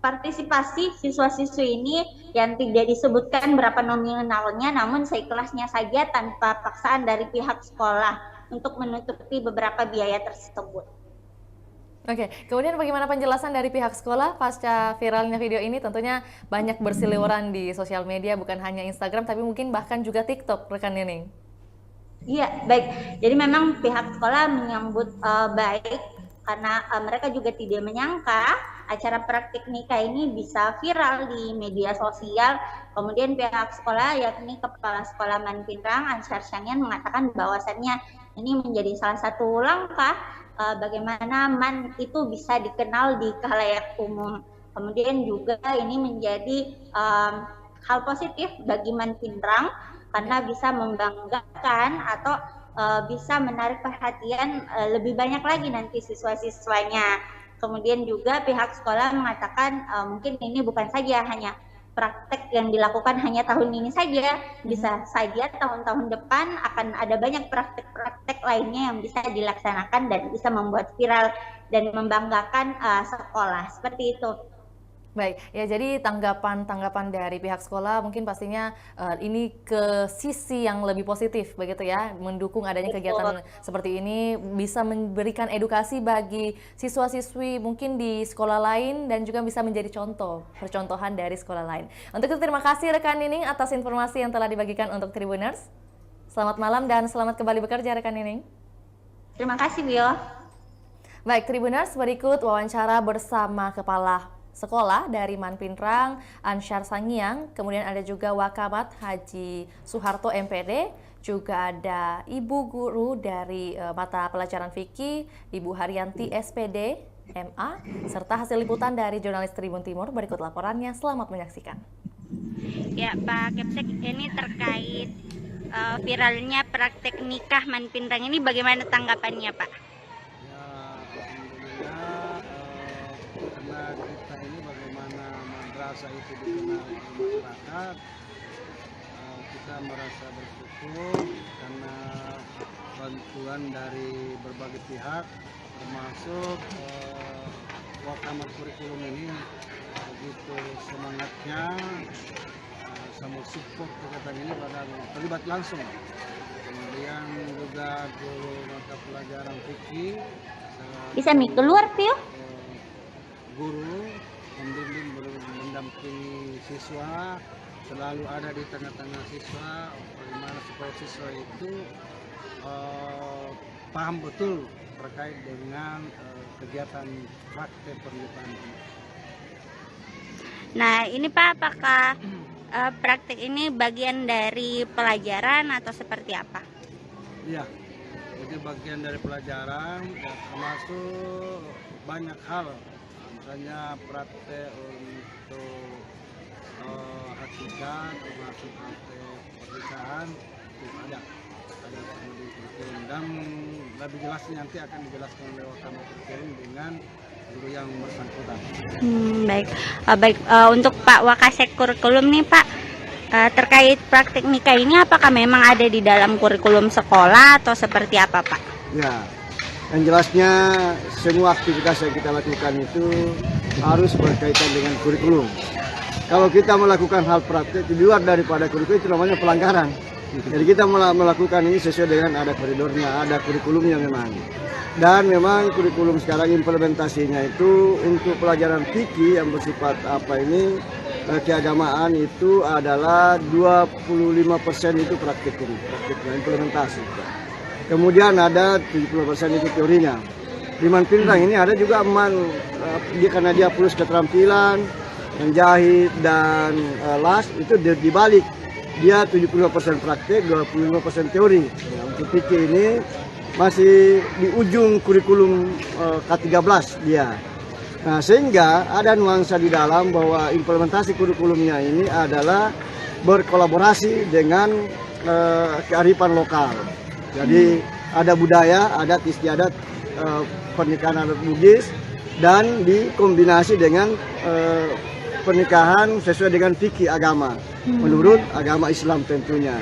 partisipasi siswa-siswi ini yang tidak disebutkan berapa nominalnya, namun seikhlasnya saja tanpa paksaan dari pihak sekolah untuk menutupi beberapa biaya tersebut. Oke, kemudian bagaimana penjelasan dari pihak sekolah pasca viralnya video ini? Tentunya banyak berseliweran di sosial media, bukan hanya Instagram, tapi mungkin bahkan juga TikTok, rekan Nining. Iya, baik. Jadi memang pihak sekolah menyambut baik, karena mereka juga tidak menyangka acara praktik nikah ini bisa viral di media sosial. Kemudian pihak sekolah, yakni Kepala Sekolah Manpinrang, Ansar Syanian, mengatakan bahwasannya ini menjadi salah satu langkah bagaimana MAN itu bisa dikenal di khalayak umum. Kemudian juga ini menjadi hal positif bagi Manpinrang karena bisa membanggakan atau bisa menarik perhatian lebih banyak lagi nanti siswa-siswanya. Kemudian juga pihak sekolah mengatakan mungkin ini bukan saja hanya praktek yang dilakukan hanya tahun ini saja, bisa saja tahun-tahun depan akan ada banyak praktek-praktek lainnya yang bisa dilaksanakan dan bisa membuat viral dan membanggakan sekolah, seperti itu. Baik, ya jadi tanggapan dari pihak sekolah mungkin pastinya ini ke sisi yang lebih positif begitu ya, mendukung adanya kegiatan seperti ini, bisa memberikan edukasi bagi siswa-siswi mungkin di sekolah lain dan juga bisa menjadi percontohan dari sekolah lain. Untuk itu terima kasih rekan Nining atas informasi yang telah dibagikan untuk Tribuners. Selamat malam dan selamat kembali bekerja rekan Nining. Terima kasih, Bio. Baik, Tribuners, berikut wawancara bersama Kepala Sekolah dari Manpinrang, Ansyar Sangiang, kemudian ada juga Wakamat Haji Suharto MPD, juga ada Ibu Guru dari mata pelajaran fikih, Ibu Haryanti SPD, MA, serta hasil liputan dari jurnalis Tribun Timur. Berikut laporannya, selamat menyaksikan. Ya Pak Kepsek, ini terkait viralnya praktek nikah Manpinrang ini bagaimana tanggapannya Pak? Karena kita ini bagaimana madrasah itu dikenal di masyarakat, kita merasa bersyukur karena bantuan dari berbagai pihak, termasuk Wakamat kurikulum ini begitu semangatnya, sama support kegiatan ini pada terlibat langsung. Kemudian juga guru mata pelajaran fikih Bisa keluar, Pio? guru membimbing, mendampingi siswa, selalu ada di tengah-tengah siswa, bagaimana supaya siswa itu paham betul terkait dengan kegiatan praktek pernikahan ini. Nah ini Pak, apakah praktek ini bagian dari pelajaran atau seperti apa? Iya, jadi bagian dari pelajaran, ya, termasuk banyak hal, misalnya praktek untuk hakikat, termasuk praktek pernikahan, itu ada seperti itu. Dan lebih jelasnya nanti akan dijelaskan oleh Wakamat kurikulum dengan guru yang bersangkutan. Baik, untuk Pak Wakasek kurikulum nih Pak, terkait praktik nikah ini apakah memang ada di dalam kurikulum sekolah atau seperti apa Pak? Ya, yang jelasnya semua aktivitas yang kita lakukan itu harus berkaitan dengan kurikulum. Kalau kita melakukan hal praktik di luar daripada kurikulum itu namanya pelanggaran. Jadi kita melakukan ini sesuai dengan ada koridornya, ada kurikulumnya memang. Dan memang kurikulum sekarang implementasinya itu untuk pelajaran fikih yang bersifat keagamaan itu adalah 25% itu praktiknya implementasi. Kemudian ada 70% itu teorinya. Di Manpinrang ini ada juga karena dia plus keterampilan, menjahit dan las itu dibalik. Dia 75% praktik, 25% teori. Ya, untuk fikih ini masih di ujung kurikulum K13 dia. Nah, sehingga ada nuansa di dalam bahwa implementasi kurikulumnya ini adalah berkolaborasi dengan kearifan lokal. Jadi ada budaya, adat istiadat pernikahan adat Bugis dan dikombinasi dengan pernikahan sesuai dengan fikih agama menurut agama Islam tentunya,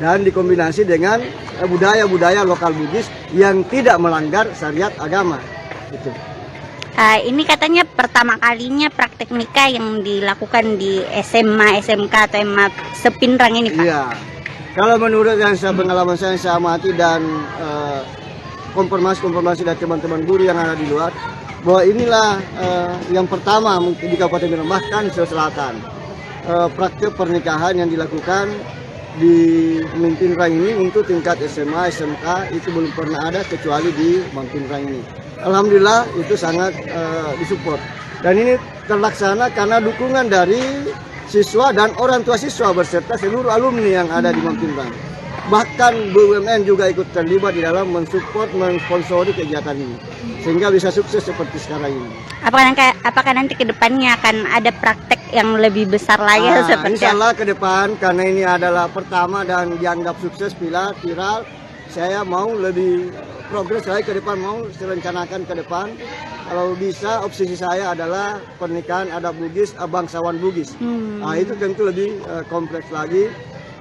dan dikombinasi dengan budaya-budaya lokal Bugis yang tidak melanggar syariat agama. Gitu. Ini katanya pertama kalinya praktek nikah yang dilakukan di SMA, SMK atau SMA Sepinrang ini Pak? Iya, kalau menurut yang pengalaman saya amati dan konfirmasi dari teman-teman guru yang ada di luar, bahwa inilah yang pertama mungkin di Kabupaten Minang, bahkan di Sulawesi Selatan, praktek pernikahan yang dilakukan di Manpinrang ini untuk tingkat SMA, SMK itu belum pernah ada kecuali di Manpinrang ini. Alhamdulillah itu sangat disupport, dan ini terlaksana karena dukungan dari siswa dan orang tua siswa beserta seluruh alumni yang ada di Manpinrang. Bahkan BUMN juga ikut terlibat di dalam mensupport, mensponsori kegiatan ini, sehingga bisa sukses seperti sekarang ini. Apakah nanti ke depannya akan ada praktek yang lebih besar lagi seperti insya Allah ke depan, karena ini adalah pertama dan dianggap sukses viral, saya mau lebih progres lagi ke depan, mau direncanakan ke depan. Kalau bisa obsesi saya adalah pernikahan adat Bugis, bangsawan Bugis. Nah, itu tentu lebih kompleks lagi.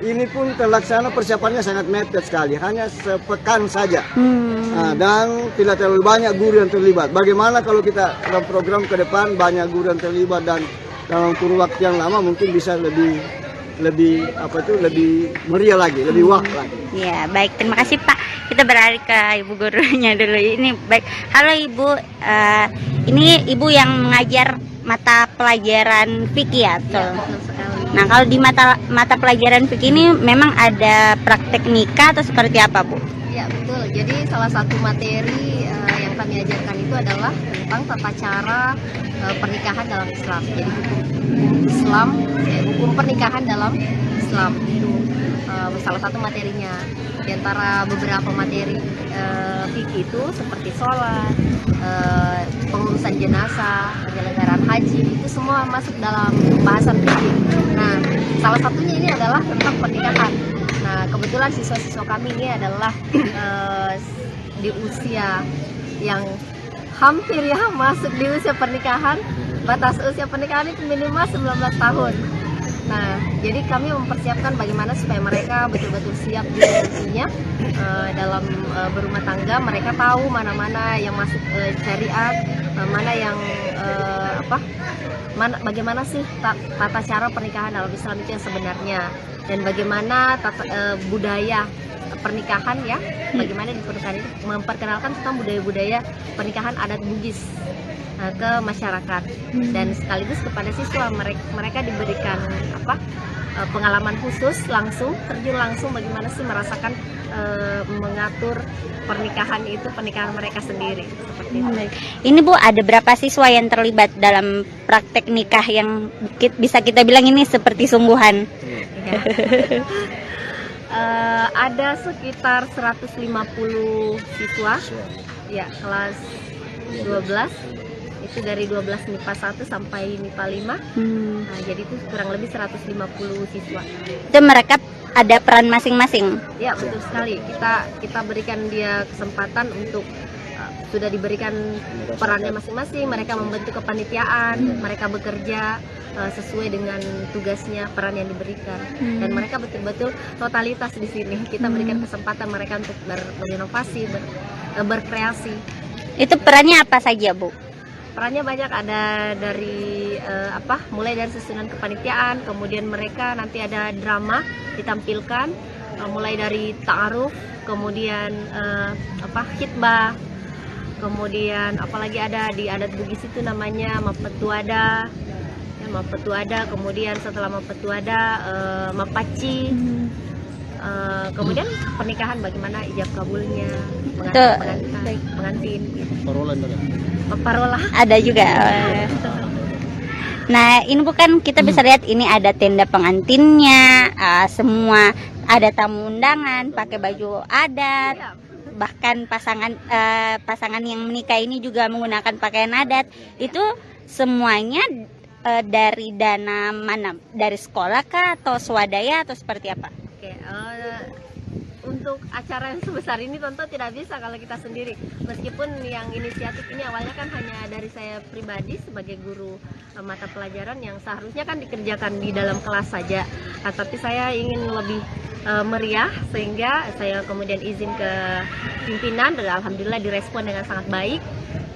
Ini pun terlaksana persiapannya sangat mepet sekali, hanya sepekan saja. Nah, dan tidak terlalu banyak guru yang terlibat. Bagaimana kalau kita dalam program ke depan banyak guru yang terlibat dan dalam kurun waktu yang lama mungkin bisa lebih meriah lagi, lebih wah lagi. Ya, baik. Terima kasih Pak. Kita beralih ke Ibu gurunya dulu. Ini baik. Halo Ibu. Ini Ibu yang mengajar mata pelajaran fikih ya? Betul sekali. Nah, kalau di mata pelajaran fikih ini memang ada praktek nikah atau seperti apa, Bu? Ya, betul. Jadi salah satu materi yang kami ajarkan itu adalah tentang tata cara pernikahan dalam Islam. Jadi hukum Islam, hukum pernikahan dalam Islam itu salah satu materinya. Di antara beberapa materi fikih itu seperti sholat, pengurusan jenazah, penyelenggaraan haji, itu semua masuk dalam bahasan fikih. Nah, salah satunya ini adalah tentang pernikahan. Nah, kebetulan siswa-siswa kami ini adalah di usia yang hampir ya masuk di usia pernikahan. Batas usia pernikahan itu minimal 19 tahun. Nah, jadi kami mempersiapkan bagaimana supaya mereka betul-betul siap di nantinya dalam berumah tangga. Mereka tahu mana-mana yang masuk syariat, mana yang bagaimana sih tata cara pernikahan dalam Islam itu yang sebenarnya, dan bagaimana budaya pernikahan ya, bagaimana di pernikahan itu memperkenalkan tentang budaya-budaya pernikahan adat Bugis ke masyarakat, dan sekaligus kepada siswa mereka diberikan pengalaman khusus langsung, terjun langsung bagaimana sih merasakan mengatur pernikahan mereka sendiri seperti itu. Ini Bu, ada berapa siswa yang terlibat dalam praktek nikah yang bisa kita bilang ini seperti sungguhan? Ya. Ada sekitar 150 siswa ya, kelas 12 itu dari 12 MIPA 1 sampai MIPA 5. Nah, jadi itu kurang lebih 150 siswa. Itu mereka ada peran masing-masing. Ya, betul sekali. Kita berikan dia kesempatan untuk sudah diberikan perannya masing-masing. Mereka membentuk kepanitiaan, mereka bekerja sesuai dengan tugasnya, peran yang diberikan. Dan mereka betul-betul totalitas di sini. Kita berikan kesempatan mereka untuk berinovasi, berkreasi. Itu perannya apa saja, Bu? Perannya banyak, ada dari mulai dari susunan kepanitiaan, kemudian mereka nanti ada drama ditampilkan, mulai dari ta'aruf, kemudian khitbah, kemudian apalagi ada di adat Bugis itu namanya mapetuada, kemudian setelah mapetuada mapaci, kemudian pernikahan bagaimana ijab kabulnya, pengantin, parola ada juga. Nah, ini bukan kita bisa lihat ini ada tenda pengantinnya, semua ada tamu undangan pakai baju adat, bahkan pasangan yang menikah ini juga menggunakan pakaian adat. Itu semuanya dari dana mana? Dari sekolah kah atau swadaya atau seperti apa? Oke, untuk acara yang sebesar ini tentu tidak bisa kalau kita sendiri. Meskipun yang inisiatif ini awalnya kan hanya dari saya pribadi sebagai guru mata pelajaran yang seharusnya kan dikerjakan di dalam kelas saja. Tapi saya ingin lebih meriah, sehingga saya kemudian izin ke pimpinan, dan alhamdulillah direspon dengan sangat baik.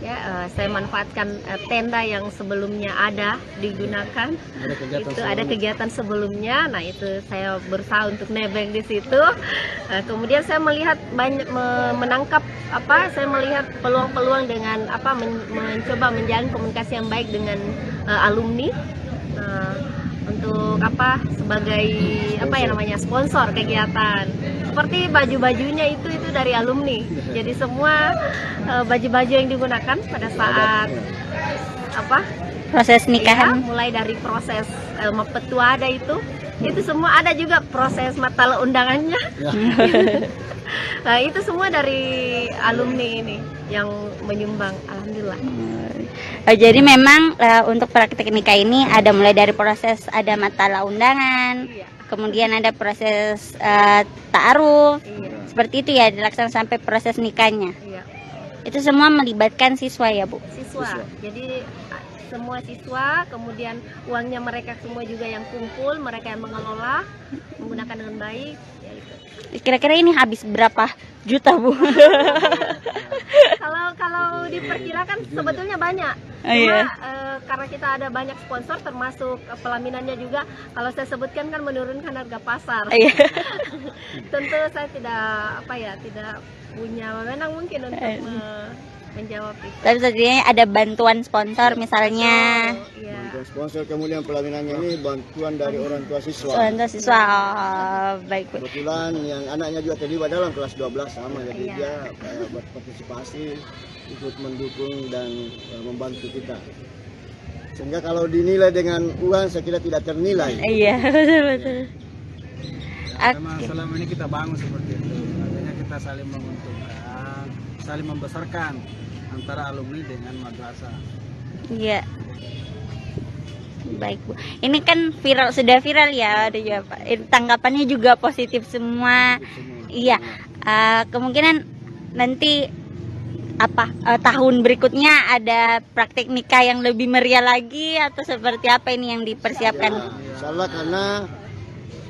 Ya, saya manfaatkan tenda yang sebelumnya ada digunakan. Ada kegiatan sebelumnya. Nah, itu saya berusaha untuk nebeng di situ. Kemudian saya melihat menangkap saya melihat peluang-peluang dengan mencoba menjalin komunikasi yang baik dengan alumni. Untuk sebagai sponsor kegiatan, seperti baju-bajunya itu dari alumni. Jadi semua baju-baju yang digunakan pada saat proses nikahan, mulai dari proses mapetuada itu semua ada juga proses matala undangannya. Nah, itu semua dari alumni ini yang menyumbang, alhamdulillah. Jadi memang untuk praktek nikah ini ada mulai dari proses ada matala undangan, kemudian ada proses ta'aruf, seperti itu ya dilaksanakan sampai proses nikahnya. Itu semua melibatkan siswa ya Bu? Siswa. Jadi semua siswa, kemudian uangnya mereka semua juga yang kumpul, mereka yang mengelola, menggunakan dengan baik. Ya itu. Kira-kira ini habis berapa juta Bu? Kalau diperkirakan sebetulnya banyak. Oh, Cuma iya. karena kita ada banyak sponsor termasuk pelaminannya juga. Kalau saya sebutkan kan menurunkan harga pasar. Iya. Tentu saya tidak punya wewenang mungkin untuk menjawab itu. Tapi setidaknya ada bantuan sponsor misalnya. Iya. Bantuan sponsor, kemudian pelaminannya ini bantuan dari orang tua siswa. Bantuan siswa. Oh, baik Bu. Kebetulan yang anaknya juga terlibat dalam kelas 12 sama, jadi Iya. dia berpartisipasi, ikut mendukung dan membantu kita. Sehingga kalau dinilai dengan uang saya kira tidak ternilai. Iya, betul. Memang selama ini kita bangun seperti itu. Artinya kita saling menguntungkan, saling membesarkan antara alumni dengan madrasah. Iya. Baik Bu. Ini kan sudah viral ya, ada juga Pak. Tanggapannya juga positif semua. Iya. Kemungkinan nanti tahun berikutnya ada praktik nikah yang lebih meriah lagi atau seperti apa ini yang dipersiapkan? Ya, insya Allah, karena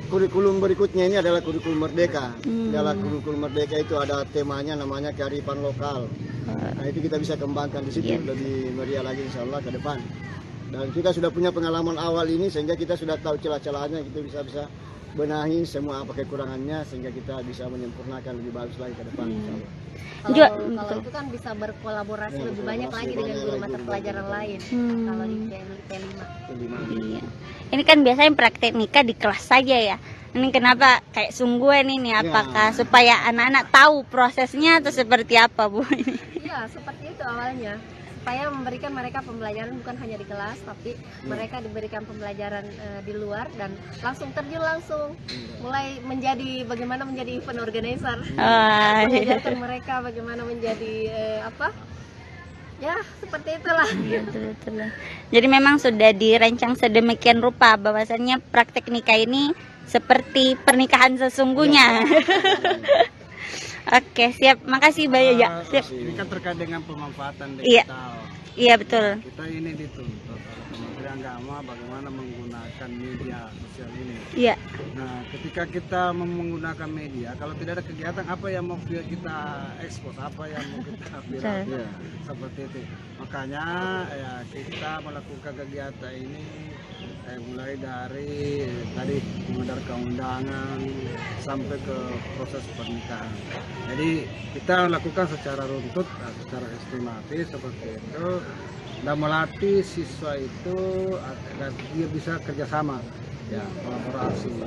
kurikulum berikutnya ini adalah kurikulum merdeka. Dalam kurikulum merdeka itu ada temanya namanya kearifan lokal. Nah itu kita bisa kembangkan di situ lebih meriah lagi insya Allah ke depan. Dan kita sudah punya pengalaman awal ini sehingga kita sudah tahu celah-celahnya, kita bisa benahi semua apa kekurangannya sehingga kita bisa menyempurnakan lebih bagus lagi ke depan insya Allah. Kalau itu kan bisa berkolaborasi lebih banyak lagi dengan guru mata pelajaran lain. Kalau di P5. Iya. Ini kan biasanya praktek nikah di kelas saja ya. Ini kenapa kayak sungguhan ini? Apakah supaya anak-anak tahu prosesnya atau seperti apa Bu? Iya, seperti itu awalnya. Supaya memberikan mereka pembelajaran bukan hanya di kelas, tapi mereka diberikan pembelajaran di luar dan langsung terjun mulai bagaimana menjadi event organizer. Mengajarkan mereka bagaimana menjadi ya seperti itulah. Betul. Jadi memang sudah dirancang sedemikian rupa bahwasannya praktek nikah ini seperti pernikahan sesungguhnya. Oke, siap. Makasih Mbak ya. Siap. Ini kan terkait dengan pemanfaatan Iya. digital. Iya, betul. Kita ini dituntut oleh Kementerian Agama bagaimana menggunakan media sosial ini. Iya. Nah, ketika kita menggunakan media, kalau tidak ada kegiatan apa yang mau kita ekspos, apa yang mau kita viral, Ya. seperti itu. Makanya ya kita melakukan kegiatan ini mulai dari tadi mengedarkan undangan sampai ke proses pernikahan. Jadi kita lakukan secara runtut, secara sistematis seperti itu, dan melatih siswa itu agar dia bisa kerjasama, ya kolaborasi.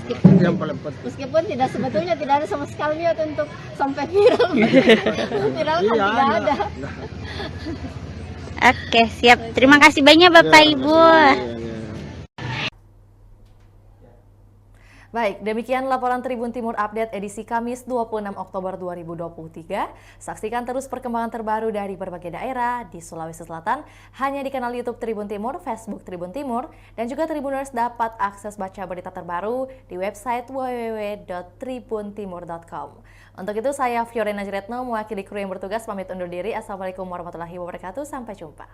Itu yang paling penting. Meskipun sebetulnya tidak ada sama sekali niat untuk sampai viral. Viral kan Iya, tidak ada. Oke, siap. Terima kasih banyak Bapak Ibu. Baik, demikian laporan Tribun Timur Update edisi Kamis 26 Oktober 2023. Saksikan terus perkembangan terbaru dari berbagai daerah di Sulawesi Selatan hanya di kanal YouTube Tribun Timur, Facebook Tribun Timur, dan juga Tribuners dapat akses baca berita terbaru di website www.tribuntimur.com. Untuk itu saya Fiorena Jeretno mewakili kru yang bertugas pamit undur diri. Assalamualaikum warahmatullahi wabarakatuh. Sampai jumpa.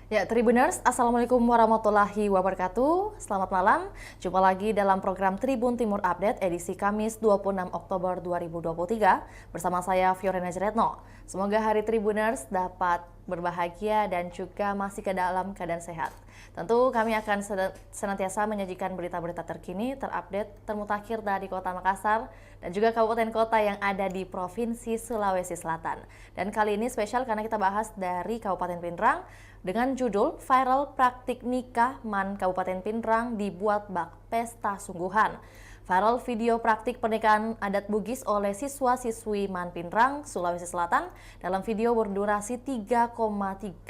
Ya, Tribuners, Assalamualaikum warahmatullahi wabarakatuh. Selamat malam. Jumpa lagi dalam program Tribun Timur Update edisi Kamis 26 Oktober 2023 bersama saya Fiorena Jeretno. Semoga hari Tribuners dapat berbahagia dan juga masih ke dalam keadaan sehat. Tentu kami akan senantiasa menyajikan berita-berita terkini, terupdate, termutakhir dari Kota Makassar dan juga kabupaten kota yang ada di Provinsi Sulawesi Selatan. Dan kali ini spesial karena kita bahas dari Kabupaten Pindrang dengan judul Viral Praktik Nikah Man Kabupaten Pindrang Dibuat Bak Pesta Sungguhan. Viral video praktik pernikahan adat Bugis oleh siswa-siswi Man Pindrang, Sulawesi Selatan. Dalam video berdurasi 3,33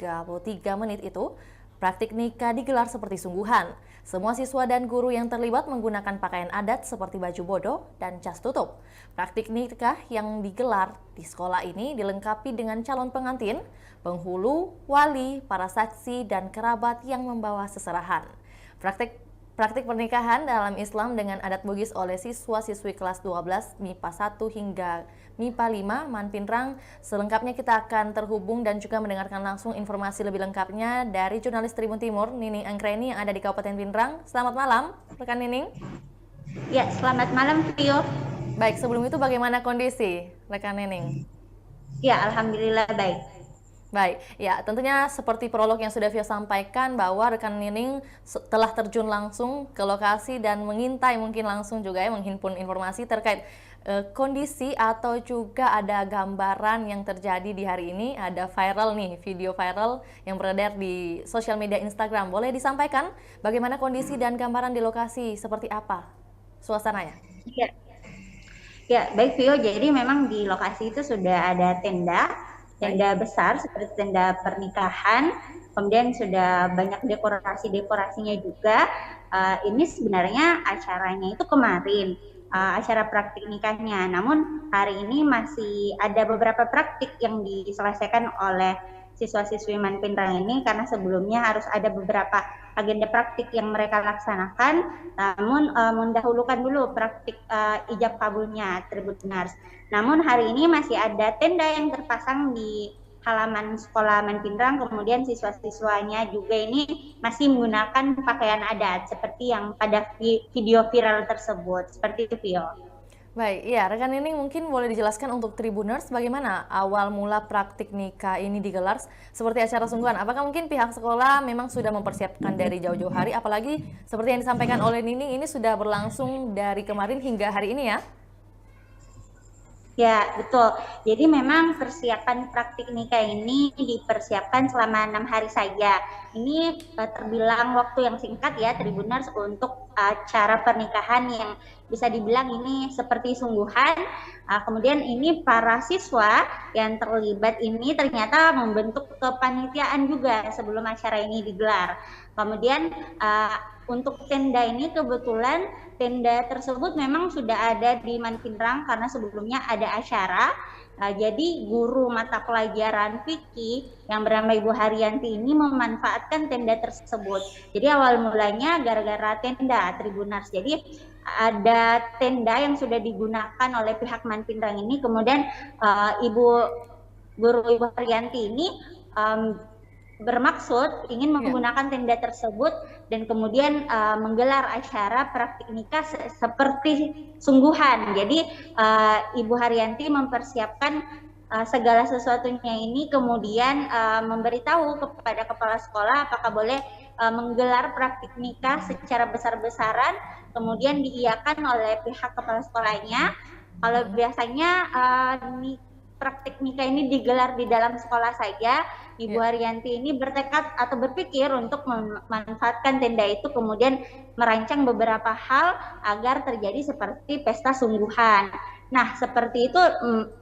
menit itu, praktik nikah digelar seperti sungguhan. Semua siswa dan guru yang terlibat menggunakan pakaian adat seperti baju bodo dan jas tutup. Praktik nikah yang digelar di sekolah ini dilengkapi dengan calon pengantin, penghulu, wali, para saksi, dan kerabat yang membawa seserahan. Praktik pernikahan dalam Islam dengan adat Bugis oleh siswa-siswi kelas 12 MIPA 1 hingga MIPA 5 Man Pindrang. Selengkapnya kita akan terhubung dan juga mendengarkan langsung informasi lebih lengkapnya dari jurnalis Tribun Timur, Nining Anggreni yang ada di Kabupaten Pindrang. Selamat malam, rekan Nining. Ya, selamat malam, Vio. Baik, sebelum itu bagaimana kondisi rekan Nining? Ya, alhamdulillah baik. Baik, ya tentunya seperti prolog yang sudah Vio sampaikan bahwa rekan Nining telah terjun langsung ke lokasi dan mengintai mungkin langsung juga ya menghimpun informasi terkait kondisi atau juga ada gambaran yang terjadi di hari ini. Ada viral nih, video viral yang beredar di sosial media Instagram. Boleh disampaikan bagaimana kondisi dan gambaran di lokasi seperti apa suasananya? Ya, baik Vio, jadi memang di lokasi itu sudah ada tenda besar seperti tenda pernikahan, kemudian sudah banyak dekorasinya juga. Ini sebenarnya acaranya itu kemarin, acara praktik nikahnya, namun hari ini masih ada beberapa praktik yang diselesaikan oleh siswa-siswi Man Pindrang ini karena sebelumnya harus ada beberapa agenda praktik yang mereka laksanakan, namun mendahulukan dulu praktik ijab kabulnya Tribuners. Namun hari ini masih ada tenda yang terpasang di halaman sekolah Man Pindrang, kemudian siswa-siswanya juga ini masih menggunakan pakaian adat seperti yang pada video viral tersebut. Seperti itu, Vio. Baik, ya rekan ini mungkin boleh dijelaskan untuk Tribuners bagaimana awal mula praktik nikah ini digelar seperti acara sungguhan. Apakah mungkin pihak sekolah memang sudah mempersiapkan dari jauh-jauh hari, apalagi seperti yang disampaikan oleh Nining ini sudah berlangsung dari kemarin hingga hari ini ya? Ya, betul. Jadi memang persiapan praktik nikah ini dipersiapkan selama 6 hari saja. Ini terbilang waktu yang singkat ya, Tribuners, untuk acara pernikahan yang bisa dibilang ini seperti sungguhan. Kemudian ini para siswa yang terlibat ini ternyata membentuk kepanitiaan juga sebelum acara ini digelar. Kemudian untuk tenda ini kebetulan tenda tersebut memang sudah ada di Man Pindrang karena sebelumnya ada acara. Jadi guru mata pelajaran fikih yang bernama Ibu Haryanti ini memanfaatkan tenda tersebut. Jadi awal mulanya gara-gara tenda Tribuners. Jadi ada tenda yang sudah digunakan oleh pihak Man Pindrang ini, kemudian guru Ibu Haryanti ini bermaksud ingin menggunakan tenda tersebut dan kemudian menggelar acara praktik nikah seperti sungguhan. Jadi Ibu Haryanti mempersiapkan segala sesuatunya ini, kemudian memberitahu kepada kepala sekolah apakah boleh menggelar praktik nikah secara besar-besaran, kemudian diiyakan oleh pihak kepala sekolahnya. Kalau biasanya praktik nikah ini digelar di dalam sekolah saja, Ibu Haryanti ini bertekad atau berpikir untuk memanfaatkan tenda itu, kemudian merancang beberapa hal agar terjadi seperti pesta sungguhan. Nah, seperti itu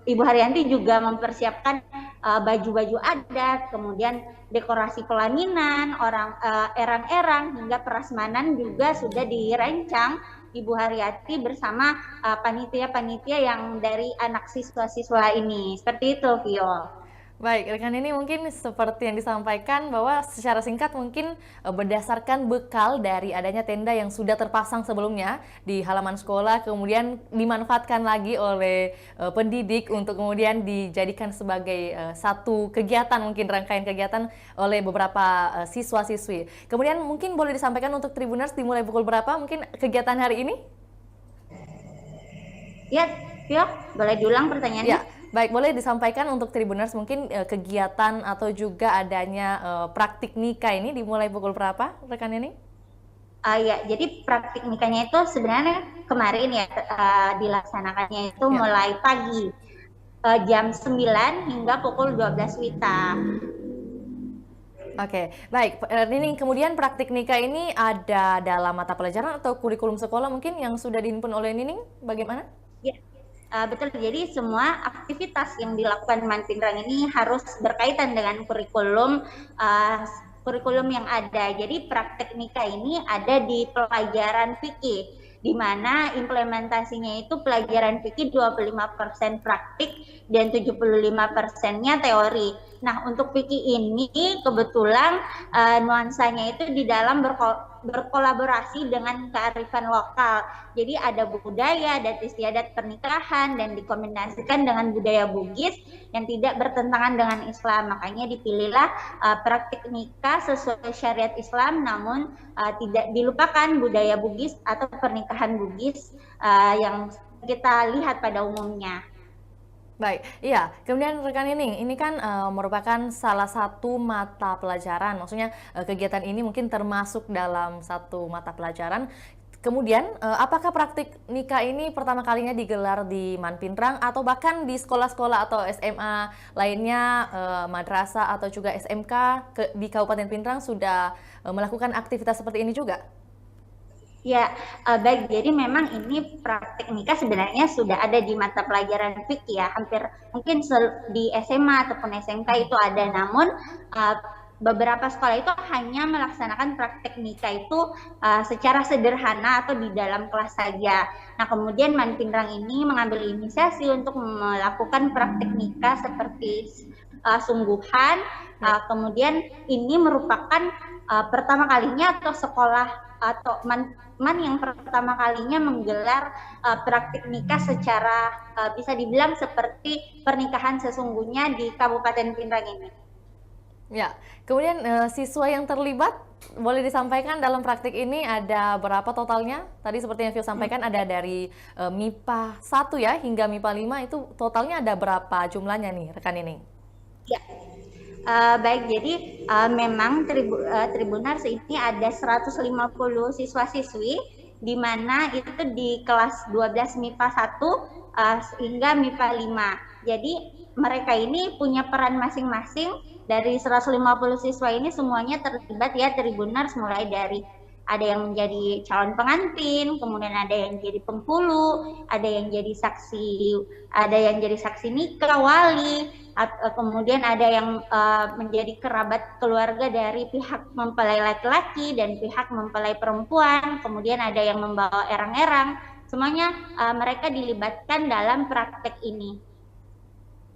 Ibu Haryanti juga mempersiapkan baju-baju adat, kemudian dekorasi pelaminan, erang-erang hingga prasmanan juga sudah dirancang Ibu Haryanti bersama panitia-panitia yang dari anak siswa-siswa ini. Seperti itu, Vio. Baik, rekan ini mungkin seperti yang disampaikan bahwa secara singkat mungkin berdasarkan bekal dari adanya tenda yang sudah terpasang sebelumnya di halaman sekolah, kemudian dimanfaatkan lagi oleh pendidik untuk kemudian dijadikan sebagai satu kegiatan, mungkin rangkaian kegiatan oleh beberapa siswa-siswi. Kemudian mungkin boleh disampaikan untuk Tribuners dimulai pukul berapa mungkin kegiatan hari ini? Ya, Vio, boleh diulang pertanyaannya? Ya, baik, boleh disampaikan untuk Tribuners mungkin kegiatan atau juga adanya praktik nikah ini dimulai pukul berapa, rekan ini? Ya, jadi praktik nikahnya itu sebenarnya kemarin ya dilaksanakannya itu mulai pagi jam 9 hingga pukul 12 WITA. Oke, baik. Ini kemudian praktik nikah ini ada dalam mata pelajaran atau kurikulum sekolah mungkin yang sudah dihimpun oleh Nining, bagaimana? Ya, betul. Jadi semua aktivitas yang dilakukan Manpinrang ini harus berkaitan dengan kurikulum yang ada. Jadi praktek nikah ini ada di pelajaran fikih, di mana implementasinya itu pelajaran fikih 25% praktik dan 75%-nya teori. Nah, untuk fikih ini kebetulan nuansanya itu di dalam berkolaborasi dengan kearifan lokal. Jadi ada budaya, adat istiadat pernikahan, dan dikombinasikan dengan budaya Bugis yang tidak bertentangan dengan Islam. Makanya dipilihlah praktik nikah sesuai syariat Islam, namun tidak dilupakan budaya Bugis atau pernikahan Bugis yang kita lihat pada umumnya. Baik, iya. Kemudian rekan ini kan merupakan salah satu mata pelajaran. Maksudnya kegiatan ini mungkin termasuk dalam satu mata pelajaran. Kemudian, apakah praktik nikah ini pertama kalinya digelar di Manpinrang atau bahkan di sekolah-sekolah atau SMA lainnya, madrasah atau juga SMK di Kabupaten Pinrang sudah melakukan aktivitas seperti ini juga? Ya, baik. Jadi memang ini praktik nikah sebenarnya sudah ada di mata pelajaran fikih ya. Hampir mungkin di SMA ataupun SMK itu ada. Namun beberapa sekolah itu hanya melaksanakan praktik nikah itu secara sederhana atau di dalam kelas saja. Nah, kemudian Manpinrang ini mengambil inisiasi untuk melakukan praktik nikah seperti sungguhan. Kemudian ini merupakan pertama kalinya atau sekolah atau man yang pertama kalinya menggelar praktik nikah secara bisa dibilang seperti pernikahan sesungguhnya di Kabupaten Pinrang ini. Ya, kemudian siswa yang terlibat boleh disampaikan dalam praktik ini ada berapa totalnya? Tadi seperti yang Vio sampaikan ada dari MIPA 1 ya hingga MIPA 5 itu totalnya ada berapa jumlahnya nih rekan ini? Ya. Baik, jadi memang Tribuners ini ada 150 siswa-siswi di mana itu di kelas 12 MIPA 1 hingga MIPA 5. Jadi mereka ini punya peran masing-masing. Dari 150 siswa ini semuanya terlibat ya Tribuners, mulai dari ada yang menjadi calon pengantin, kemudian ada yang jadi penghulu, ada yang jadi saksi nikah, wali, kemudian ada yang menjadi kerabat keluarga dari pihak mempelai laki-laki dan pihak mempelai perempuan, kemudian ada yang membawa erang-erang, semuanya mereka dilibatkan dalam praktek ini.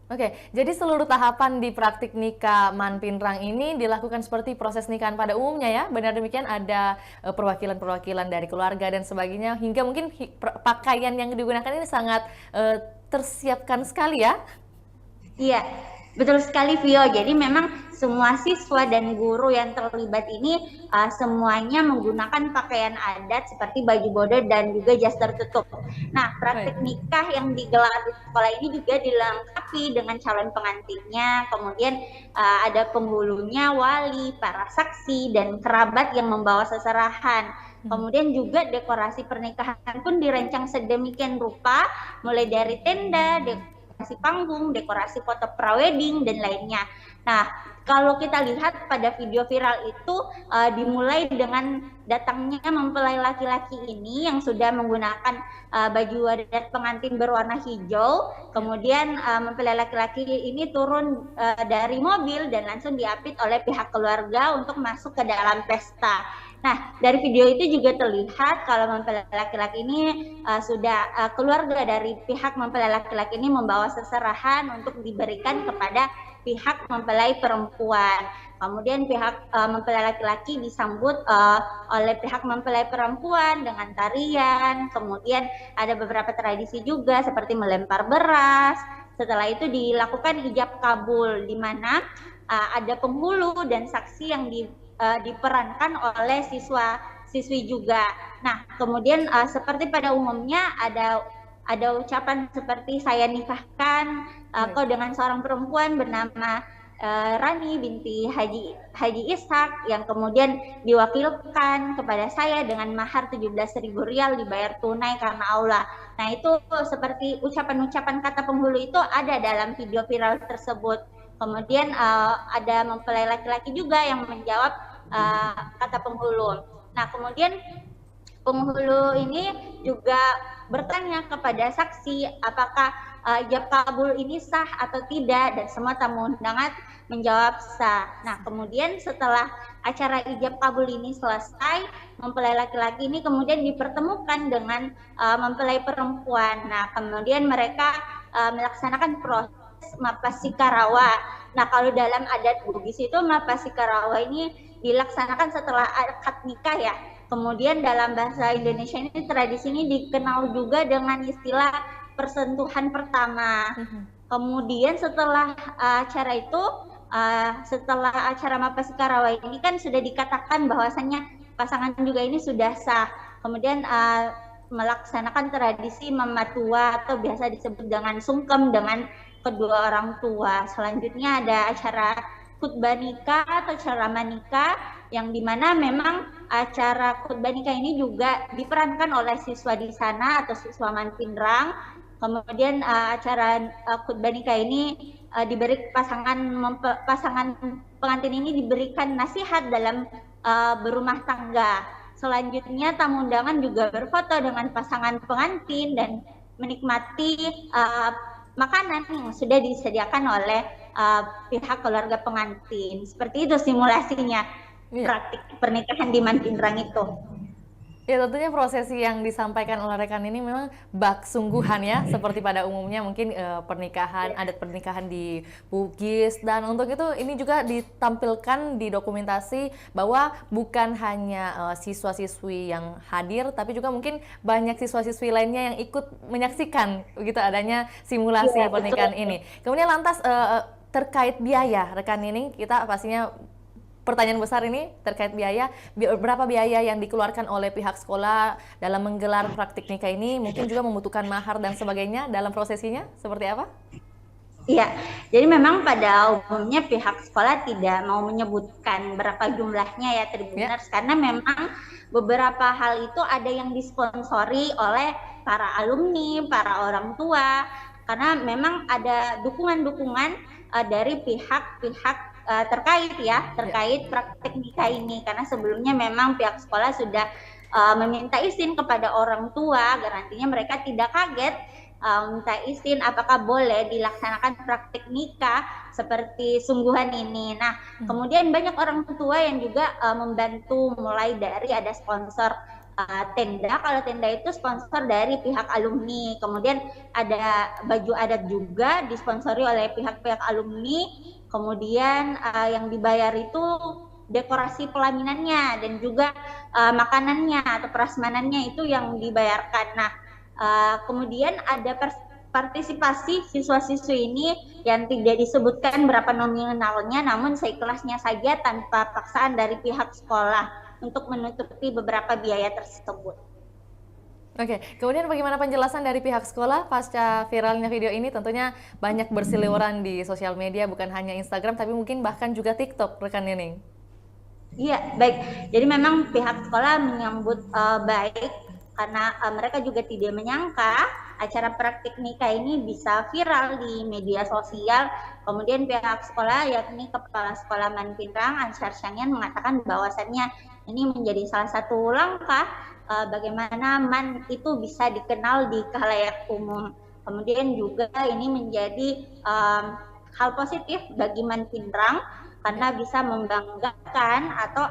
Oke, jadi seluruh tahapan di praktik nikah Manpinrang ini dilakukan seperti proses nikahan pada umumnya ya? Benar demikian, ada perwakilan-perwakilan dari keluarga dan sebagainya, hingga mungkin pakaian yang digunakan ini sangat tersiapkan sekali ya? Iya, betul sekali Vio. Jadi memang semua siswa dan guru yang terlibat ini semuanya menggunakan pakaian adat seperti baju bodo dan juga jas tertutup. Nah, praktik nikah yang digelar di sekolah ini juga dilengkapi dengan calon pengantinnya, kemudian ada penghulunya, wali, para saksi, dan kerabat yang membawa seserahan. Kemudian juga dekorasi pernikahan pun dirancang sedemikian rupa, mulai dari tenda, dekorasi panggung, dekorasi foto prawedding, dan lainnya. Nah, kalau kita lihat pada video viral itu dimulai dengan datangnya mempelai laki-laki ini yang sudah menggunakan baju adat pengantin berwarna hijau. Kemudian mempelai laki-laki ini turun dari mobil dan langsung diapit oleh pihak keluarga untuk masuk ke dalam pesta. Nah, dari video itu juga terlihat kalau mempelai laki-laki ini keluarga dari pihak mempelai laki-laki ini membawa seserahan untuk diberikan kepada pihak mempelai perempuan. Kemudian pihak mempelai laki-laki disambut oleh pihak mempelai perempuan dengan tarian. Kemudian ada beberapa tradisi juga seperti melempar beras. Setelah itu dilakukan ijab kabul, di mana ada penghulu dan saksi yang diperankan oleh siswa-siswi juga. Nah, kemudian seperti pada umumnya ada ucapan seperti saya nikahkan kau dengan seorang perempuan bernama Rani binti Haji Ishak, yang kemudian diwakilkan kepada saya dengan mahar 17.000 rial dibayar tunai karena Allah. Nah, itu seperti ucapan-ucapan kata penghulu itu ada dalam video viral tersebut. Kemudian ada mempelai laki-laki juga yang menjawab kata penghulu. Nah, kemudian penghulu ini juga bertanya kepada saksi apakah ijab kabul ini sah atau tidak, dan semua tamu undangan menjawab sah. Nah, kemudian setelah acara ijab kabul ini selesai, mempelai laki-laki ini kemudian dipertemukan dengan mempelai perempuan. Nah, kemudian mereka melaksanakan proses mapasika-rawa. Nah, kalau dalam adat Bugis itu mapasika-rawa ini dilaksanakan setelah akad nikah ya. Kemudian dalam bahasa Indonesia ini tradisi ini dikenal juga dengan istilah persentuhan pertama. Kemudian setelah acara itu, setelah acara mapasika-rawa ini kan sudah dikatakan bahwasannya pasangan juga ini sudah sah. Kemudian melaksanakan tradisi mematua atau biasa disebut dengan sungkem dengan kedua orang tua. Selanjutnya ada acara khutbah nikah atau ceramah nikah, yang dimana memang acara khutbah nikah ini juga diperankan oleh siswa di sana atau siswa Manpinrang. Kemudian acara khutbah nikah ini diberi pasangan pengantin ini diberikan nasihat dalam berumah tangga. Selanjutnya tamu undangan juga berfoto dengan pasangan pengantin dan menikmati makanan yang sudah disediakan oleh pihak keluarga pengantin. Seperti itu simulasinya, praktik pernikahan di Manpinrang itu. Ya, tentunya prosesi yang disampaikan oleh rekan ini memang bak sungguhan ya, seperti pada umumnya mungkin pernikahan, adat pernikahan di Bugis, dan untuk itu ini juga ditampilkan di dokumentasi bahwa bukan hanya siswa-siswi yang hadir, tapi juga mungkin banyak siswa-siswi lainnya yang ikut menyaksikan begitu adanya simulasi pernikahan ini. Kemudian lantas terkait biaya, rekan ini kita pastinya pertanyaan besar ini terkait biaya, berapa biaya yang dikeluarkan oleh pihak sekolah dalam menggelar praktik nikah ini, mungkin juga membutuhkan mahar dan sebagainya dalam prosesinya, seperti apa? Iya, jadi memang pada umumnya pihak sekolah tidak mau menyebutkan berapa jumlahnya ya Tribuners, karena memang beberapa hal itu ada yang disponsori oleh para alumni, para orang tua, karena memang ada dukungan-dukungan dari pihak-pihak terkait praktik nikah ini, karena sebelumnya memang pihak sekolah sudah meminta izin kepada orang tua agar nantinya mereka tidak kaget minta izin apakah boleh dilaksanakan praktik nikah seperti sungguhan ini. Nah, kemudian banyak orang tua yang juga membantu, mulai dari ada sponsor tenda, kalau tenda itu sponsor dari pihak alumni, kemudian ada baju adat juga disponsori oleh pihak-pihak alumni, kemudian yang dibayar itu dekorasi pelaminannya dan juga makanannya atau prasmanannya itu yang dibayarkan. Nah, kemudian ada partisipasi siswa-siswi ini yang tidak disebutkan berapa nominalnya, namun seikhlasnya saja tanpa paksaan dari pihak sekolah untuk menutupi beberapa biaya tersebut. Oke, kemudian bagaimana penjelasan dari pihak sekolah pasca viralnya video ini? Tentunya banyak berseliweran di sosial media, bukan hanya Instagram, tapi mungkin bahkan juga TikTok, rekan Nining. Iya, baik. Jadi memang pihak sekolah menyambut baik, karena mereka juga tidak menyangka acara praktik nikah ini bisa viral di media sosial. Kemudian pihak sekolah, yakni Kepala Sekolah Manpinrang Ansar Syanian, mengatakan bahwasannya ini menjadi salah satu langkah bagaimana MAN itu bisa dikenal di khalayak umum. Kemudian juga ini menjadi hal positif bagi Manpinrang karena bisa membanggakan atau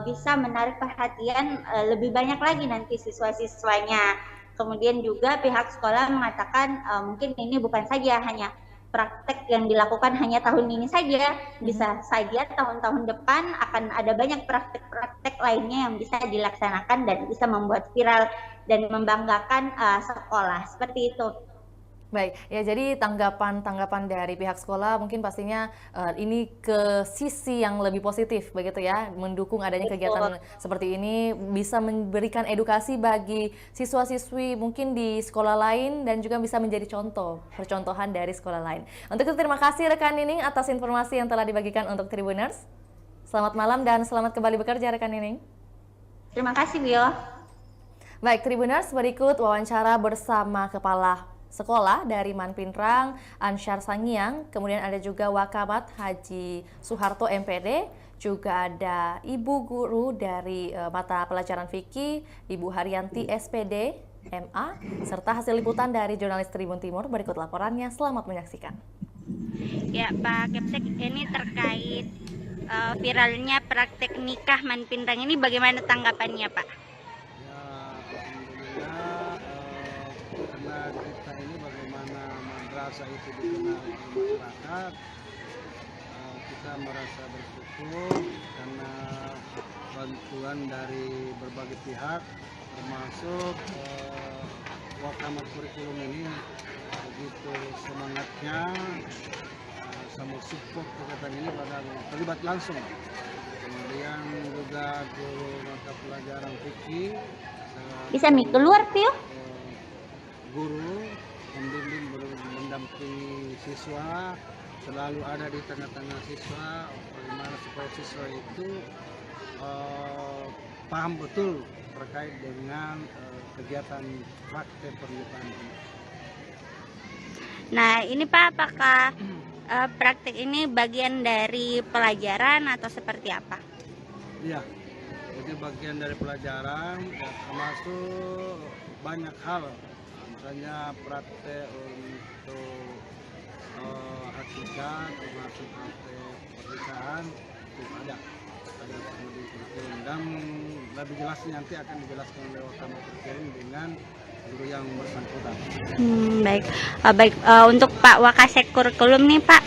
bisa menarik perhatian lebih banyak lagi nanti siswa-siswanya. Kemudian juga pihak sekolah mengatakan mungkin ini bukan saja hanya praktek yang dilakukan hanya tahun ini saja, bisa saja tahun-tahun depan akan ada banyak praktek-praktek lainnya yang bisa dilaksanakan dan bisa membuat viral dan membanggakan sekolah, seperti itu. Baik, ya jadi tanggapan dari pihak sekolah mungkin pastinya ini ke sisi yang lebih positif begitu ya, mendukung adanya kegiatan seperti ini, bisa memberikan edukasi bagi siswa-siswi mungkin di sekolah lain dan juga bisa menjadi percontohan dari sekolah lain. Untuk itu terima kasih rekan Nining atas informasi yang telah dibagikan untuk Tribuners. Selamat malam dan selamat kembali bekerja rekan Nining. Terima kasih, Bio. Baik, Tribuners, berikut wawancara bersama Kepala Sekolah dari Manpinrang, Ansyar Sangiang, kemudian ada juga Wakamat Haji Suharto MPD, juga ada Ibu Guru dari mata pelajaran fikih, Ibu Haryanti SPD, MA, serta hasil liputan dari jurnalis Tribun Timur. Berikut laporannya, selamat menyaksikan. Ya Pak Kepsek, ini terkait viralnya praktek nikah Manpinrang ini bagaimana tanggapannya Pak? Karena kita ini bagaimana madrasah itu dikenal di masyarakat, kita merasa bersyukur karena bantuan dari berbagai pihak, termasuk Wakamat kurikulum ini begitu semangatnya sama support kegiatan ini pada terlibat langsung. Kemudian juga guru mata pelajaran fikih Bisa keluar, Pio? guru membimbing, mendampingi siswa, selalu ada di tengah-tengah siswa, bagaimana supaya siswa itu paham betul terkait dengan kegiatan praktek pernikahan ini. Nah ini Pak, apakah praktek ini bagian dari pelajaran atau seperti apa? Iya, jadi bagian dari pelajaran, ya, termasuk banyak hal. Misalnya praktek untuk hakikat, termasuk praktek pernikahan itu ada di kurikulum, dan lebih jelasnya nanti akan dijelaskan oleh Wakamat kurikulum dengan guru yang bersangkutan. Baik. Untuk Pak Wakasek kurikulum nih Pak,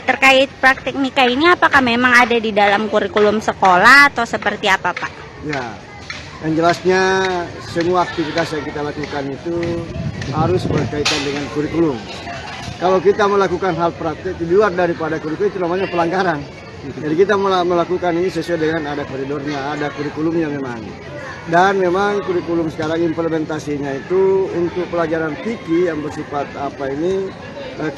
terkait praktik nikah ini apakah memang ada di dalam kurikulum sekolah atau seperti apa Pak? Ya, yang jelasnya semua aktivitas yang kita lakukan itu harus berkaitan dengan kurikulum. Kalau kita melakukan hal praktik di luar daripada kurikulum itu namanya pelanggaran. Jadi kita melakukan ini sesuai dengan ada koridornya, ada kurikulumnya memang. Dan memang kurikulum sekarang implementasinya itu untuk pelajaran fikih yang bersifat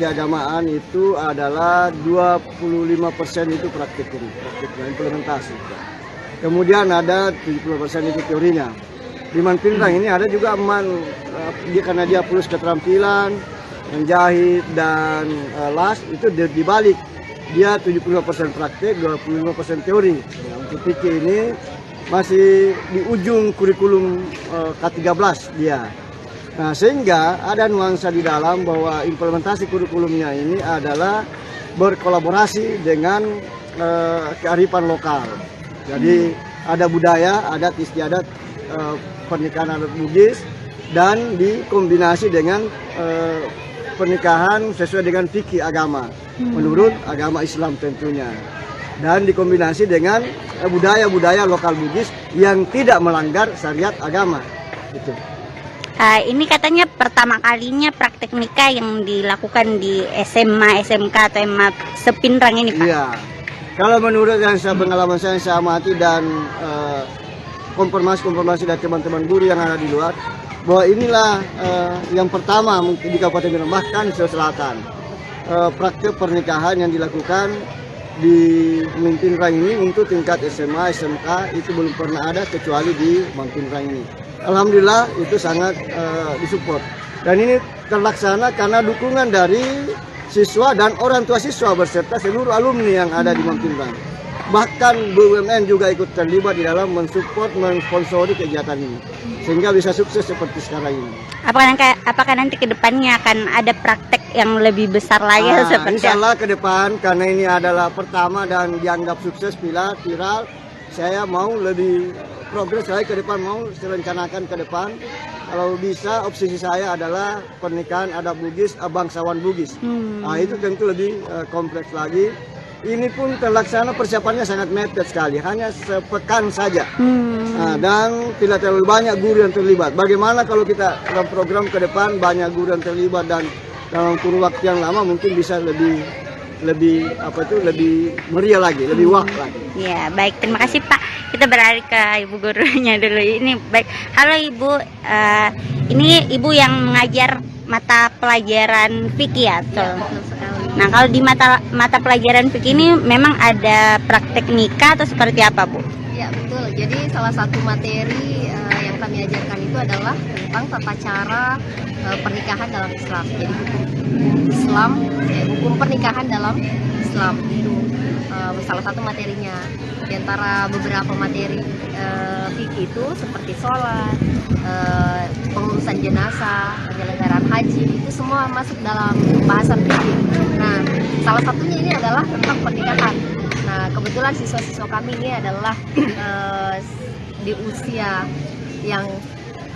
keagamaan itu adalah 25% itu praktiknya implementasi. Kemudian ada 70% itu teorinya. Di Manpinrang ini ada juga karena dia plus keterampilan, menjahit dan las itu dibalik. Dia 75% praktik, 25% teori. Ya, untuk fikih ini masih di ujung kurikulum K13 dia. Nah, sehingga ada nuansa di dalam bahwa implementasi kurikulumnya ini adalah berkolaborasi dengan kearifan lokal. Jadi ada budaya, adat istiadat pernikahan adat Bugis dan dikombinasi dengan pernikahan sesuai dengan fikih agama menurut agama Islam tentunya, dan dikombinasi dengan budaya-budaya lokal Bugis yang tidak melanggar syariat agama. Gitu. Ini katanya pertama kalinya praktek nikah yang dilakukan di SMA, SMK atau SMA Sepinrang ini Pak? Iya. Kalau menurut pengalaman saya yang saya amati dan konfirmasi dari teman-teman guru yang ada di luar, bahwa inilah yang pertama mungkin di Kabupaten Minang, bahkan di Sulawesi Selatan, praktek pernikahan yang dilakukan di Manpinrang ini untuk tingkat SMA, SMK itu belum pernah ada kecuali di Manpinrang ini. Alhamdulillah itu sangat disupport, dan ini terlaksana karena dukungan dari siswa dan orang tua siswa beserta seluruh alumni yang ada di Manpinrang. Bahkan BUMN juga ikut terlibat di dalam mensupport, mensponsori kegiatan ini, sehingga bisa sukses seperti sekarang ini. Apakah nanti ke depannya akan ada praktek yang lebih besar lagi seperti Insya Allah ke depan, karena ini adalah pertama dan dianggap sukses viral, saya mau lebih progres lagi ke depan, mau direncanakan ke depan kalau bisa obsesi saya adalah pernikahan adat Bugis, bangsawan Bugis. Nah, itu tentu lebih kompleks lagi. Ini pun terlaksana persiapannya sangat mepet sekali, hanya sepekan saja. Nah, dan tidak terlalu banyak guru yang terlibat. Bagaimana kalau kita dalam program ke depan banyak guru yang terlibat dan dalam kurun waktu yang lama mungkin bisa lebih meriah lagi, lebih wah lagi. Ya, baik. Terima kasih Pak. Kita beralih ke Ibu gurunya dulu. Ini baik. Halo Ibu, ini Ibu yang mengajar mata pelajaran fikih ya? Betul sekali. Nah, kalau di mata pelajaran fikih ini memang ada praktek nikah atau seperti apa, Bu? Ya, betul. Jadi salah satu materi yang kami ajarkan itu adalah tentang tata cara pernikahan dalam Islam. Jadi hukum Islam, hukum pernikahan dalam Islam itu salah satu materinya. Di antara beberapa materi fikih itu seperti sholat, pengurusan jenazah, penyelenggaraan haji, itu semua masuk dalam bahasan fikih. Nah, salah satunya ini adalah tentang pernikahan. Nah, kebetulan siswa-siswa kami ini adalah di usia yang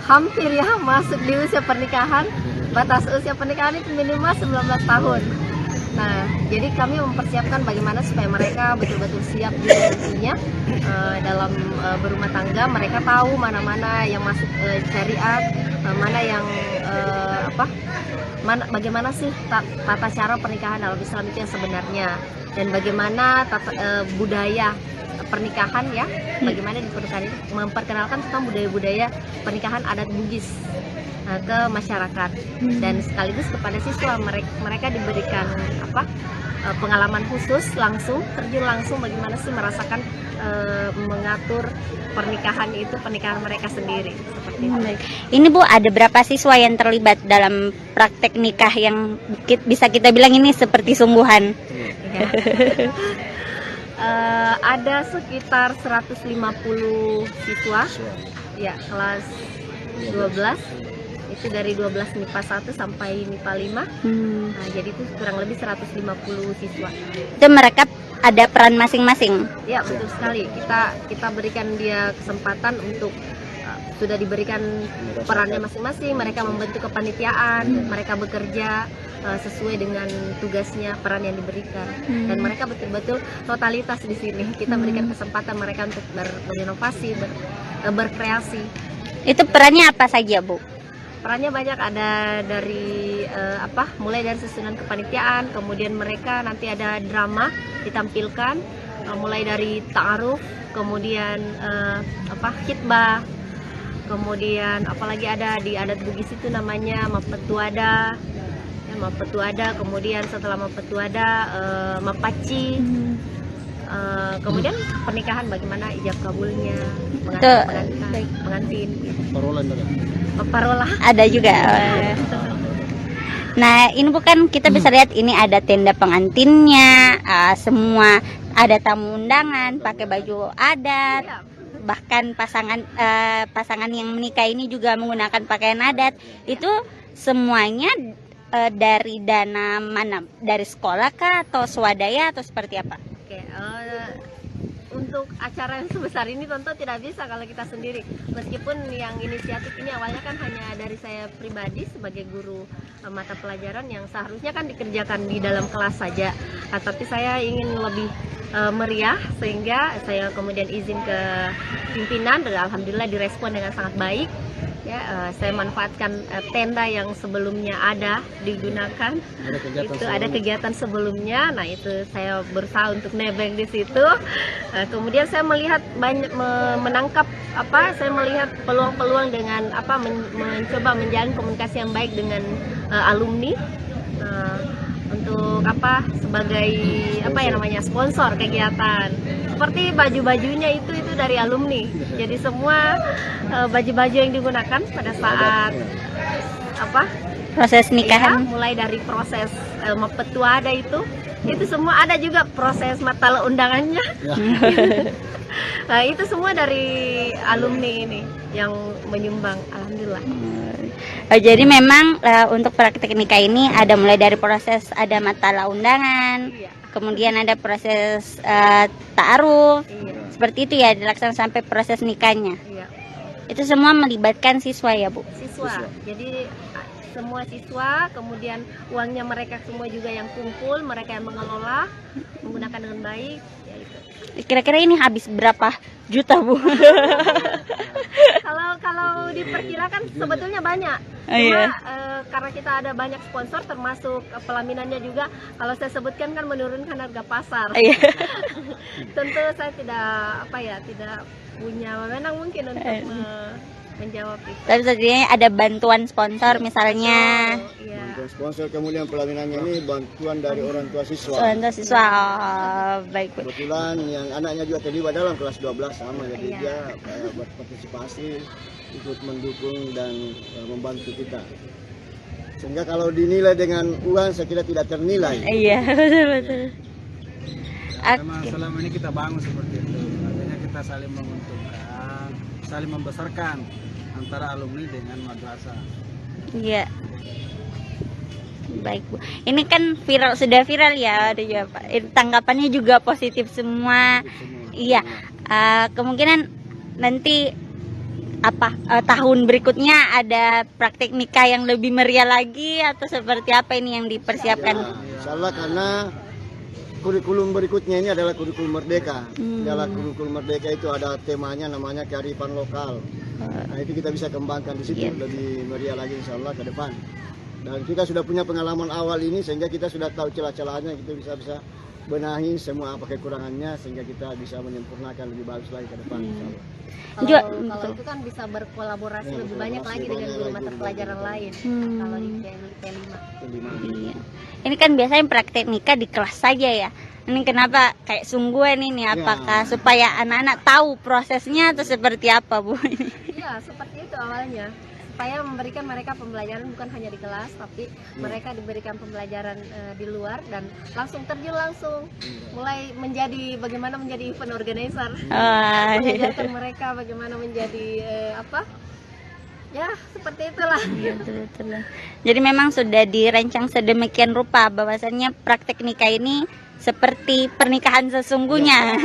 hampir ya masuk di usia pernikahan. Batas usia pernikahan itu minimal 19 tahun. Nah, jadi kami mempersiapkan bagaimana supaya mereka betul-betul siap di nantinya dalam berumah tangga. Mereka tahu mana-mana yang masuk syariat, mana yang bagaimana sih tata cara pernikahan dalam Islam itu yang sebenarnya, dan bagaimana budaya pernikahan ya, bagaimana di pernikahan itu memperkenalkan tentang budaya-budaya pernikahan adat Bugis ke masyarakat, dan sekaligus kepada siswa mereka diberikan pengalaman khusus langsung, terjun langsung bagaimana sih merasakan mengatur pernikahan mereka sendiri seperti itu. Ini Bu, ada berapa siswa yang terlibat dalam praktek nikah yang bisa kita bilang ini seperti sungguhan? Ya. Ada sekitar 150 siswa ya, kelas 12. Itu dari 12 MIPA 1 sampai MIPA 5. Nah, jadi itu kurang lebih 150 siswa. Itu mereka ada peran masing-masing? Ya, betul sekali. Kita berikan dia kesempatan untuk sudah diberikan perannya masing-masing. Mereka membentuk kepanitiaan, mereka bekerja sesuai dengan tugasnya, peran yang diberikan. Dan mereka betul-betul totalitas di sini. Kita berikan kesempatan mereka untuk berinovasi, berkreasi. Itu perannya apa saja, Bu? Perannya banyak, ada dari mulai dari susunan kepanitiaan, kemudian mereka nanti ada drama ditampilkan, mulai dari ta'aruf, kemudian khitbah, kemudian apalagi ada di adat Bugis itu namanya mapetuada, kemudian setelah mapetuada mapaci, kemudian pernikahan bagaimana ijab kabulnya, pengantin gitu. Parola ada juga. Nah, ini bukan kita bisa lihat ini ada tenda pengantinnya, semua ada tamu undangan pakai baju adat, bahkan pasangan yang menikah ini juga menggunakan pakaian adat. Itu semuanya dari dana mana? Dari sekolah kah atau swadaya atau seperti apa? Oke, untuk acara yang sebesar ini tentu tidak bisa kalau kita sendiri. Meskipun yang inisiatif ini awalnya kan hanya dari saya pribadi sebagai guru mata pelajaran yang seharusnya kan dikerjakan di dalam kelas saja. Tapi saya ingin lebih meriah, sehingga saya kemudian izin ke pimpinan dan alhamdulillah direspon dengan sangat baik. Ya, saya manfaatkan tenda yang sebelumnya ada digunakan. Ada kegiatan sebelumnya. Nah, itu saya berusaha untuk nebeng di situ. Kemudian saya melihat menangkap saya melihat peluang-peluang dengan mencoba menjalin komunikasi yang baik dengan alumni. Untuk sebagai sponsor kegiatan, seperti baju-bajunya itu dari alumni. Jadi semua baju-baju yang digunakan pada saat proses nikahan, mulai dari proses mapetuada itu semua ada juga proses matala undangannya. Nah, itu semua dari alumni ini yang menyumbang, alhamdulillah. Jadi memang untuk praktik nikah ini ada mulai dari proses ada matala undangan, kemudian ada proses ta'aruf, seperti itu ya dilaksanakan sampai proses nikahnya. Itu semua melibatkan siswa ya Bu? Siswa. Jadi semua siswa, kemudian uangnya mereka semua juga yang kumpul, mereka yang mengelola, menggunakan dengan baik. Ya itu. Kira-kira ini habis berapa juta Bu? Kalau diperkirakan sebetulnya banyak. Oh, Cuma iya. karena kita ada banyak sponsor, termasuk pelaminannya juga. Kalau saya sebutkan kan menurunkan harga pasar. Iya. Tentu saya tidak punya wewenang mungkin untuk menjawab itu. Tapi setidaknya ada bantuan sponsor misalnya. Iya. Bantuan sponsor, kemudian pelaminannya ini bantuan dari orang tua siswa. Untuk siswa. Oh, baik Bu. Kebetulan yang anaknya juga terlibat dalam kelas 12 sama, jadi Iya. dia berpartisipasi, ikut mendukung dan membantu kita. Sehingga kalau dinilai dengan uang saya kira tidak ternilai. Iya, betul. Memang selama ini kita bangun seperti itu, artinya kita saling menguntungkan, saling membesarkan antara alumni dengan madrasah. Iya. Baik Bu. Ini kan sudah viral ya, Pak. Tanggapannya juga positif semua. Iya. Kemungkinan nanti tahun berikutnya ada praktik nikah yang lebih meriah lagi atau seperti apa ini yang dipersiapkan? Insya Allah, karena kurikulum berikutnya ini adalah kurikulum merdeka. Dalam kurikulum merdeka itu ada temanya namanya kearifan lokal. Nah, itu kita bisa kembangkan di situ lebih meriah lagi insya Allah ke depan. Dan kita sudah punya pengalaman awal ini sehingga kita sudah tahu celah-celahnya, kita bisa benahi semua apa kekurangannya sehingga kita bisa menyempurnakan lebih bagus lagi ke depan insya Allah. Kalau itu kan bisa berkolaborasi lebih banyak lagi dengan guru mata pelajaran lain. Kalau di P5. Iya. Ini kan biasanya praktek nikah di kelas saja ya. Ini kenapa kayak sungguhan ini? Apakah supaya anak-anak tahu prosesnya atau seperti apa Bu? Iya, seperti itu awalnya. Supaya memberikan mereka pembelajaran bukan hanya di kelas, tapi mereka diberikan pembelajaran di luar dan langsung terjun mulai menjadi bagaimana menjadi event organizer. Mengajarkan mereka bagaimana menjadi ya seperti itulah. Betul. Jadi memang sudah dirancang sedemikian rupa bahwasannya praktek nikah ini seperti pernikahan sesungguhnya.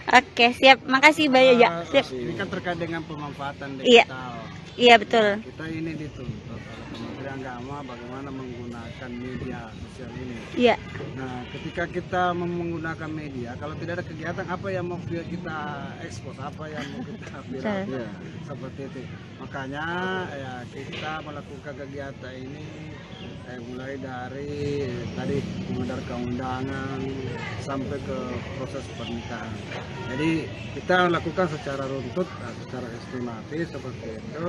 Oke, siap. Makasih banyak ya. Siap. Ini kan terkait dengan pemanfaatan Iya. digital. Iya betul. Kita ini dituntut oleh Kementerian Agama bagaimana menggunakan media sosial ini. Iya. Nah, ketika kita menggunakan media, kalau tidak ada kegiatan apa yang mau kita ekspos, apa yang mau kita viral, Iya. seperti itu. Makanya ya kita melakukan kegiatan ini mulai dari tadi mengedarkan undangan sampai ke proses pernikahan. Jadi kita lakukan secara runtut, secara sistematis seperti itu,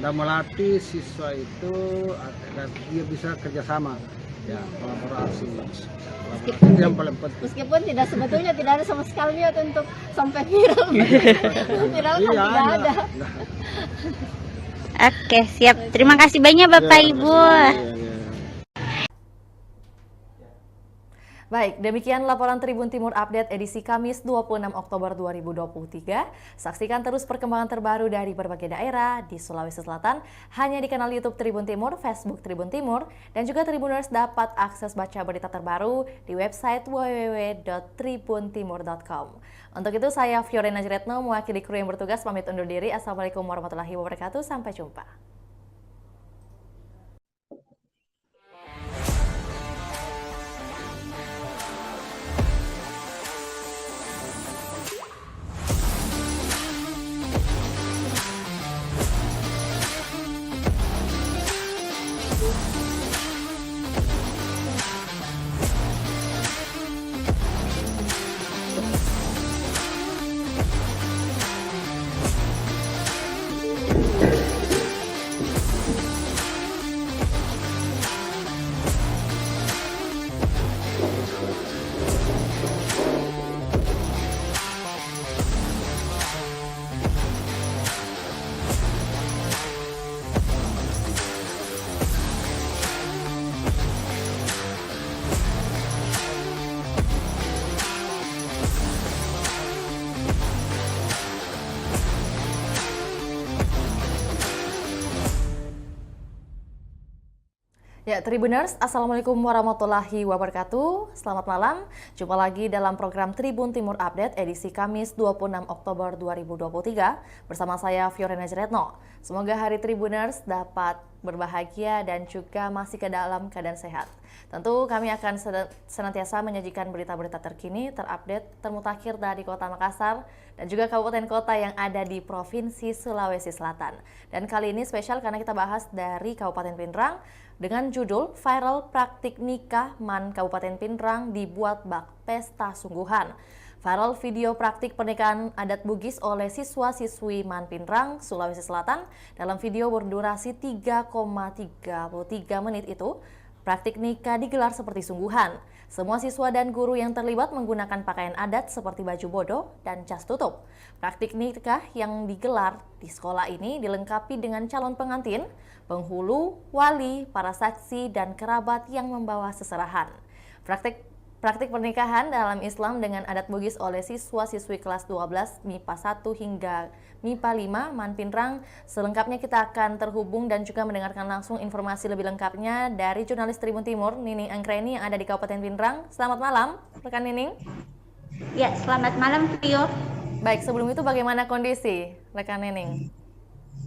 dan melatih siswa itu agar dia bisa kerjasama, ya kolaborasi. Itu yang paling penting. Meskipun sebetulnya tidak ada sama sekali niat untuk sampai viral. Viral kan Iya, tidak ada. Oke, siap. Terima kasih banyak Bapak Ibu. Baik, demikian laporan Tribun Timur Update edisi Kamis 26 Oktober 2023. Saksikan terus perkembangan terbaru dari berbagai daerah di Sulawesi Selatan hanya di kanal YouTube Tribun Timur, Facebook Tribun Timur, dan juga Tribuners dapat akses baca berita terbaru di website www.tribuntimur.com. Untuk itu saya Fiorena Jeretno mewakili kru yang bertugas pamit undur diri. Assalamualaikum warahmatullahi wabarakatuh. Sampai jumpa. Ya, Tribuners, Assalamualaikum warahmatullahi wabarakatuh. Selamat malam. Jumpa lagi dalam program Tribun Timur Update edisi Kamis 26 Oktober 2023 bersama saya Fiorena Jeretno. Semoga hari Tribuners dapat berbahagia dan juga masih ke dalam keadaan sehat. Tentu kami akan senantiasa menyajikan berita-berita terkini, terupdate, termutakhir dari Kota Makassar dan juga kabupaten kota yang ada di Provinsi Sulawesi Selatan. Dan kali ini spesial karena kita bahas dari Kabupaten Pindrang dengan judul Viral Praktik Nikah Man Kabupaten Pindrang Dibuat Bak Pesta Sungguhan. Viral video praktik pernikahan adat Bugis oleh siswa-siswi Man Pindrang, Sulawesi Selatan. Dalam video berdurasi 3,33 menit itu, praktik nikah digelar seperti sungguhan. Semua siswa dan guru yang terlibat menggunakan pakaian adat seperti baju bodo dan jas tutup. Praktik nikah yang digelar di sekolah ini dilengkapi dengan calon pengantin, penghulu, wali, para saksi, dan kerabat yang membawa seserahan. Praktik pernikahan dalam Islam dengan adat Bugis oleh siswa-siswi kelas 12 MIPA 1 hingga MIPA 5 Man Pindrang. Selengkapnya kita akan terhubung dan juga mendengarkan langsung informasi lebih lengkapnya dari jurnalis Tribun Timur, Nining Anggreni yang ada di Kabupaten Pindrang. Selamat malam, rekan Nining. Ya, selamat malam, Tio. Baik, sebelum itu bagaimana kondisi rekan Nining?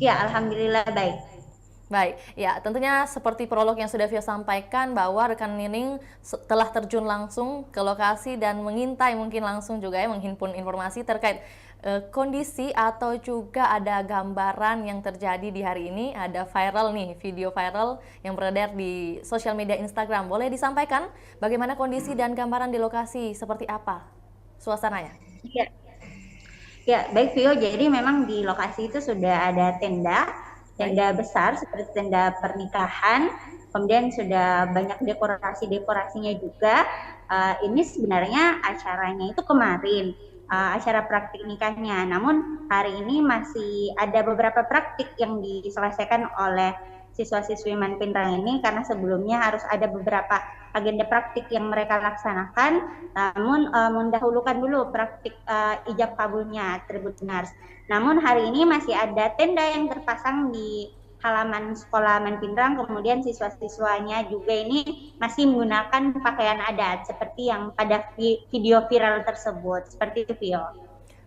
Ya, alhamdulillah baik. Baik, ya tentunya seperti prolog yang sudah Vio sampaikan bahwa rekan Nining telah terjun langsung ke lokasi dan mengintai mungkin langsung juga ya menghimpun informasi terkait kondisi atau juga ada gambaran yang terjadi di hari ini. Ada viral nih, video viral yang beredar di sosial media Instagram. Boleh disampaikan bagaimana kondisi dan gambaran di lokasi seperti apa suasananya? Ya, baik Vio. Jadi memang di lokasi itu sudah ada tenda besar seperti tenda pernikahan, kemudian sudah banyak dekorasinya juga. Ini sebenarnya acaranya itu kemarin, acara praktik nikahnya. Namun hari ini masih ada beberapa praktik yang diselesaikan oleh siswa-siswi Man Pindrang ini karena sebelumnya harus ada beberapa agenda praktik yang mereka laksanakan. Namun mendahulukan dulu praktik ijab kabulnya Tribuners. Namun hari ini masih ada tenda yang terpasang di halaman sekolah Man Pindrang, kemudian siswa-siswanya juga ini masih menggunakan pakaian adat seperti yang pada video viral tersebut. Seperti itu, Vio.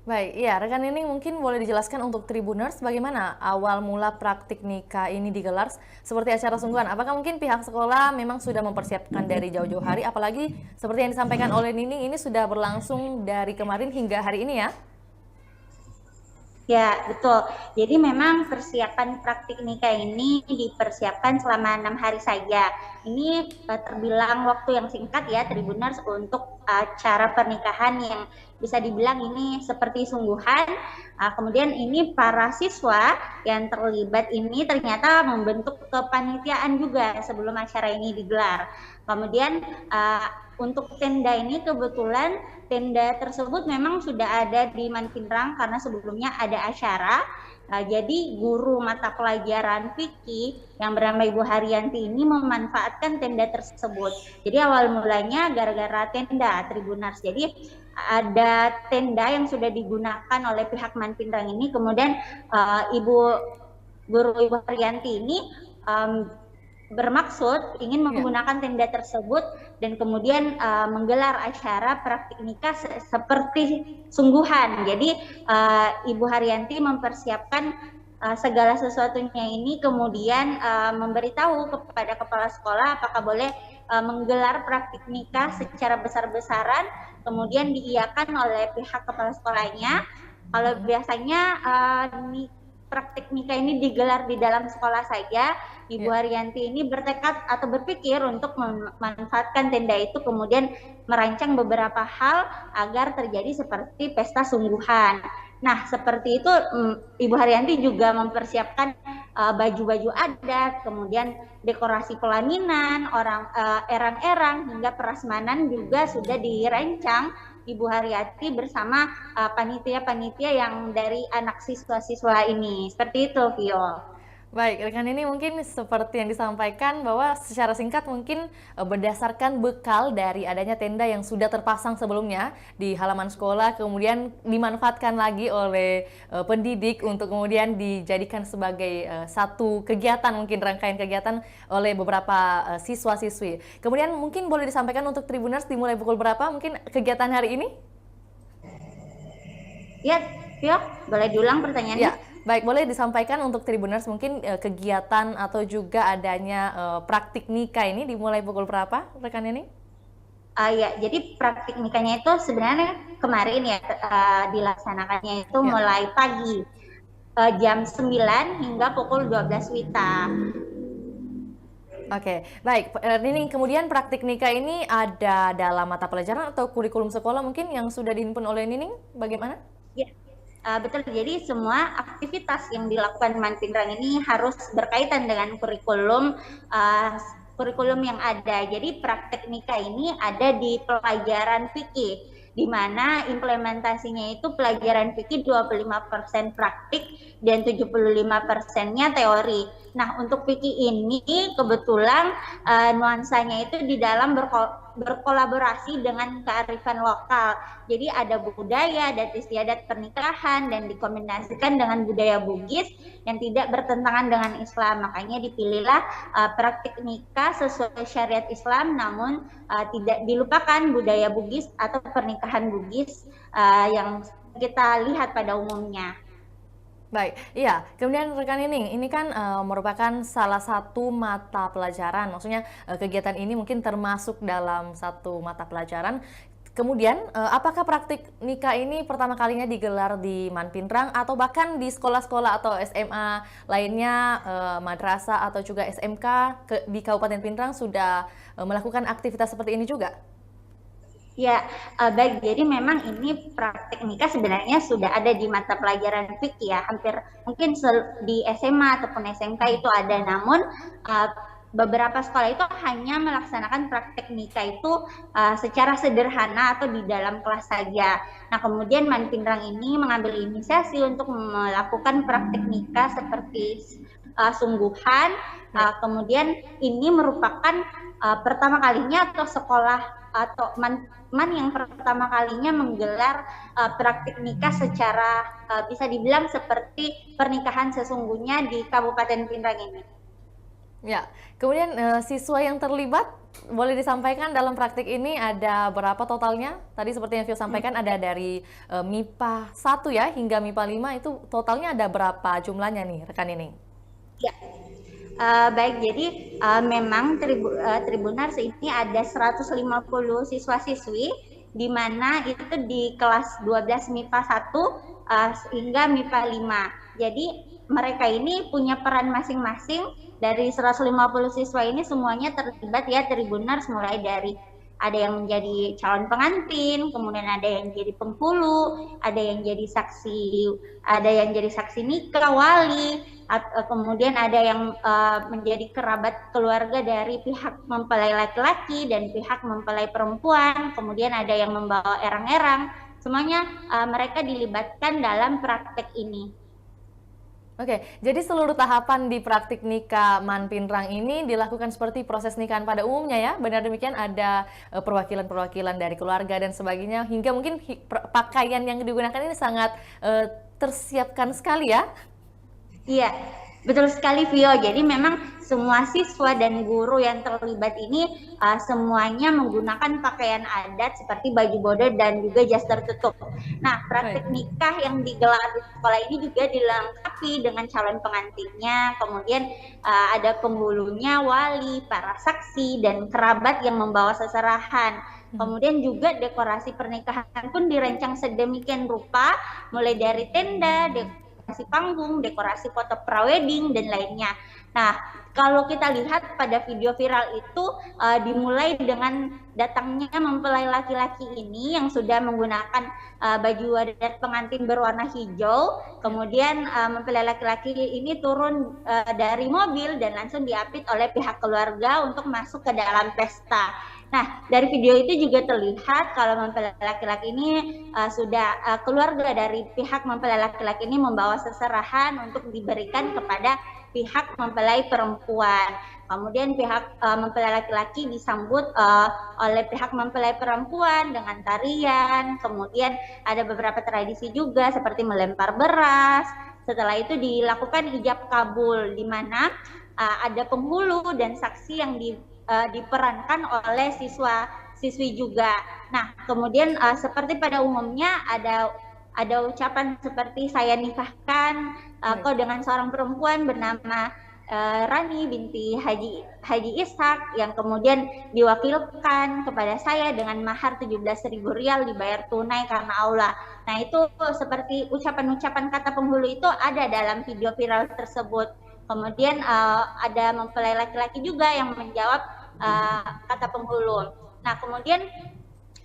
Baik, ya rekan ini mungkin boleh dijelaskan untuk Tribuners bagaimana awal mula praktik nikah ini digelar seperti acara sungguhan. Apakah mungkin pihak sekolah memang sudah mempersiapkan dari jauh-jauh hari, apalagi seperti yang disampaikan oleh Nining ini sudah berlangsung dari kemarin hingga hari ini ya? Ya, betul. Jadi memang persiapan praktik nikah ini dipersiapkan selama 6 hari saja. Ini terbilang waktu yang singkat ya, Tribuners, untuk acara pernikahan yang bisa dibilang ini seperti sungguhan. Kemudian ini para siswa yang terlibat ini ternyata membentuk kepanitiaan juga sebelum acara ini digelar. Kemudian untuk tenda ini kebetulan tenda tersebut memang sudah ada di Man Pindrang karena sebelumnya ada acara. Jadi guru mata pelajaran fikih yang bernama Ibu Haryanti ini memanfaatkan tenda tersebut. Jadi awal mulanya gara-gara tenda Tribuners. Jadi ada tenda yang sudah digunakan oleh pihak Man Pindrang ini. Kemudian Guru Ibu Haryanti ini bermaksud ingin menggunakan tenda tersebut dan kemudian menggelar acara praktik nikah seperti sungguhan. Jadi Ibu Haryanti mempersiapkan segala sesuatunya ini, kemudian memberitahu kepada kepala sekolah apakah boleh menggelar praktik nikah secara besar-besaran, kemudian diiyakan oleh pihak kepala sekolahnya. Kalau biasanya praktik nikah ini digelar di dalam sekolah saja, Ibu Haryanti ini bertekad atau berpikir untuk memanfaatkan tenda itu, kemudian merancang beberapa hal agar terjadi seperti pesta sungguhan. Nah, seperti itu Ibu Haryanti juga mempersiapkan baju-baju adat, kemudian dekorasi pelaminan, erang-erang hingga prasmanan juga sudah dirancang Ibu Haryanti bersama panitia-panitia yang dari anak siswa-siswa ini. Seperti itu, Vio. Baik, rekan ini mungkin seperti yang disampaikan bahwa secara singkat mungkin berdasarkan bekal dari adanya tenda yang sudah terpasang sebelumnya di halaman sekolah, kemudian dimanfaatkan lagi oleh pendidik untuk kemudian dijadikan sebagai satu kegiatan, mungkin rangkaian kegiatan oleh beberapa siswa-siswi. Kemudian mungkin boleh disampaikan untuk Tribuners dimulai pukul berapa mungkin kegiatan hari ini? Ya, Vio, boleh diulang pertanyaannya? Ya, baik, boleh disampaikan untuk Tribuners mungkin kegiatan atau juga adanya praktik nikah ini dimulai pukul berapa, rekan ini? Ya, jadi praktik nikahnya itu sebenarnya kemarin ya dilaksanakannya itu mulai pagi jam 9 hingga pukul 12 WITA. Oke, baik. Nining, kemudian praktik nikah ini ada dalam mata pelajaran atau kurikulum sekolah mungkin yang sudah dihimpun oleh Nining, bagaimana? Ya, betul. Jadi semua aktivitas yang dilakukan Manpinrang ini harus berkaitan dengan kurikulum yang ada. Jadi praktek nikah ini ada di pelajaran fikih, di mana implementasinya itu pelajaran fikih 25% praktik dan 75%-nya teori. Nah, untuk fikih ini kebetulan nuansanya itu di dalam berkolaborasi dengan kearifan lokal. Jadi ada budaya, adat istiadat pernikahan, dan dikombinasikan dengan budaya Bugis yang tidak bertentangan dengan Islam. Makanya dipilihlah praktik nikah sesuai syariat Islam, namun tidak dilupakan budaya Bugis atau pernikahan Bugis yang kita lihat pada umumnya. Baik, iya. Kemudian rekan ini kan merupakan salah satu mata pelajaran. Maksudnya kegiatan ini mungkin termasuk dalam satu mata pelajaran. Kemudian, apakah praktik nikah ini pertama kalinya digelar di Manpinrang atau bahkan di sekolah-sekolah atau SMA lainnya, madrasah atau juga SMK di Kabupaten Pinrang sudah melakukan aktivitas seperti ini juga? Ya, baik. Jadi memang ini praktik nikah sebenarnya sudah ada di mata pelajaran fikih ya. Hampir mungkin di SMA ataupun SMK itu ada. Namun beberapa sekolah itu hanya melaksanakan praktik nikah itu secara sederhana atau di dalam kelas saja. Nah, kemudian Manpinrang ini mengambil inisiasi untuk melakukan praktik nikah seperti sungguhan. Kemudian ini merupakan pertama kalinya atau sekolah atau man yang pertama kalinya menggelar praktik nikah secara bisa dibilang seperti pernikahan sesungguhnya di Kabupaten Pinrang ini. Ya, kemudian siswa yang terlibat boleh disampaikan dalam praktik ini ada berapa totalnya? Tadi seperti yang Vio sampaikan ada dari MIPA 1 ya hingga MIPA 5, itu totalnya ada berapa jumlahnya nih rekan ini? Ya. Baik, jadi memang Tribuners ini ada 150 siswa-siswi, di mana itu di kelas 12 MIPA 1 hingga MIPA 5. Jadi mereka ini punya peran masing-masing. Dari 150 siswa ini semuanya terlibat ya Tribuners, mulai dari ada yang menjadi calon pengantin, kemudian ada yang jadi penghulu, ada yang jadi saksi nikah, wali, kemudian ada yang menjadi kerabat keluarga dari pihak mempelai laki-laki dan pihak mempelai perempuan, kemudian ada yang membawa erang-erang. Semuanya mereka dilibatkan dalam praktek ini. Oke, jadi seluruh tahapan di praktik nikah Manpinrang ini dilakukan seperti proses nikahan pada umumnya ya? Benar demikian, ada perwakilan-perwakilan dari keluarga dan sebagainya, hingga mungkin pakaian yang digunakan ini sangat tersiapkan sekali ya? Iya, betul sekali Vio. Jadi memang semua siswa dan guru yang terlibat ini semuanya menggunakan pakaian adat seperti baju bodo dan juga jas tertutup. Nah, praktik nikah yang digelar di sekolah ini juga dilengkapi dengan calon pengantinnya, kemudian ada penghulunya, wali, para saksi, dan kerabat yang membawa seserahan. Kemudian juga dekorasi pernikahan pun dirancang sedemikian rupa, mulai dari tenda, dekorasi panggung, dekorasi foto prawedding, dan lainnya. Nah, kalau kita lihat pada video viral itu dimulai dengan datangnya mempelai laki-laki ini yang sudah menggunakan baju adat pengantin berwarna hijau, kemudian mempelai laki-laki ini turun dari mobil dan langsung diapit oleh pihak keluarga untuk masuk ke dalam pesta. Nah, dari video itu juga terlihat kalau mempelai laki-laki ini sudah keluarga dari pihak mempelai laki-laki ini membawa seserahan untuk diberikan kepada pihak mempelai perempuan. Kemudian pihak mempelai laki-laki disambut oleh pihak mempelai perempuan dengan tarian. Kemudian ada beberapa tradisi juga seperti melempar beras. Setelah itu dilakukan ijab kabul, di mana ada penghulu dan saksi yang diperankan oleh siswa-siswi juga. Nah, kemudian seperti pada umumnya ada ucapan seperti saya nikahkan kau dengan seorang perempuan bernama Rani binti Haji Ishak yang kemudian diwakilkan kepada saya dengan mahar 17.000 rial dibayar tunai karena Allah. Nah, itu seperti ucapan-ucapan kata penghulu itu ada dalam video viral tersebut. Kemudian ada mempelai laki-laki juga yang menjawab kata penghulu. Nah, kemudian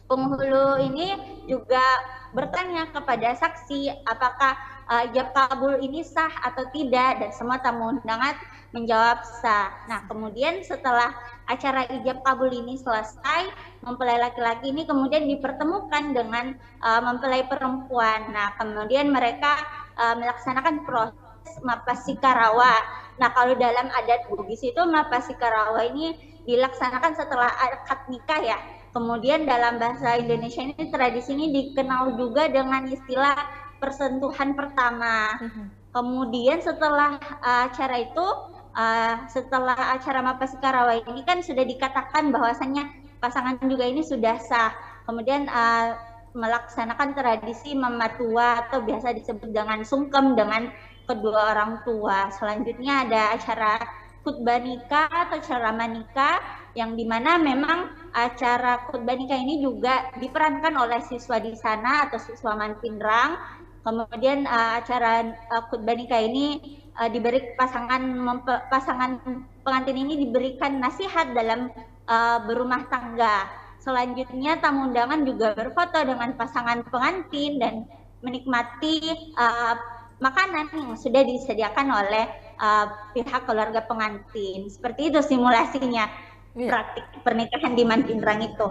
penghulu ini juga bertanya kepada saksi apakah ijab kabul ini sah atau tidak, dan semua tamu undangan menjawab sah. Nah, kemudian setelah acara ijab kabul ini selesai, mempelai laki-laki ini kemudian dipertemukan dengan mempelai perempuan. Nah, kemudian mereka melaksanakan proses mapasika-rawa. Nah, kalau dalam adat Bugis itu mapasika-rawa ini dilaksanakan setelah akad nikah ya. Kemudian dalam bahasa Indonesia ini tradisi ini dikenal juga dengan istilah persentuhan pertama. Kemudian setelah acara itu, setelah acara mapasika-rawa ini kan sudah dikatakan bahwasannya pasangan juga ini sudah sah. Kemudian melaksanakan tradisi mematua atau biasa disebut dengan sungkem dengan kedua orang tua. Selanjutnya ada acara khutbah nikah atau ceramah nikah, yang dimana memang acara khutbah nikah ini juga diperankan oleh siswa di sana atau siswa Manpinrang. Kemudian acara khutbah nikah ini diberi pasangan pengantin ini diberikan nasihat dalam berumah tangga. Selanjutnya tamu undangan juga berfoto dengan pasangan pengantin dan menikmati makanan yang sudah disediakan oleh pihak keluarga pengantin. Seperti itu simulasinya praktik pernikahan di Manpinrang itu.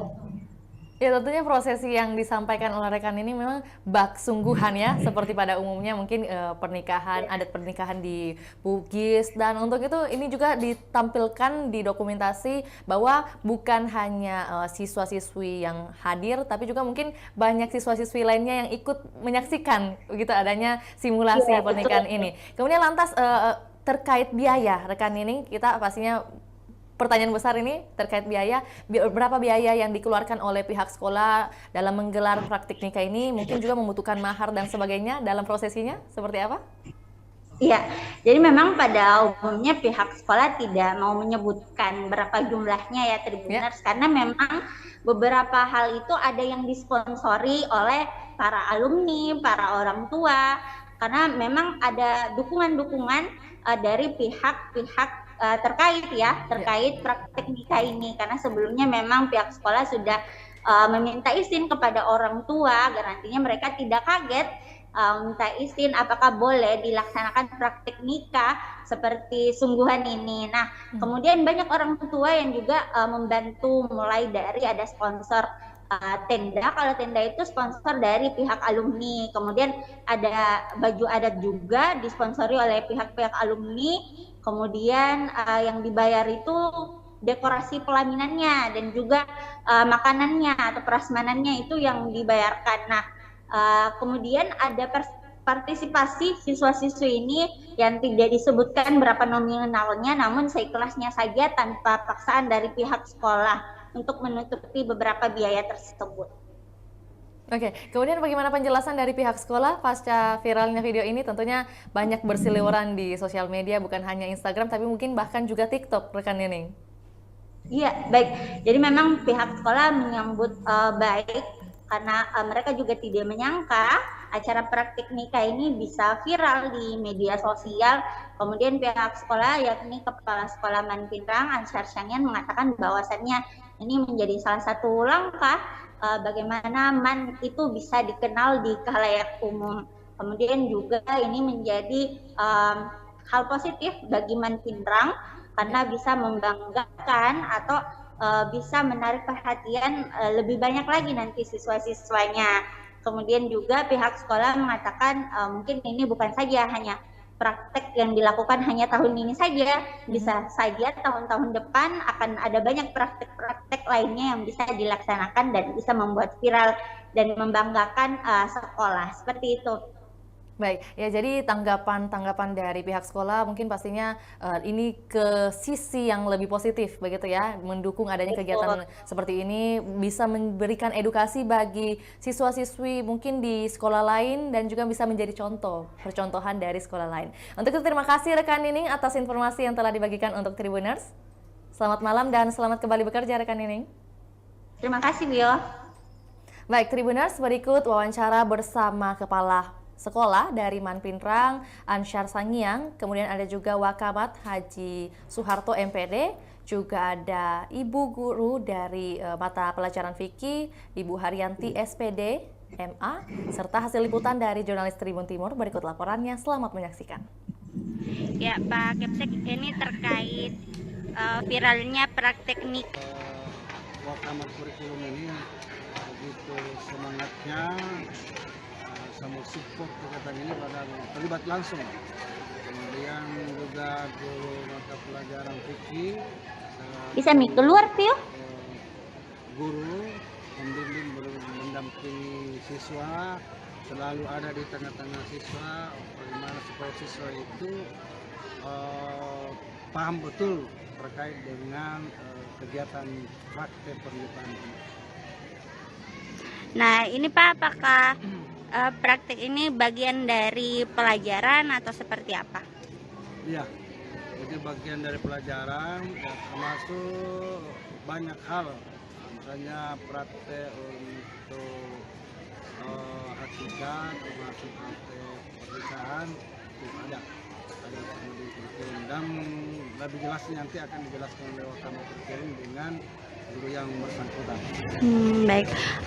Ya, tentunya prosesi yang disampaikan oleh rekan ini memang bak sungguhan ya, seperti pada umumnya mungkin pernikahan, adat pernikahan di Bugis, dan untuk itu ini juga ditampilkan di dokumentasi bahwa bukan hanya siswa-siswi yang hadir, tapi juga mungkin banyak siswa-siswi lainnya yang ikut menyaksikan begitu adanya simulasi pernikahan ini. Kemudian lantas terkait biaya, rekan ini kita pastinya pertanyaan besar ini terkait biaya, berapa biaya yang dikeluarkan oleh pihak sekolah dalam menggelar praktik nikah ini, mungkin juga membutuhkan mahar dan sebagainya dalam prosesinya, seperti apa? Iya, jadi memang pada umumnya pihak sekolah tidak mau menyebutkan berapa jumlahnya ya Tribuners, karena memang beberapa hal itu ada yang disponsori oleh para alumni, para orang tua, karena memang ada dukungan-dukungan dari pihak-pihak terkait praktek nikah ini, karena sebelumnya memang pihak sekolah sudah meminta izin kepada orang tua agar nantinya mereka tidak kaget minta izin apakah boleh dilaksanakan praktek nikah seperti sungguhan ini. Nah, kemudian banyak orang tua yang juga membantu, mulai dari ada sponsor tenda. Kalau tenda itu sponsor dari pihak alumni, kemudian ada baju adat juga disponsori oleh pihak-pihak alumni. Kemudian yang dibayar itu dekorasi pelaminannya dan juga makanannya atau prasmanannya itu yang dibayarkan. Nah, kemudian ada partisipasi siswa-siswi ini yang tidak disebutkan berapa nominalnya, namun seikhlasnya saja tanpa paksaan dari pihak sekolah untuk menutupi beberapa biaya tersebut. Oke, kemudian bagaimana penjelasan dari pihak sekolah pasca viralnya video ini? Tentunya banyak berseliweran di sosial media, bukan hanya Instagram, tapi mungkin bahkan juga TikTok, rekan Nining. Iya, baik. Jadi memang pihak sekolah menyambut baik, karena mereka juga tidak menyangka acara praktik nikah ini bisa viral di media sosial. Kemudian pihak sekolah, yakni Kepala Sekolah Manpinrang Ansar Syangyan, mengatakan bahwasannya Ini menjadi salah satu langkah bagaimana MAN itu bisa dikenal di khalayak umum. Kemudian juga ini menjadi hal positif bagi MAN Pinrang karena bisa membanggakan atau bisa menarik perhatian lebih banyak lagi nanti siswa-siswanya. Kemudian juga pihak sekolah mengatakan mungkin ini bukan saja hanya praktek yang dilakukan hanya tahun ini saja, bisa saja tahun-tahun depan akan ada banyak praktek-praktek lainnya yang bisa dilaksanakan dan bisa membuat viral dan membanggakan sekolah, seperti itu. Baik, ya jadi tanggapan dari pihak sekolah mungkin pastinya ini ke sisi yang lebih positif begitu ya, mendukung adanya kegiatan seperti ini, bisa memberikan edukasi bagi siswa-siswi mungkin di sekolah lain dan juga bisa menjadi percontohan dari sekolah lain. Untuk itu terima kasih rekan Nining atas informasi yang telah dibagikan untuk Tribuners. Selamat malam dan selamat kembali bekerja rekan Nining. Terima kasih Bio. Baik Tribuners, berikut wawancara bersama Kepala Sekolah dari MAN Pinrang, Ansyar Sangiang, kemudian ada juga Wakamat Haji Suharto MPD, juga ada Ibu Guru dari mata pelajaran fikih, Ibu Haryanti SPD, MA, serta hasil liputan dari jurnalis Tribun Timur. Berikut laporannya, selamat menyaksikan. Ya Pak Kepsek, ini terkait viralnya praktek nikah. Wakamat kurikulum ini begitu semangatnya sama support kegiatan ini pada terlibat langsung. Kemudian juga guru mata pelajaran fikih Bisa keluar Pio? Guru membimbing mendampingi siswa, selalu ada di tengah-tengah siswa, bagaimana supaya siswa itu paham betul terkait dengan kegiatan praktek pernikahan ini. Nah ini Pak, apakah praktik ini bagian dari pelajaran atau seperti apa? Iya, jadi bagian dari pelajaran ya, termasuk banyak hal, misalnya praktek untuk hakikat, termasuk praktek pernikahan itu ada semua di kurikulum, dan lebih jelasnya nanti akan dijelaskan oleh Wakamat kurikulum dengan guru yang bersangkutan.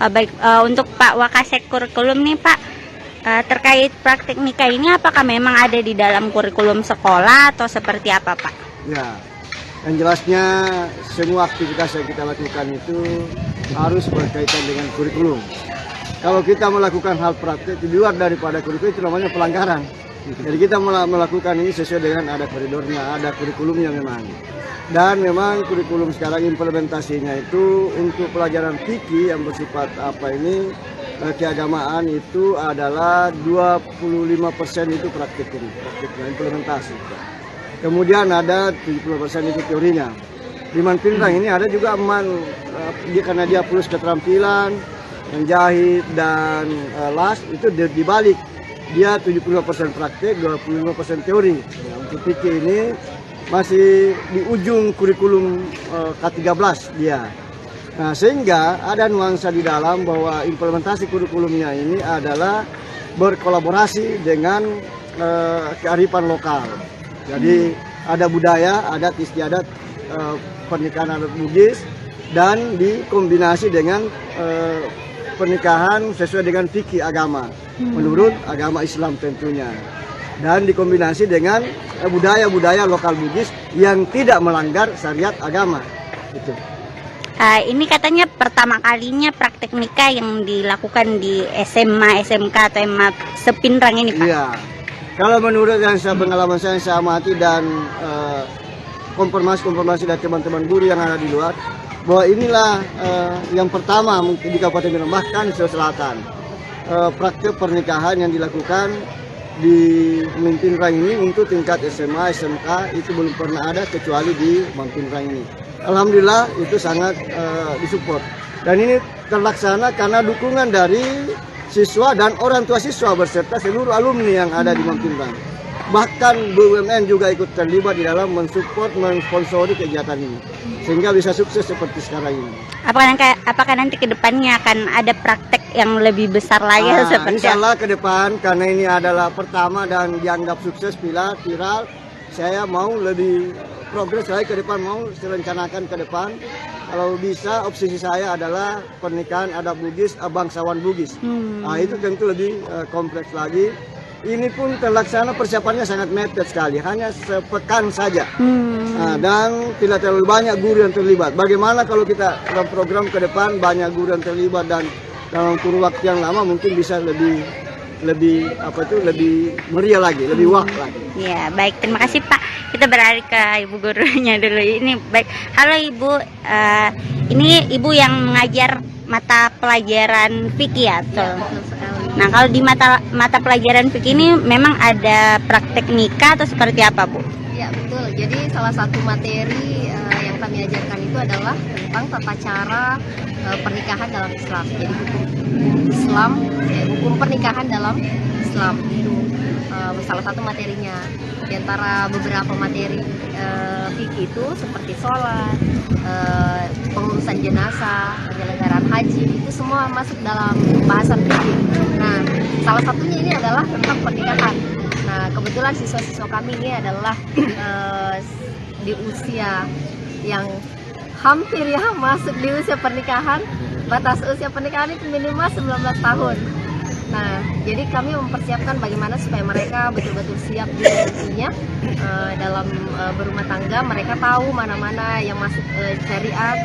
Baik, untuk Pak Wakasek kurikulum nih Pak, terkait praktik nikah ini apakah memang ada di dalam kurikulum sekolah atau seperti apa Pak? Ya, yang jelasnya semua aktivitas yang kita lakukan itu harus berkaitan dengan kurikulum. Kalau kita melakukan hal praktik di luar daripada kurikulum itu namanya pelanggaran. Jadi kita melakukan ini sesuai dengan ada koridornya, ada kurikulumnya memang. Dan memang kurikulum sekarang implementasinya itu untuk pelajaran fikih yang bersifat keagamaan itu adalah 25% itu praktiknya implementasi. Kemudian ada 70% itu teorinya. Di MAN Pinrang ini ada juga karena dia plus keterampilan, menjahit dan las itu dibalik. Dia 75% praktik, 25% teori. Ya, untuk fikih ini masih di ujung kurikulum K13 dia. Nah, sehingga ada nuansa di dalam bahwa implementasi kurikulumnya ini adalah berkolaborasi dengan kearifan lokal. Jadi ada budaya, adat istiadat pernikahan adat Bugis dan dikombinasi dengan pernikahan sesuai dengan fikih agama menurut agama Islam tentunya. Dan dikombinasi dengan budaya-budaya lokal Bugis yang tidak melanggar syariat agama. Gitu. Ini katanya pertama kalinya praktek nikah yang dilakukan di SMA, SMK atau SMA Sepinrang ini Pak? Iya. Kalau menurut yang pengalaman saya amati dan konfirmasi dari teman-teman guru yang ada di luar, bahwa inilah yang pertama mungkin di Kabupaten Pinrang, bahkan di Sulawesi Selatan, praktek pernikahan yang dilakukan di MAN Pinrang ini untuk tingkat SMA, SMK itu belum pernah ada kecuali di MAN Pinrang ini. Alhamdulillah itu sangat disupport. Dan ini terlaksana karena dukungan dari siswa dan orang tua siswa beserta seluruh alumni yang ada di MAN Pinrang. Bahkan BUMN juga ikut terlibat di dalam mensupport, mensponsori kegiatan ini. Sehingga bisa sukses seperti sekarang ini. Apakah nanti ke depannya akan ada praktek yang lebih besar lagi seperti insya Allah ke depan, karena ini adalah pertama dan dianggap sukses viral, saya mau lebih progres lagi ke depan, mau direncanakan ke depan. Kalau bisa obsesi saya adalah pernikahan adat Bugis, bangsawan Bugis. Nah, itu tentu lebih kompleks lagi. Ini pun terlaksana persiapannya sangat mepet sekali, hanya sepekan saja. Nah, dan tidak terlalu banyak guru yang terlibat. Bagaimana kalau kita dalam program ke depan banyak guru yang terlibat dan dalam kurun waktu yang lama mungkin bisa lebih meriah lagi, lebih wah lagi. Ya, baik. Terima kasih Pak. Kita beralih ke Ibu gurunya dulu. Ini baik. Halo Ibu. Ini Ibu yang mengajar mata pelajaran fikih ya? Betul sekali. Nah, kalau di mata pelajaran fikih ini memang ada praktek nikah atau seperti apa, Bu? Ya betul. Jadi salah satu materi yang kami ajarkan itu adalah tentang tata cara pernikahan dalam Islam. Jadi hukum Islam, hukum pernikahan dalam Islam itu salah satu materinya. Di antara beberapa materi fikih itu seperti sholat, pengurusan jenazah, penyelenggaraan haji, itu semua masuk dalam bahasan fikih. Nah, salah satunya ini adalah tentang pernikahan. Nah, kebetulan siswa-siswa kami ini adalah di usia yang hampir ya masuk di usia pernikahan. Batas usia pernikahan itu minimal 19 tahun. Nah, jadi kami mempersiapkan bagaimana supaya mereka betul-betul siap di nantinya dalam berumah tangga. Mereka tahu mana-mana yang masuk syariat,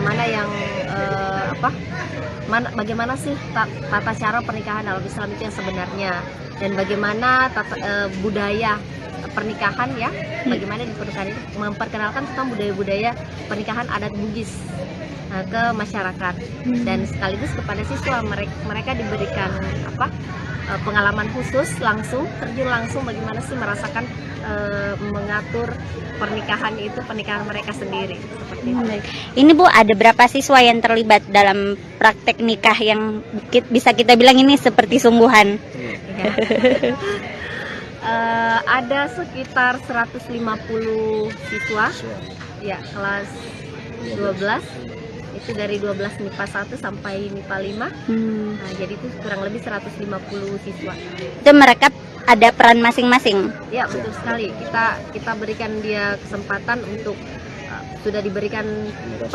mana yang bagaimana sih tata cara pernikahan dalam Islam itu yang sebenarnya, dan bagaimana budaya pernikahan ya, bagaimana di pernikahan itu memperkenalkan tentang budaya-budaya pernikahan adat Bugis ke masyarakat, dan sekaligus kepada siswa mereka diberikan pengalaman khusus langsung, terjun langsung bagaimana sih merasakan mengatur pernikahan mereka sendiri seperti itu. Ini Bu, ada berapa siswa yang terlibat dalam praktek nikah yang bisa kita bilang ini seperti sungguhan? Ya. Ada sekitar 150 siswa ya, kelas 12 itu dari 12 MIPA 1 sampai MIPA 5. Nah, jadi itu kurang lebih 150 siswa. Itu mereka ada peran masing-masing. Ya, betul sekali. Kita berikan dia kesempatan untuk sudah diberikan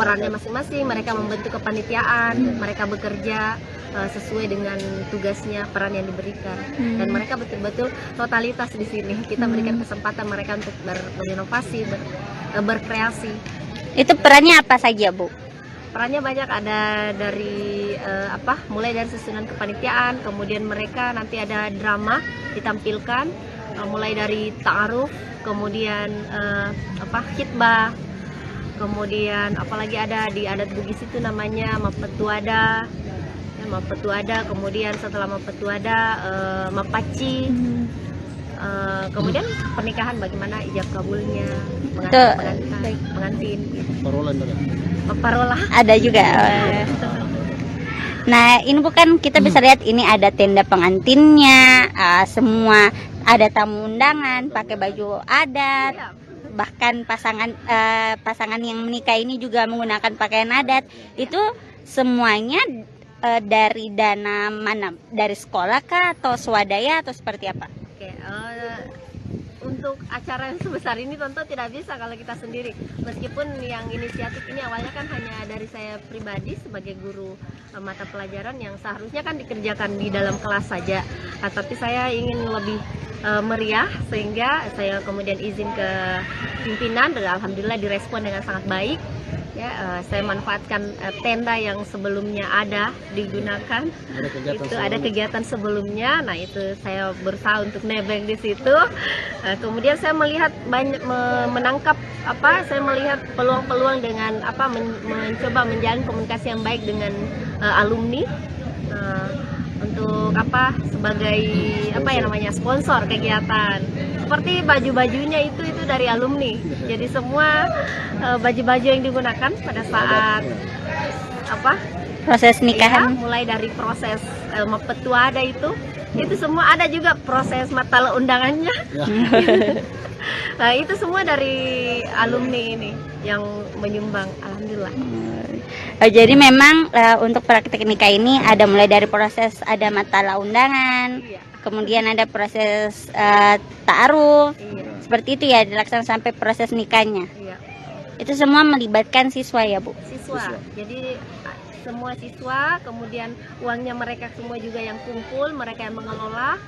perannya masing-masing. Mereka membentuk kepanitiaan, mereka bekerja sesuai dengan tugasnya, peran yang diberikan, dan mereka betul-betul totalitas di sini. Kita berikan kesempatan mereka untuk berinovasi, berkreasi. Itu perannya apa saja, Bu? Perannya banyak, ada dari mulai dari susunan kepanitiaan, kemudian mereka nanti ada drama ditampilkan, mulai dari ta'aruf, kemudian khitbah, kemudian apalagi ada di adat Bugis itu namanya mapetuada, kemudian setelah mapetuada mapaci, kemudian pernikahan bagaimana ijab kabulnya, pengantin, parola ada juga. Nah, ini bukan kita bisa lihat ini ada tenda pengantinnya, semua ada tamu undangan pakai baju adat. Bahkan pasangan yang menikah ini juga menggunakan pakaian adat. Itu semuanya dari dana mana? Dari sekolah kah atau swadaya atau seperti apa? Oke, untuk acara yang sebesar ini tentu tidak bisa kalau kita sendiri. Meskipun yang inisiatif ini awalnya kan hanya dari saya pribadi sebagai guru mata pelajaran yang seharusnya kan dikerjakan di dalam kelas saja. Tapi saya ingin lebih meriah, sehingga saya kemudian izin ke pimpinan, dan alhamdulillah direspon dengan sangat baik. Ya, saya manfaatkan tenda yang sebelumnya ada digunakan. Ada kegiatan sebelumnya. Nah, itu saya berusaha untuk nebeng di situ. Kemudian saya melihat menangkap saya melihat peluang-peluang dengan mencoba menjalin komunikasi yang baik dengan alumni. Untuk sebagai sponsor kegiatan, seperti baju-bajunya itu dari alumni. Jadi semua baju-baju yang digunakan pada saat proses nikahan, mulai dari proses mapetuada itu semua ada juga proses matala undangannya. Nah, itu semua dari alumni ini yang menyumbang, alhamdulillah. Jadi memang untuk praktek nikah ini ada mulai dari proses ada matala undangan, kemudian ada proses ta'aruf, seperti itu ya dilaksanakan sampai proses nikahnya. Itu semua melibatkan siswa ya Bu? Siswa. Jadi semua siswa, kemudian uangnya mereka semua juga yang kumpul, mereka yang mengelola,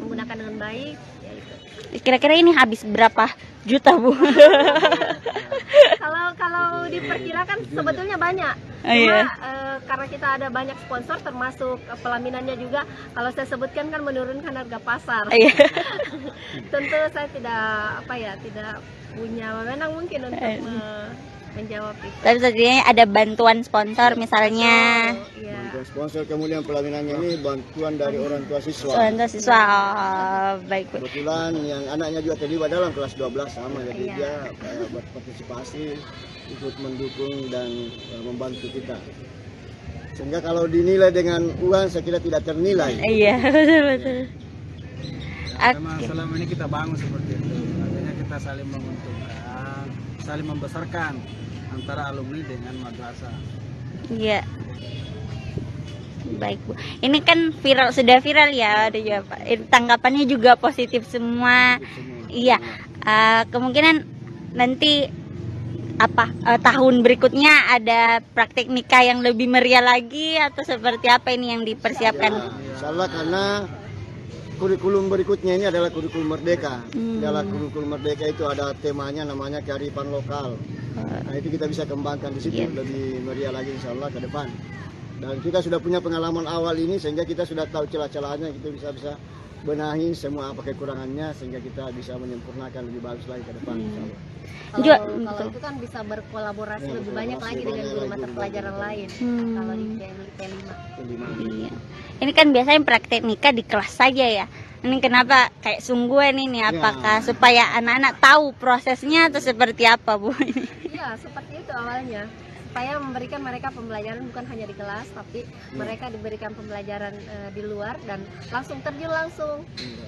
menggunakan dengan baik. Ya itu. Kira-kira ini habis berapa juta Bu? Kalau diperkirakan sebetulnya banyak. Oh, Cuma iya. karena kita ada banyak sponsor, termasuk pelaminannya juga. Kalau saya sebutkan kan menurunkan harga pasar. Iya. Tentu saya tidak punya wewenang mungkin untuk menjawab itu. Tapi setidaknya ada bantuan sponsor misalnya. Iya. Bantuan sponsor, kemudian pelaminannya ini bantuan dari orang tua siswa. Untuk siswa. Oh, baik Bu. Kebetulan yang anaknya juga terlibat dalam kelas 12 sama, jadi Iya. dia berpartisipasi, ikut mendukung dan membantu kita. Sehingga kalau dinilai dengan uang saya kira tidak ternilai. Iya, betul. Memang selama ini kita bangun seperti itu. Artinya kita saling menguntungkan, saling membesarkan antara alumni dengan madrasah. Iya. Baik Bu. Ini kan sudah viral ya, ada juga Pak. Tanggapannya juga positif semua. Iya. Kemungkinan nanti tahun berikutnya ada praktik nikah yang lebih meriah lagi atau seperti apa ini yang dipersiapkan? Insya Allah, karena kurikulum berikutnya ini adalah kurikulum merdeka. Dalam kurikulum merdeka itu ada temanya namanya kearifan lokal. Nah itu kita bisa kembangkan di situ lebih meriah lagi insya Allah ke depan. Dan kita sudah punya pengalaman awal ini sehingga kita sudah tahu celah-celahnya, kita bisa benahi semua apa kekurangannya sehingga kita bisa menyempurnakan lebih bagus lagi ke depan insya Allah. Kalau itu kan bisa berkolaborasi lebih banyak lagi dengan guru mata pelajaran lain. Kalau di P5. Iya. Ini kan biasanya praktek nikah di kelas saja ya. Ini kenapa kayak sungguhan ini? Apakah supaya anak-anak tahu prosesnya atau seperti apa Bu? Iya, seperti itu awalnya. Supaya memberikan mereka pembelajaran bukan hanya di kelas, tapi mereka diberikan pembelajaran di luar dan langsung terjun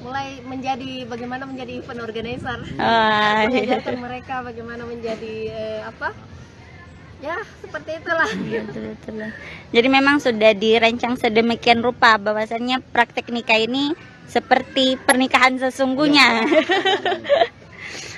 mulai menjadi bagaimana menjadi event organizer. Mengajarkan mereka bagaimana menjadi ya seperti itulah. Betul. Jadi memang sudah dirancang sedemikian rupa bahwasannya praktek nikah ini seperti pernikahan sesungguhnya.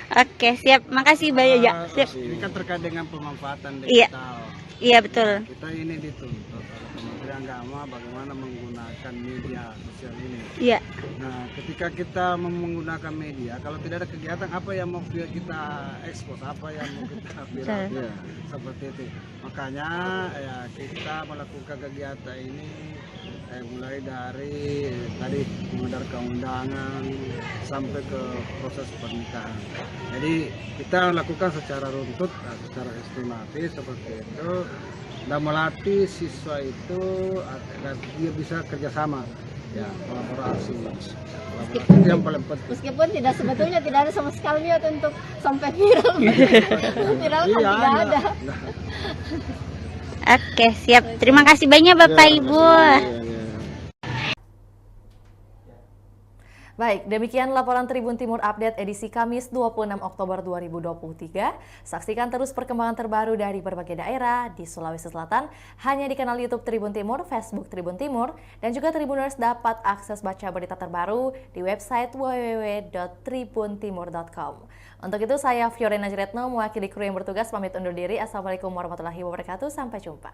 Oke, siap. Makasih banyak ya. Siap. Ini kan terkait dengan pemanfaatan Iya. digital. Iya betul. Kita ini dituntut oleh Kementerian Agama bagaimana menggunakan media sosial ini. Iya. Nah, ketika kita menggunakan media, kalau tidak ada kegiatan apa yang mau kita ekspos, apa yang mau kita viral, Iya. seperti itu. Makanya ya kita melakukan kegiatan ini mulai dari tadi mengedarkan undangan sampai ke proses pernikahan. Jadi kita lakukan secara runtut, secara sistematis seperti itu, dan melatih siswa itu agar dia bisa kerjasama, ya kolaborasi. Itu yang paling penting. Meskipun sebetulnya tidak ada sama sekali niat untuk sampai viral. Viral kan Iya, tidak ada. Oke, siap. Terima kasih banyak Bapak Ibu. Baik, demikian laporan Tribun Timur Update edisi Kamis 26 Oktober 2023. Saksikan terus perkembangan terbaru dari berbagai daerah di Sulawesi Selatan hanya di kanal YouTube Tribun Timur, Facebook Tribun Timur, dan juga Tribuners dapat akses baca berita terbaru di website www.tribuntimur.com. Untuk itu saya Fiorena Jeretno mewakili kru yang bertugas pamit undur diri. Assalamualaikum warahmatullahi wabarakatuh. Sampai jumpa.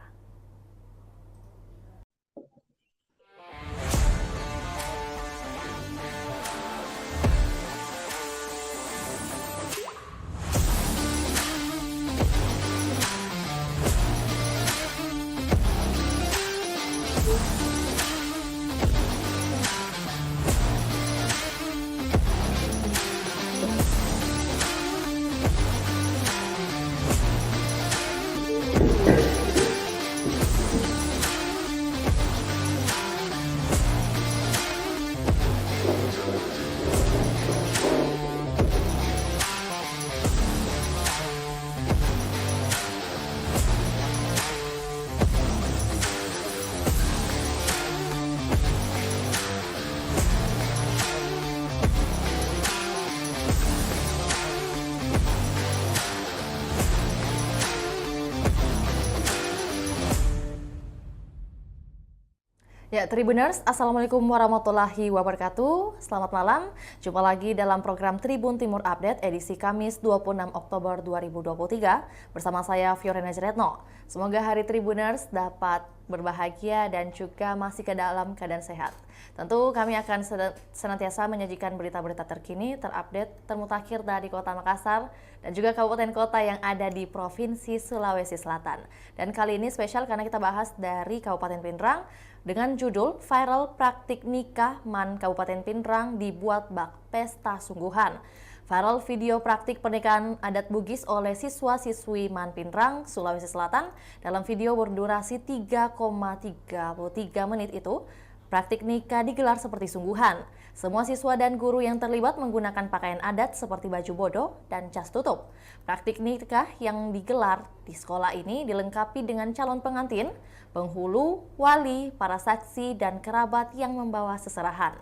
Ya, Tribuners, Assalamualaikum warahmatullahi wabarakatuh. Selamat malam. Jumpa lagi dalam program Tribun Timur Update edisi Kamis 26 Oktober 2023 bersama saya Fiorena Jeretno. Semoga hari Tribuners dapat berbahagia dan juga masih ke dalam keadaan sehat. Tentu kami akan senantiasa menyajikan berita-berita terkini, terupdate, termutakhir dari Kota Makassar dan juga kabupaten kota yang ada di Provinsi Sulawesi Selatan. Dan kali ini spesial karena kita bahas dari Kabupaten Pindrang dengan judul Viral Praktik Nikah Man Kabupaten Pindrang Dibuat Bak Pesta Sungguhan. Viral video praktik pernikahan adat Bugis oleh siswa-siswi Man Pindrang, Sulawesi Selatan. Dalam video berdurasi 3,33 menit itu, praktik nikah digelar seperti sungguhan. Semua siswa dan guru yang terlibat menggunakan pakaian adat seperti baju bodo dan jas tutup. Praktik nikah yang digelar di sekolah ini dilengkapi dengan calon pengantin, penghulu, wali, para saksi, dan kerabat yang membawa seserahan.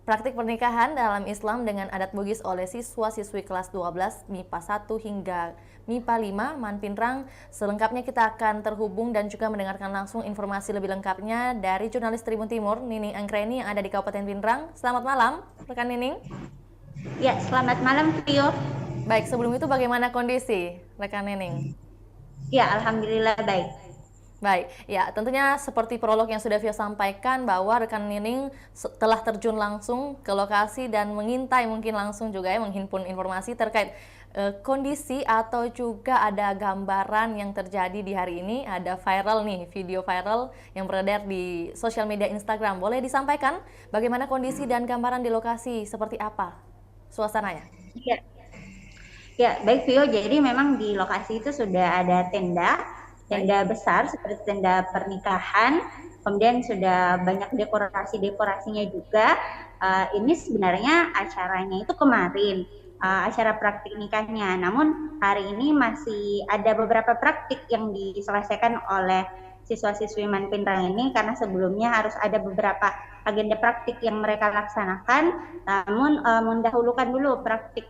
Praktik pernikahan dalam Islam dengan adat Bugis oleh siswa-siswi kelas 12 MIPA 1 hingga MIPA 5 Man Pindrang. Selengkapnya kita akan terhubung dan juga mendengarkan langsung informasi lebih lengkapnya dari jurnalis Tribun Timur Nining Anggreni yang ada di Kabupaten Pindrang. Selamat malam, rekan Nining. Ya, selamat malam, Tio. Baik, sebelum itu bagaimana kondisi rekan Nining? Ya, alhamdulillah baik. Baik, ya tentunya seperti prolog yang sudah Vio sampaikan bahwa rekan Nining telah terjun langsung ke lokasi dan mengintai mungkin langsung juga ya menghimpun informasi terkait kondisi atau juga ada gambaran yang terjadi di hari ini. Ada viral nih, video viral yang beredar di sosial media Instagram. Boleh disampaikan bagaimana kondisi dan gambaran di lokasi seperti apa suasananya? Ya, baik Vio. Jadi memang di lokasi itu sudah ada tenda besar seperti tenda pernikahan, kemudian sudah banyak dekorasinya juga. Ini sebenarnya acaranya itu kemarin, acara praktik nikahnya. Namun hari ini masih ada beberapa praktik yang diselesaikan oleh siswa-siswi Man Pindrang ini karena sebelumnya harus ada beberapa agenda praktik yang mereka laksanakan. Namun mendahulukan dulu praktik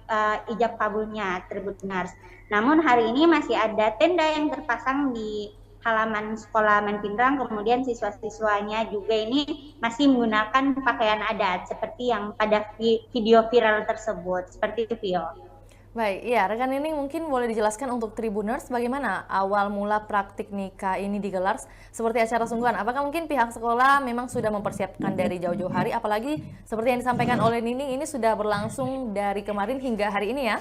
ijab kabulnya Tribuners. Namun hari ini masih ada tenda yang terpasang di halaman sekolah Man Pindrang, kemudian siswa-siswanya juga ini masih menggunakan pakaian adat seperti yang pada video viral tersebut. Seperti itu, Vio. Baik, ya rekan ini mungkin boleh dijelaskan untuk Tribuners bagaimana awal mula praktik nikah ini digelar seperti acara sungguhan. Apakah mungkin pihak sekolah memang sudah mempersiapkan dari jauh-jauh hari, apalagi seperti yang disampaikan oleh Nining ini sudah berlangsung dari kemarin hingga hari ini ya?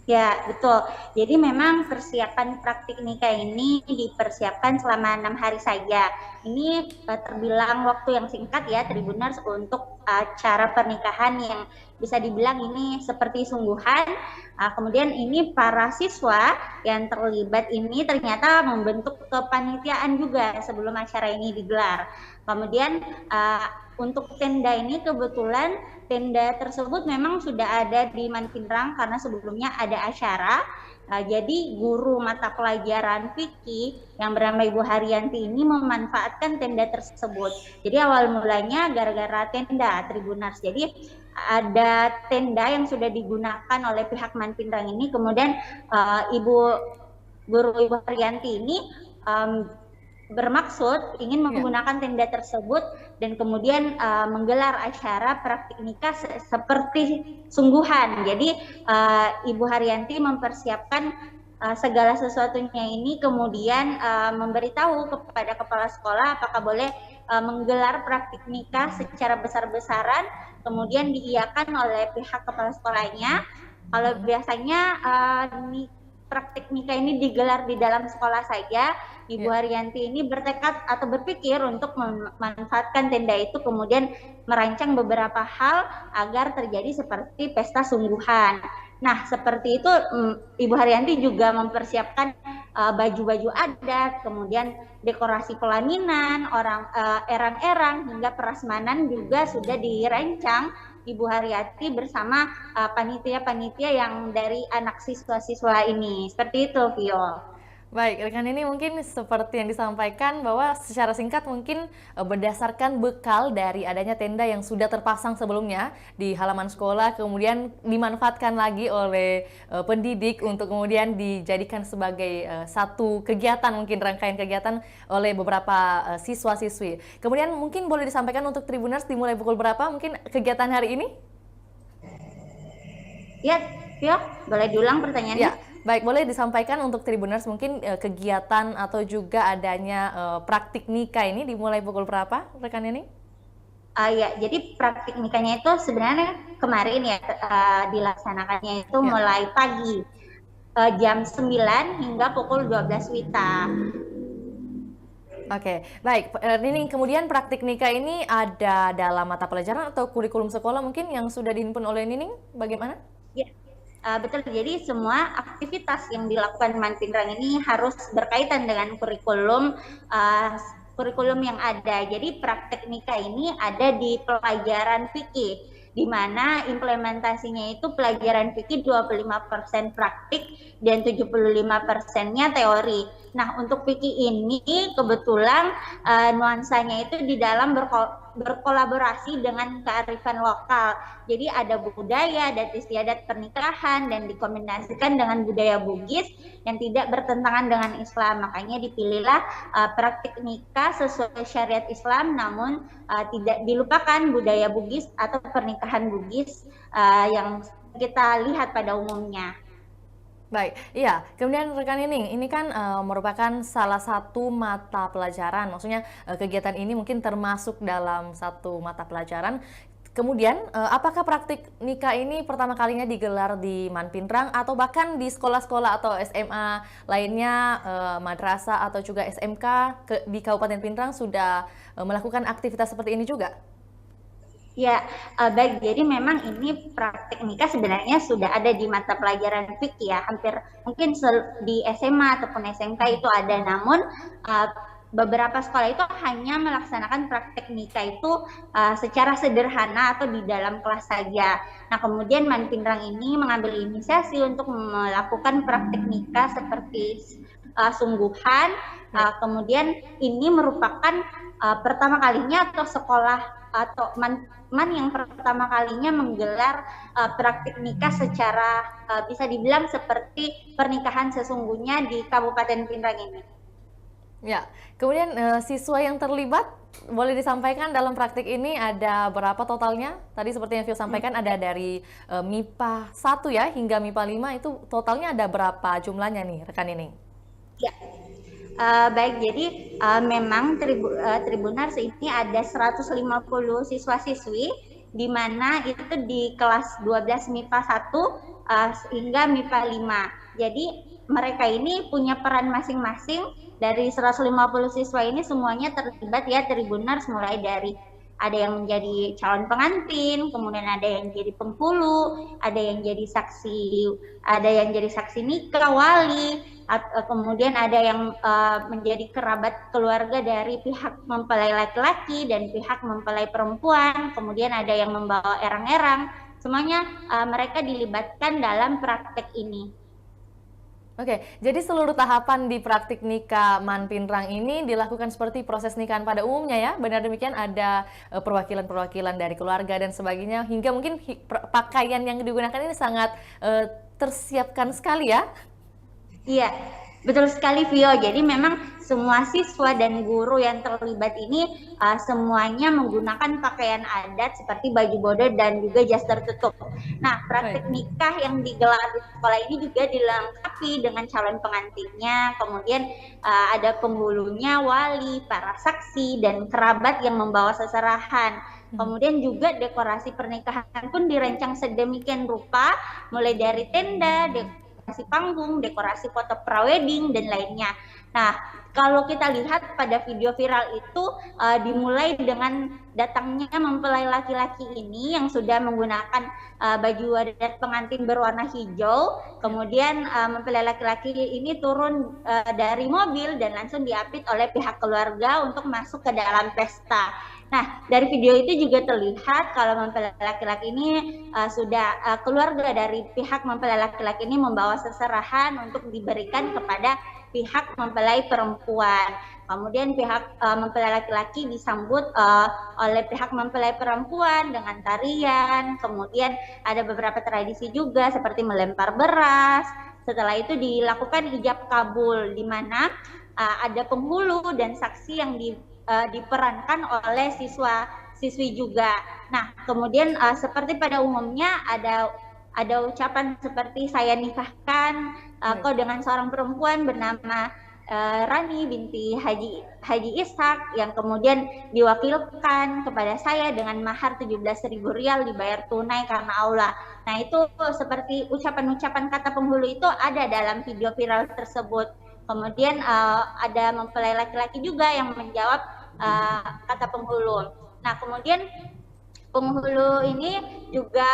Ya, betul. Jadi memang persiapan praktik nikah ini dipersiapkan selama 6 hari saja. Ini terbilang waktu yang singkat ya, Tribuners, untuk acara pernikahan yang bisa dibilang ini seperti sungguhan. Kemudian ini para siswa yang terlibat ini ternyata membentuk kepanitiaan juga sebelum acara ini digelar. Kemudian untuk tenda ini kebetulan tenda tersebut memang sudah ada di Man Pindrang karena sebelumnya ada acara. Jadi guru mata pelajaran fikih yang bernama Ibu Haryanti ini memanfaatkan tenda tersebut. Jadi awal mulanya gara-gara tenda Tribuners. Jadi ada tenda yang sudah digunakan oleh pihak Man Pindrang ini. Kemudian guru Ibu Haryanti ini bermaksud ingin menggunakan tenda tersebut dan kemudian menggelar acara praktik nikah seperti sungguhan. Jadi Ibu Haryanti mempersiapkan segala sesuatunya ini, kemudian memberitahu kepada kepala sekolah apakah boleh menggelar praktik nikah secara besar-besaran, kemudian diiyakan oleh pihak kepala sekolahnya. Kalau biasanya praktik nikah ini digelar di dalam sekolah saja, Ibu Haryanti ini bertekad atau berpikir untuk memanfaatkan tenda itu, kemudian merancang beberapa hal agar terjadi seperti pesta sungguhan. Nah, seperti itu Ibu Haryanti juga mempersiapkan baju-baju adat, kemudian dekorasi pelaminan, erang-erang hingga prasmanan juga sudah dirancang Ibu Haryanti bersama panitia-panitia yang dari anak siswa-siswa ini. Seperti itu, Vio. Baik, rekan ini mungkin seperti yang disampaikan bahwa secara singkat mungkin berdasarkan bekal dari adanya tenda yang sudah terpasang sebelumnya di halaman sekolah, kemudian dimanfaatkan lagi oleh pendidik untuk kemudian dijadikan sebagai satu kegiatan, mungkin rangkaian kegiatan oleh beberapa siswa-siswi. Kemudian mungkin boleh disampaikan untuk Tribuners dimulai pukul berapa mungkin kegiatan hari ini? Ya, Vio, boleh diulang pertanyaannya? Ya, baik, boleh disampaikan untuk Tribuners mungkin kegiatan atau juga adanya praktik nikah ini dimulai pukul berapa, rekan ini? Ya, jadi praktik nikahnya itu sebenarnya kemarin ya dilaksanakannya itu mulai pagi jam 9 hingga pukul 12 WITA. Oke, baik. Nining, kemudian praktik nikah ini ada dalam mata pelajaran atau kurikulum sekolah mungkin yang sudah dihimpun oleh Nining, bagaimana? Ya, betul. Jadi semua aktivitas yang dilakukan Manpinrang ini harus berkaitan dengan kurikulum yang ada. Jadi praktek nikah ini ada di pelajaran fikih, di mana implementasinya itu pelajaran fikih 25% praktik dan 75%-nya teori. Nah, untuk fikih ini kebetulan nuansanya itu di dalam berkolaborasi dengan kearifan lokal. Jadi ada budaya, adat istiadat pernikahan dan dikombinasikan dengan budaya Bugis yang tidak bertentangan dengan Islam. Makanya dipilihlah praktik nikah sesuai syariat Islam, namun tidak dilupakan budaya Bugis atau pernikahan Bugis yang kita lihat pada umumnya. Baik, iya. Kemudian rekan ini kan merupakan salah satu mata pelajaran. Maksudnya kegiatan ini mungkin termasuk dalam satu mata pelajaran. Kemudian, apakah praktik nikah ini pertama kalinya digelar di Manpinrang atau bahkan di sekolah-sekolah atau SMA lainnya, madrasah atau juga SMK di Kabupaten Pinrang sudah melakukan aktivitas seperti ini juga? Ya, baik. Jadi memang ini praktik nikah sebenarnya sudah ada di mata pelajaran fikih ya. Hampir mungkin di SMA ataupun SMK itu ada. Namun beberapa sekolah itu hanya melaksanakan praktik nikah itu secara sederhana atau di dalam kelas saja. Nah, kemudian Manpinrang ini mengambil inisiasi untuk melakukan praktik nikah seperti sungguhan. Kemudian ini merupakan pertama kalinya atau sekolah atau man yang pertama kalinya menggelar praktik nikah secara bisa dibilang seperti pernikahan sesungguhnya di Kabupaten Pinrang ini. Ya, kemudian siswa yang terlibat boleh disampaikan dalam praktik ini ada berapa totalnya? Tadi seperti yang Vio sampaikan ada dari MIPA 1 ya hingga MIPA 5 itu totalnya ada berapa jumlahnya nih rekan ini? Ya. Baik, jadi memang Tribuners ini ada 150 siswa-siswi di mana itu di kelas 12 MIPA 1 hingga MIPA 5. Jadi mereka ini punya peran masing-masing. Dari 150 siswa ini semuanya terlibat ya Tribuners, mulai dari ada yang menjadi calon pengantin, kemudian ada yang jadi penghulu, ada yang jadi saksi nikah, wali, kemudian ada yang menjadi kerabat keluarga dari pihak mempelai laki-laki dan pihak mempelai perempuan, kemudian ada yang membawa erang-erang. Semuanya mereka dilibatkan dalam praktek ini. Oke, jadi seluruh tahapan di praktik nikah Manpinrang ini dilakukan seperti proses nikahan pada umumnya ya? Benar demikian, ada perwakilan-perwakilan dari keluarga dan sebagainya, hingga mungkin pakaian yang digunakan ini sangat tersiapkan sekali ya? Iya, betul sekali Vio. Jadi memang semua siswa dan guru yang terlibat ini semuanya menggunakan pakaian adat seperti baju bodo dan juga jas tertutup. Nah, praktik nikah yang digelar di sekolah ini juga dilengkapi dengan calon pengantinnya, kemudian ada penghulunya, wali, para saksi, dan kerabat yang membawa seserahan. Kemudian juga dekorasi pernikahan pun dirancang sedemikian rupa, mulai dari tenda, dekorasi panggung, dekorasi foto prawedding, dan lainnya. Nah, kalau kita lihat pada video viral itu dimulai dengan datangnya mempelai laki-laki ini yang sudah menggunakan baju adat pengantin berwarna hijau. Kemudian mempelai laki-laki ini turun dari mobil dan langsung diapit oleh pihak keluarga untuk masuk ke dalam pesta. Nah, dari video itu juga terlihat kalau mempelai laki-laki ini sudah keluarga dari pihak mempelai laki-laki ini membawa seserahan untuk diberikan kepada pihak mempelai perempuan. Kemudian pihak mempelai laki-laki disambut oleh pihak mempelai perempuan dengan tarian. Kemudian ada beberapa tradisi juga seperti melempar beras. Setelah itu dilakukan ijab kabul, di mana ada penghulu dan saksi yang diperankan oleh siswa-siswi juga. Nah, kemudian seperti pada umumnya ada ucapan seperti saya nikahkan kau dengan seorang perempuan bernama Rani binti Haji Ishak, yang kemudian diwakilkan kepada saya dengan mahar 17.000 rial dibayar tunai karena Allah. Nah, itu seperti ucapan-ucapan kata penghulu itu ada dalam video viral tersebut. Kemudian ada mempelai laki-laki juga yang menjawab kata penghulu. Nah, kemudian penghulu ini juga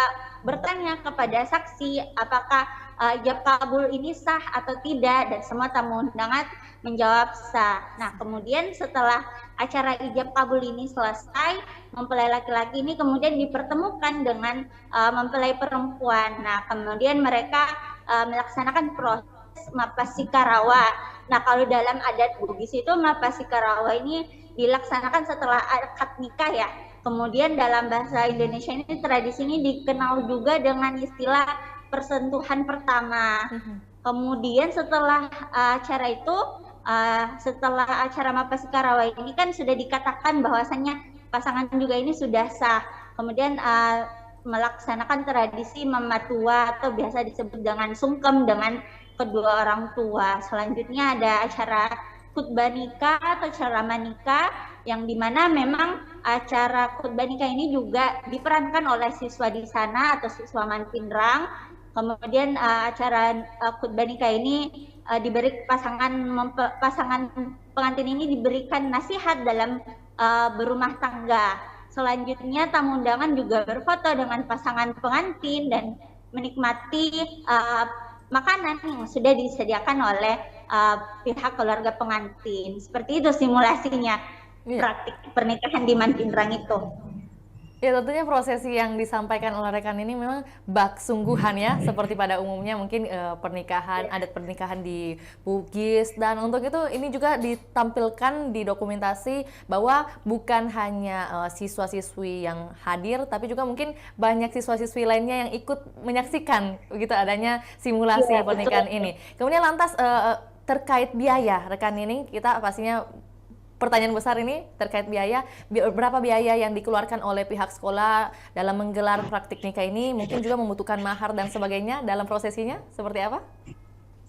bertanya kepada saksi apakah ijab kabul ini sah atau tidak, dan semua tamu undangan menjawab sah. Nah, kemudian setelah acara ijab kabul ini selesai, mempelai laki-laki ini kemudian dipertemukan dengan mempelai perempuan. Nah, kemudian mereka melaksanakan proses mapasika-rawa. Nah, kalau dalam adat Bugis itu mapasika-rawa ini dilaksanakan setelah akad nikah ya. Kemudian dalam bahasa Indonesia ini tradisi ini dikenal juga dengan istilah persentuhan pertama. Kemudian setelah acara itu, setelah acara mapasika-rawa ini kan sudah dikatakan bahwasannya pasangan juga ini sudah sah. Kemudian melaksanakan tradisi mematua atau biasa disebut dengan sungkem dengan kedua orang tua. Selanjutnya ada acara khutbah nikah atau ceramah nikah, yang dimana memang acara khutbah nikah ini juga diperankan oleh siswa di sana atau siswa Manpinrang. Kemudian acara khutbah nikah ini diberi pasangan pengantin ini diberikan nasihat dalam berumah tangga. Selanjutnya tamu undangan juga berfoto dengan pasangan pengantin dan menikmati makanan yang sudah disediakan oleh pihak keluarga pengantin. Seperti itu simulasinya, praktik pernikahan di Manpinrang itu. Ya, tentunya prosesi yang disampaikan oleh rekan ini memang bak sungguhan ya, seperti pada umumnya mungkin pernikahan, adat pernikahan di Bugis, dan untuk itu ini juga ditampilkan di dokumentasi bahwa bukan hanya siswa-siswi yang hadir, tapi juga mungkin banyak siswa-siswi lainnya yang ikut menyaksikan begitu adanya simulasi pernikahan ini. Kemudian lantas terkait biaya, rekan ini kita pastinya pertanyaan besar ini terkait biaya, berapa biaya yang dikeluarkan oleh pihak sekolah dalam menggelar praktik nikah ini, mungkin juga membutuhkan mahar dan sebagainya dalam prosesinya, seperti apa?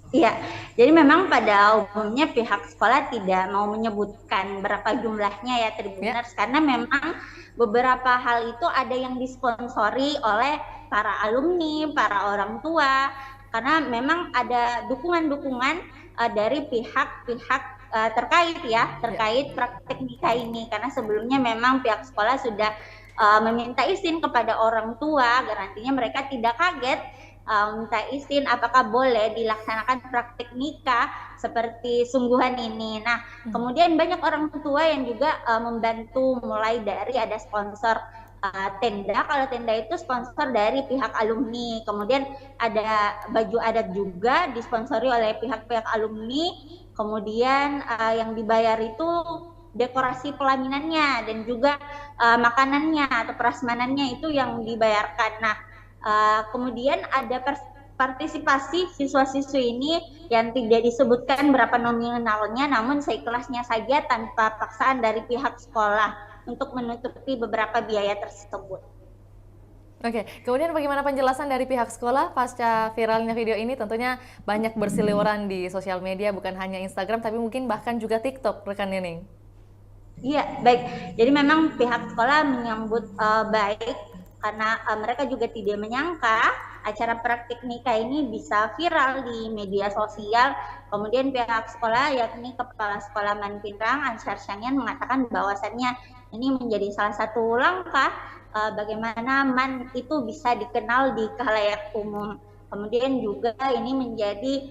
Iya, jadi memang pada umumnya pihak sekolah tidak mau menyebutkan berapa jumlahnya ya Tribuners, karena memang beberapa hal itu ada yang disponsori oleh para alumni, para orang tua, karena memang ada dukungan-dukungan dari pihak-pihak terkait praktek nikah ini, karena sebelumnya memang pihak sekolah sudah meminta izin kepada orang tua agar nantinya mereka tidak kaget minta izin apakah boleh dilaksanakan praktek nikah seperti sungguhan ini. Nah, kemudian banyak orang tua yang juga membantu, mulai dari ada sponsor tenda. Kalau tenda itu sponsor dari pihak alumni, kemudian ada baju adat juga disponsori oleh pihak-pihak alumni. Kemudian yang dibayar itu dekorasi pelaminannya dan juga makanannya atau prasmanannya itu yang dibayarkan. Nah, kemudian ada partisipasi siswa-siswi ini yang tidak disebutkan berapa nominalnya, namun seikhlasnya saja tanpa paksaan dari pihak sekolah untuk menutupi beberapa biaya tersebut. Oke, kemudian bagaimana penjelasan dari pihak sekolah pasca viralnya video ini? Tentunya banyak berseliweran di sosial media, bukan hanya Instagram, tapi mungkin bahkan juga TikTok, rekan Nining. Iya, baik. Jadi memang pihak sekolah menyambut baik, karena mereka juga tidak menyangka acara praktik nikah ini bisa viral di media sosial. Kemudian pihak sekolah, yakni Kepala Sekolah Manpinrang, Ansar Syangyan, mengatakan bahwasannya ini menjadi salah satu langkah bagaimana MAN itu bisa dikenal di khalayak umum. Kemudian juga ini menjadi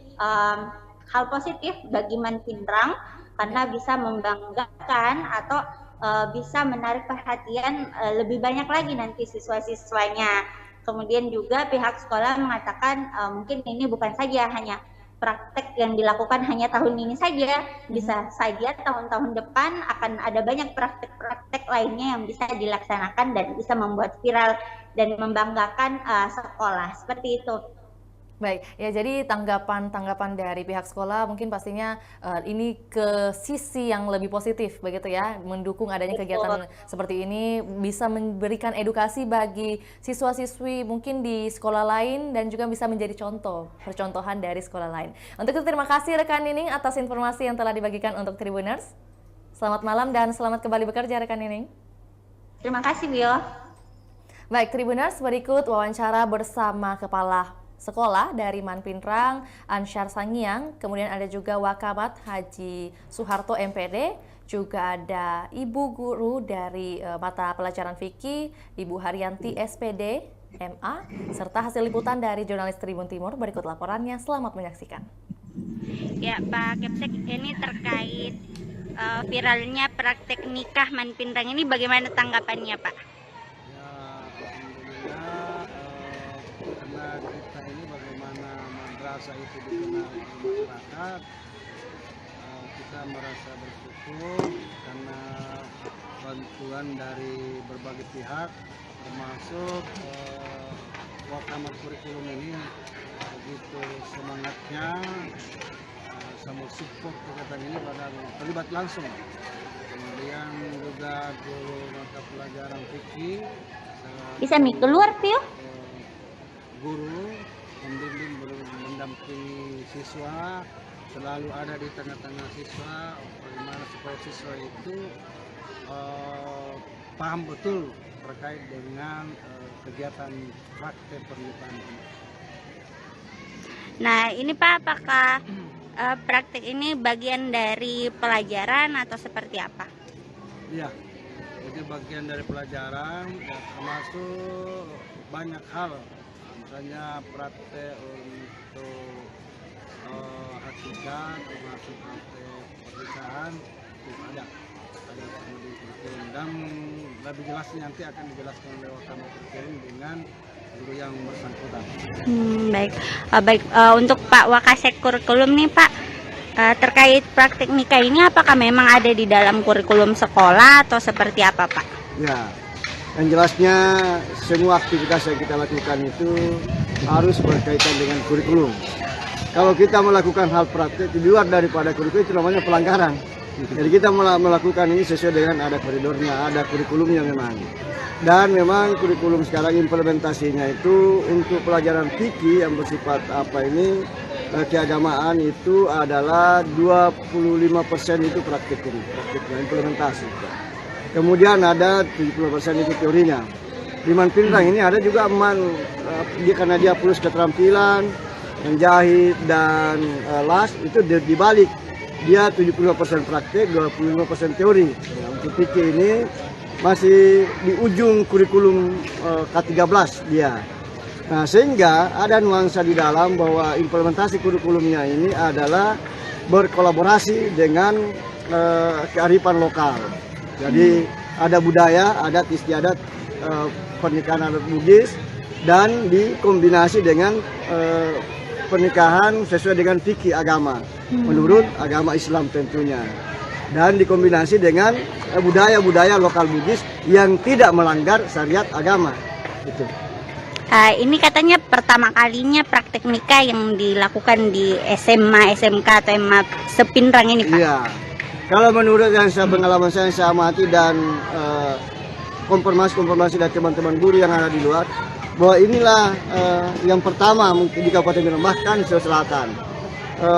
hal positif bagi Manpinrang karena bisa membanggakan atau bisa menarik perhatian lebih banyak lagi nanti siswa-siswanya. Kemudian juga pihak sekolah mengatakan mungkin ini bukan saja hanya praktek yang dilakukan hanya tahun ini saja, bisa saja tahun-tahun depan akan ada banyak praktek-praktek lainnya yang bisa dilaksanakan dan bisa membuat viral dan membanggakan sekolah, seperti itu. Baik, ya jadi tanggapan dari pihak sekolah mungkin pastinya ini ke sisi yang lebih positif begitu ya, mendukung adanya kegiatan seperti ini, bisa memberikan edukasi bagi siswa-siswi mungkin di sekolah lain dan juga bisa menjadi percontohan dari sekolah lain. Untuk itu terima kasih rekan Nining atas informasi yang telah dibagikan untuk Tribuners. Selamat malam dan selamat kembali bekerja rekan Nining. Terima kasih, Bio. Baik, Tribuners, berikut wawancara bersama Kepala Sekolah dari Manpinrang, Ansyar Sangiang, kemudian ada juga Wakamat Haji Suharto MPD, juga ada Ibu Guru dari mata pelajaran fikih, Ibu Haryanti SPD, MA, serta hasil liputan dari jurnalis Tribun Timur. Berikut laporannya, selamat menyaksikan. Ya Pak Kepsek, ini terkait viralnya praktek nikah Manpinrang ini bagaimana tanggapannya Pak? Karena kita ini bagaimana madrasah itu dikenal oleh masyarakat, kita merasa bersyukur karena bantuan dari berbagai pihak, termasuk Wakamat kurikulum ini begitu semangatnya sama support kegiatan ini pada terlibat langsung. Kemudian juga guru mata pelajaran fikih Bisa keluar, Pio? guru membimbing, mendampingi siswa, selalu ada di tengah-tengah siswa, bagaimana supaya siswa itu paham betul terkait dengan kegiatan praktek pernikahan ini. Nah ini Pak, apakah praktek ini bagian dari pelajaran atau seperti apa? Iya, itu bagian dari pelajaran, ya, termasuk banyak hal. Misalnya praktek untuk hakikat, termasuk praktek pernikahan itu ada di kurikulum, dan lebih jelasnya nanti akan dijelaskan oleh Wakamat kurikulum dengan guru yang bersangkutan. Baik. Untuk Pak Wakasek kurikulum nih Pak, terkait praktik nikah ini apakah memang ada di dalam kurikulum sekolah atau seperti apa Pak? Ya, yang jelasnya semua aktivitas yang kita lakukan itu harus berkaitan dengan kurikulum. Kalau kita melakukan hal praktik di luar daripada kurikulum itu namanya pelanggaran. Jadi kita melakukan ini sesuai dengan ada koridornya, ada kurikulumnya memang. Dan memang kurikulum sekarang implementasinya itu untuk pelajaran fikih yang bersifat keagamaan itu adalah 25% itu praktiknya implementasi. Kemudian ada 70% itu teorinya. Di Manpinrang ini ada juga karena dia plus keterampilan, menjahit dan las itu dibalik. Dia 75% praktik, 25% teori. Ya, untuk fikih ini masih di ujung kurikulum K13 dia. Nah, sehingga ada nuansa di dalam bahwa implementasi kurikulumnya ini adalah berkolaborasi dengan kearifan lokal. Jadi ada budaya, adat istiadat pernikahan adat Bugis dan dikombinasi dengan pernikahan sesuai dengan fikih agama menurut agama Islam tentunya, dan dikombinasi dengan budaya-budaya lokal Bugis yang tidak melanggar syariat agama gitu. Ini katanya pertama kalinya praktek nikah yang dilakukan di SMA, SMK atau SMA Sepinrang ini Pak? Iya, kalau menurut yang pengalaman saya amati dan konfirmasi dari teman-teman guru yang ada di luar, bahwa inilah yang pertama mungkin di Kabupaten Bintan, bahkan Sulawesi Selatan,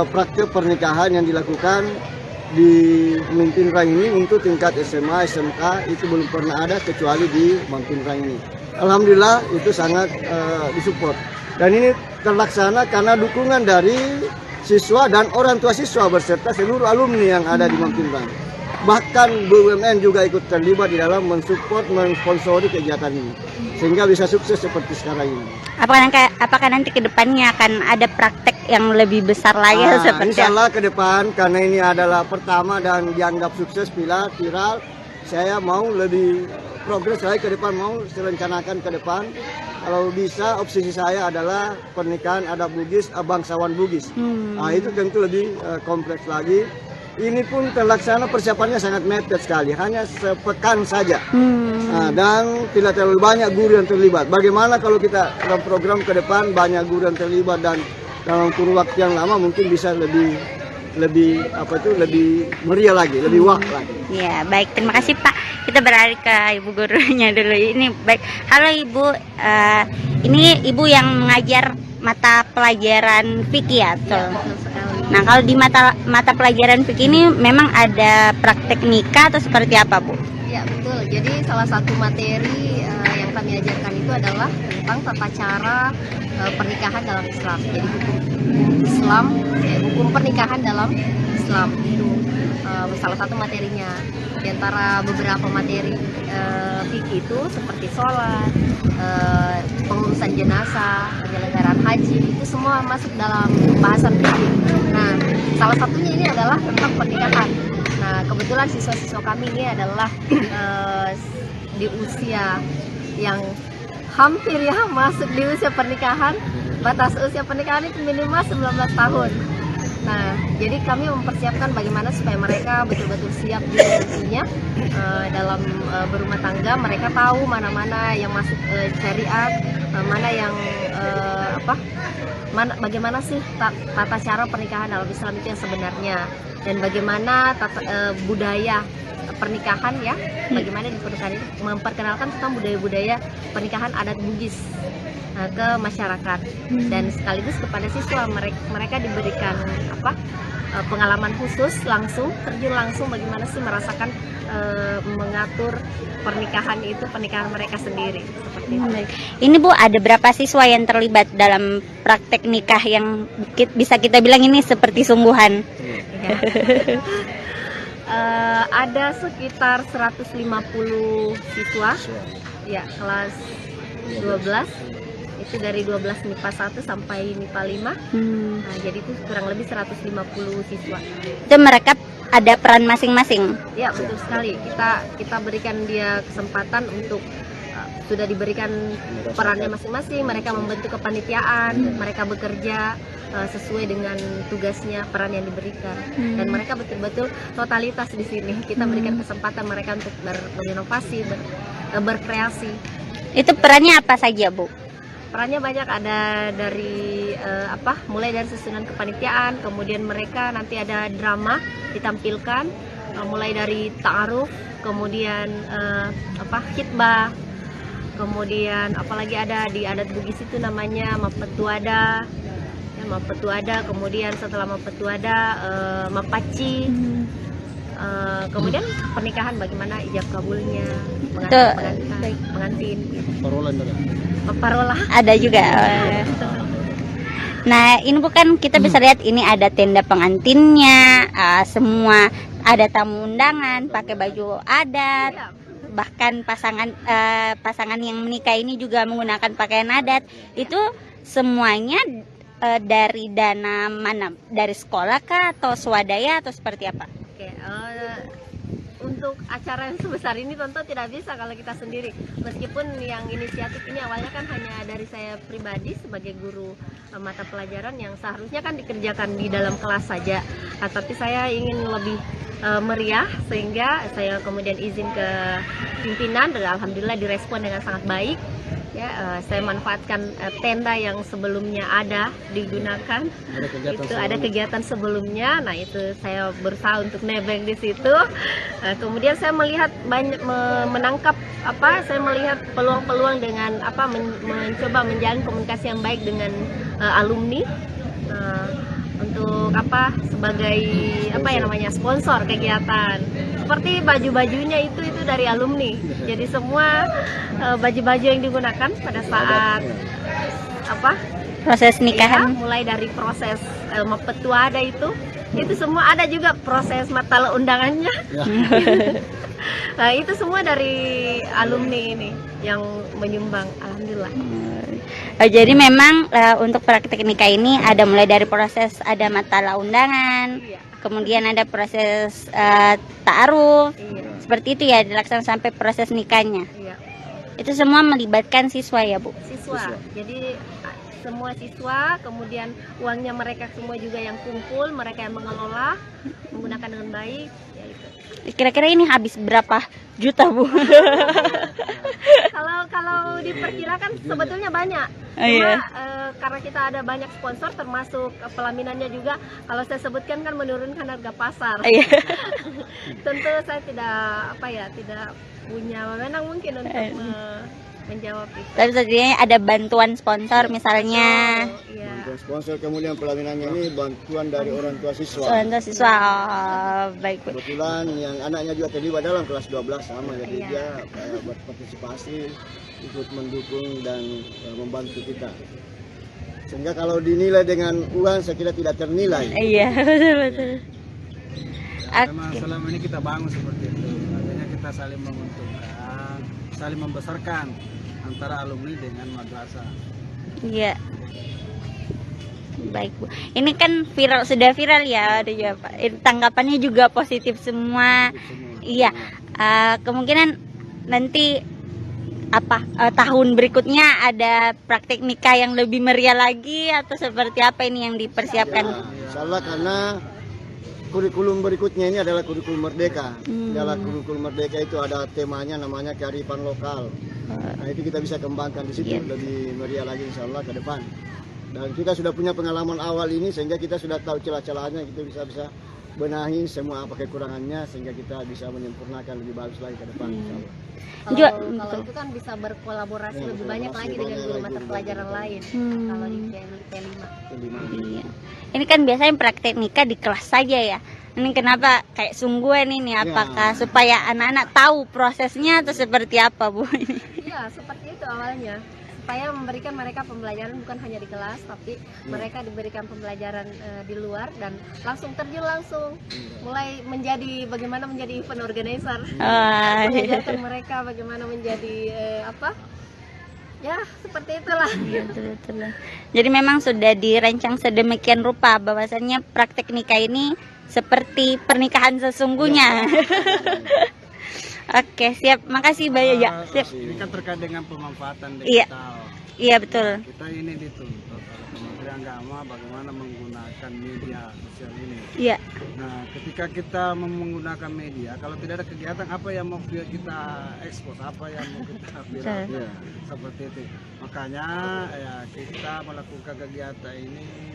praktek pernikahan yang dilakukan di Manpinrang ini untuk tingkat SMA, SMK itu belum pernah ada kecuali di Manpinrang ini. Alhamdulillah itu sangat disupport, dan ini terlaksana karena dukungan dari siswa dan orang tua siswa beserta seluruh alumni yang ada di Manpinrang. Bahkan BUMN juga ikut terlibat di dalam mensupport, mensponsori kegiatan ini sehingga bisa sukses seperti sekarang ini. Apakah nanti ke depannya akan ada praktek yang lebih besar lagi seperti Insya Allah ke depan, karena ini adalah pertama dan dianggap sukses viral, saya mau lebih progres lagi ke depan, mau direncanakan ke depan kalau bisa obsesi saya adalah pernikahan adat Bugis, bangsawan Bugis. Nah, itu tentu lebih kompleks lagi. Ini pun terlaksana persiapannya sangat mepet sekali, hanya sepekan saja. Nah, dan tidak terlalu banyak guru yang terlibat. Bagaimana kalau kita dalam program ke depan banyak guru yang terlibat dan dalam kurun waktu yang lama mungkin bisa lebih meriah lagi, lebih wah lagi. Ya, baik. Terima kasih Pak. Kita beralih ke Ibu gurunya dulu. Ini baik. Halo Ibu, ini Ibu yang mengajar mata pelajaran fikih ya? Nah, kalau di mata pelajaran fikih ini memang ada praktek nikah atau seperti apa, Bu? Ya, betul. Jadi salah satu materi yang kami ajarkan itu adalah tentang tata cara pernikahan dalam Islam. Jadi hukum Islam, hukum pernikahan dalam Islam itu salah satu materinya. Di antara beberapa materi fikih itu seperti sholat, pengurusan jenazah, penyelenggaraan haji, itu semua masuk dalam bahasan fikih. Nah, salah satunya ini adalah tentang pernikahan. Nah, kebetulan siswa-siswa kami ini adalah di usia yang hampir ya masuk di usia pernikahan. Batas usia pernikahan itu minimal 19 tahun. Nah, jadi kami mempersiapkan bagaimana supaya mereka betul-betul siap di nantinya dalam berumah tangga. Mereka tahu mana-mana yang masuk syariat, mana yang bagaimana sih tata cara pernikahan dalam Islam itu yang sebenarnya, dan bagaimana budaya pernikahan ya, bagaimana di pernikahan itu memperkenalkan tentang budaya-budaya pernikahan adat Bugis ke masyarakat, dan sekaligus kepada siswa mereka diberikan pengalaman khusus langsung, terjun langsung bagaimana sih merasakan mengatur pernikahan mereka sendiri seperti itu. Ini Bu, ada berapa siswa yang terlibat dalam praktek nikah yang bisa kita bilang ini seperti sungguhan? Ya. Ada sekitar 150 siswa ya, kelas 12. Itu dari 12 MIPA 1 sampai MIPA 5. Nah, jadi itu kurang lebih 150 siswa. Itu mereka ada peran masing-masing? Ya, betul sekali. Kita berikan dia kesempatan untuk sudah diberikan perannya masing-masing. Mereka membentuk kepanitiaan, mereka bekerja sesuai dengan tugasnya, peran yang diberikan. Dan mereka betul-betul totalitas di sini. Kita berikan kesempatan mereka untuk berinovasi, berkreasi. Itu perannya apa saja, Bu? Perannya banyak, ada dari mulai dari susunan kepanitiaan, kemudian mereka nanti ada drama ditampilkan, mulai dari ta'aruf, kemudian khitbah, kemudian apalagi ada di adat Bugis itu namanya mapetuada, ya, mapetuada, kemudian setelah mapetuada mapaci. Kemudian pernikahan bagaimana ijab kabulnya, pengantin, parola ada juga. Nah, ini bukan kita bisa lihat ini ada tenda pengantinnya, semua ada tamu undangan, pakai baju adat. Bahkan pasangan yang menikah ini juga menggunakan pakaian adat. Itu semuanya dari dana mana? Dari sekolah kah atau swadaya atau seperti apa? Oke, untuk acara yang sebesar ini tentu tidak bisa kalau kita sendiri. Meskipun yang inisiatif ini awalnya kan hanya dari saya pribadi sebagai guru mata pelajaran yang seharusnya kan dikerjakan di dalam kelas saja. Tapi saya ingin lebih meriah, sehingga saya kemudian izin ke pimpinan dan alhamdulillah direspon dengan sangat baik. Ya, saya manfaatkan tenda yang sebelumnya ada digunakan. Ada kegiatan sebelumnya. Nah, itu saya berusaha untuk nebeng di situ. Kemudian saya melihat menangkap saya melihat peluang-peluang dengan mencoba menjalin komunikasi yang baik dengan alumni. Untuk sebagai sponsor kegiatan, seperti baju-bajunya itu dari alumni. Jadi semua baju-baju yang digunakan pada saat proses nikahan, ya, mulai dari proses mapetuada itu semua ada juga proses mata undangannya. Nah, itu semua dari alumni ini yang menyumbang, alhamdulillah. Jadi memang untuk praktik nikah ini ada mulai dari proses ada mata undangan, kemudian ada proses ta'aruf, seperti itu ya dilaksanakan sampai proses nikahnya. Itu semua melibatkan siswa ya, Bu? Siswa. Jadi semua siswa, kemudian uangnya mereka semua juga yang kumpul, mereka yang mengelola, menggunakan dengan baik. Ya itu. Kira-kira ini habis berapa juta, Bu? Kalau diperkirakan sebetulnya banyak. Oh, iya. Karena kita ada banyak sponsor, termasuk pelaminannya juga. Kalau saya sebutkan kan menurunkan harga pasar. Iya. Tentu saya tidak punya wewenang mungkin untuk menjawab itu. Tapi tadinya ada bantuan sponsor misalnya. Iya. Bantuan sponsor, kemudian pelaminannya ini bantuan dari orang tua siswa. Untuk siswa. Oh, baik, Bu. Kebetulan yang anaknya juga terlibat dalam kelas 12 sama, jadi Iya. dia berpartisipasi, ikut mendukung dan membantu kita. Sehingga kalau dinilai dengan uang saya kira tidak ternilai. Iya, betul-betul. Karena selama ini kita bangun seperti itu, artinya kita saling menguntungkan, saling membesarkan antara alumni dengan madrasah. Iya. Baik, Bu. Ini kan sudah viral ya, Pak. Tanggapannya juga positif semua. Iya. Kemungkinan nanti tahun berikutnya ada praktik nikah yang lebih meriah lagi atau seperti apa ini yang dipersiapkan? Ya, insyaallah, karena kurikulum berikutnya ini adalah kurikulum merdeka. Dalam kurikulum merdeka itu ada temanya namanya kearifan lokal. Nah, itu kita bisa kembangkan di situ lebih meriah lagi insyaallah ke depan. Dan kita sudah punya pengalaman awal ini sehingga kita sudah tahu celah-celahnya, kita bisa benahi semua apa kekurangannya sehingga kita bisa menyempurnakan lebih bagus lagi ke depan insyaallah. Kalau itu kan bisa berkolaborasi lebih banyak lagi dengan guru mata pelajaran lain. Kalau di P5. Iya. Ini kan biasanya praktek nikah di kelas saja ya. Ini kenapa kayak sungguhan ini? Apakah supaya anak-anak tahu prosesnya atau seperti apa, Bu? Iya, seperti itu awalnya. Supaya memberikan mereka pembelajaran bukan hanya di kelas, tapi mereka diberikan pembelajaran di luar dan langsung terjun mulai menjadi bagaimana menjadi event organizer, mengajarkan mereka bagaimana menjadi ya seperti itulah. Betul. Jadi memang sudah dirancang sedemikian rupa bahwasannya praktek nikah ini seperti pernikahan sesungguhnya. Oke, siap. Makasih banyak ya. Siap. Ini kan terkait dengan pemanfaatan Iya. digital. Iya, betul. Kita ini dituntut oleh Kementerian Agama bagaimana menggunakan media sosial ini. Iya. Nah, ketika kita menggunakan media, kalau tidak ada kegiatan apa yang mau kita ekspos, apa yang mau kita viral, Iya. seperti itu. Makanya ya kita melakukan kegiatan ini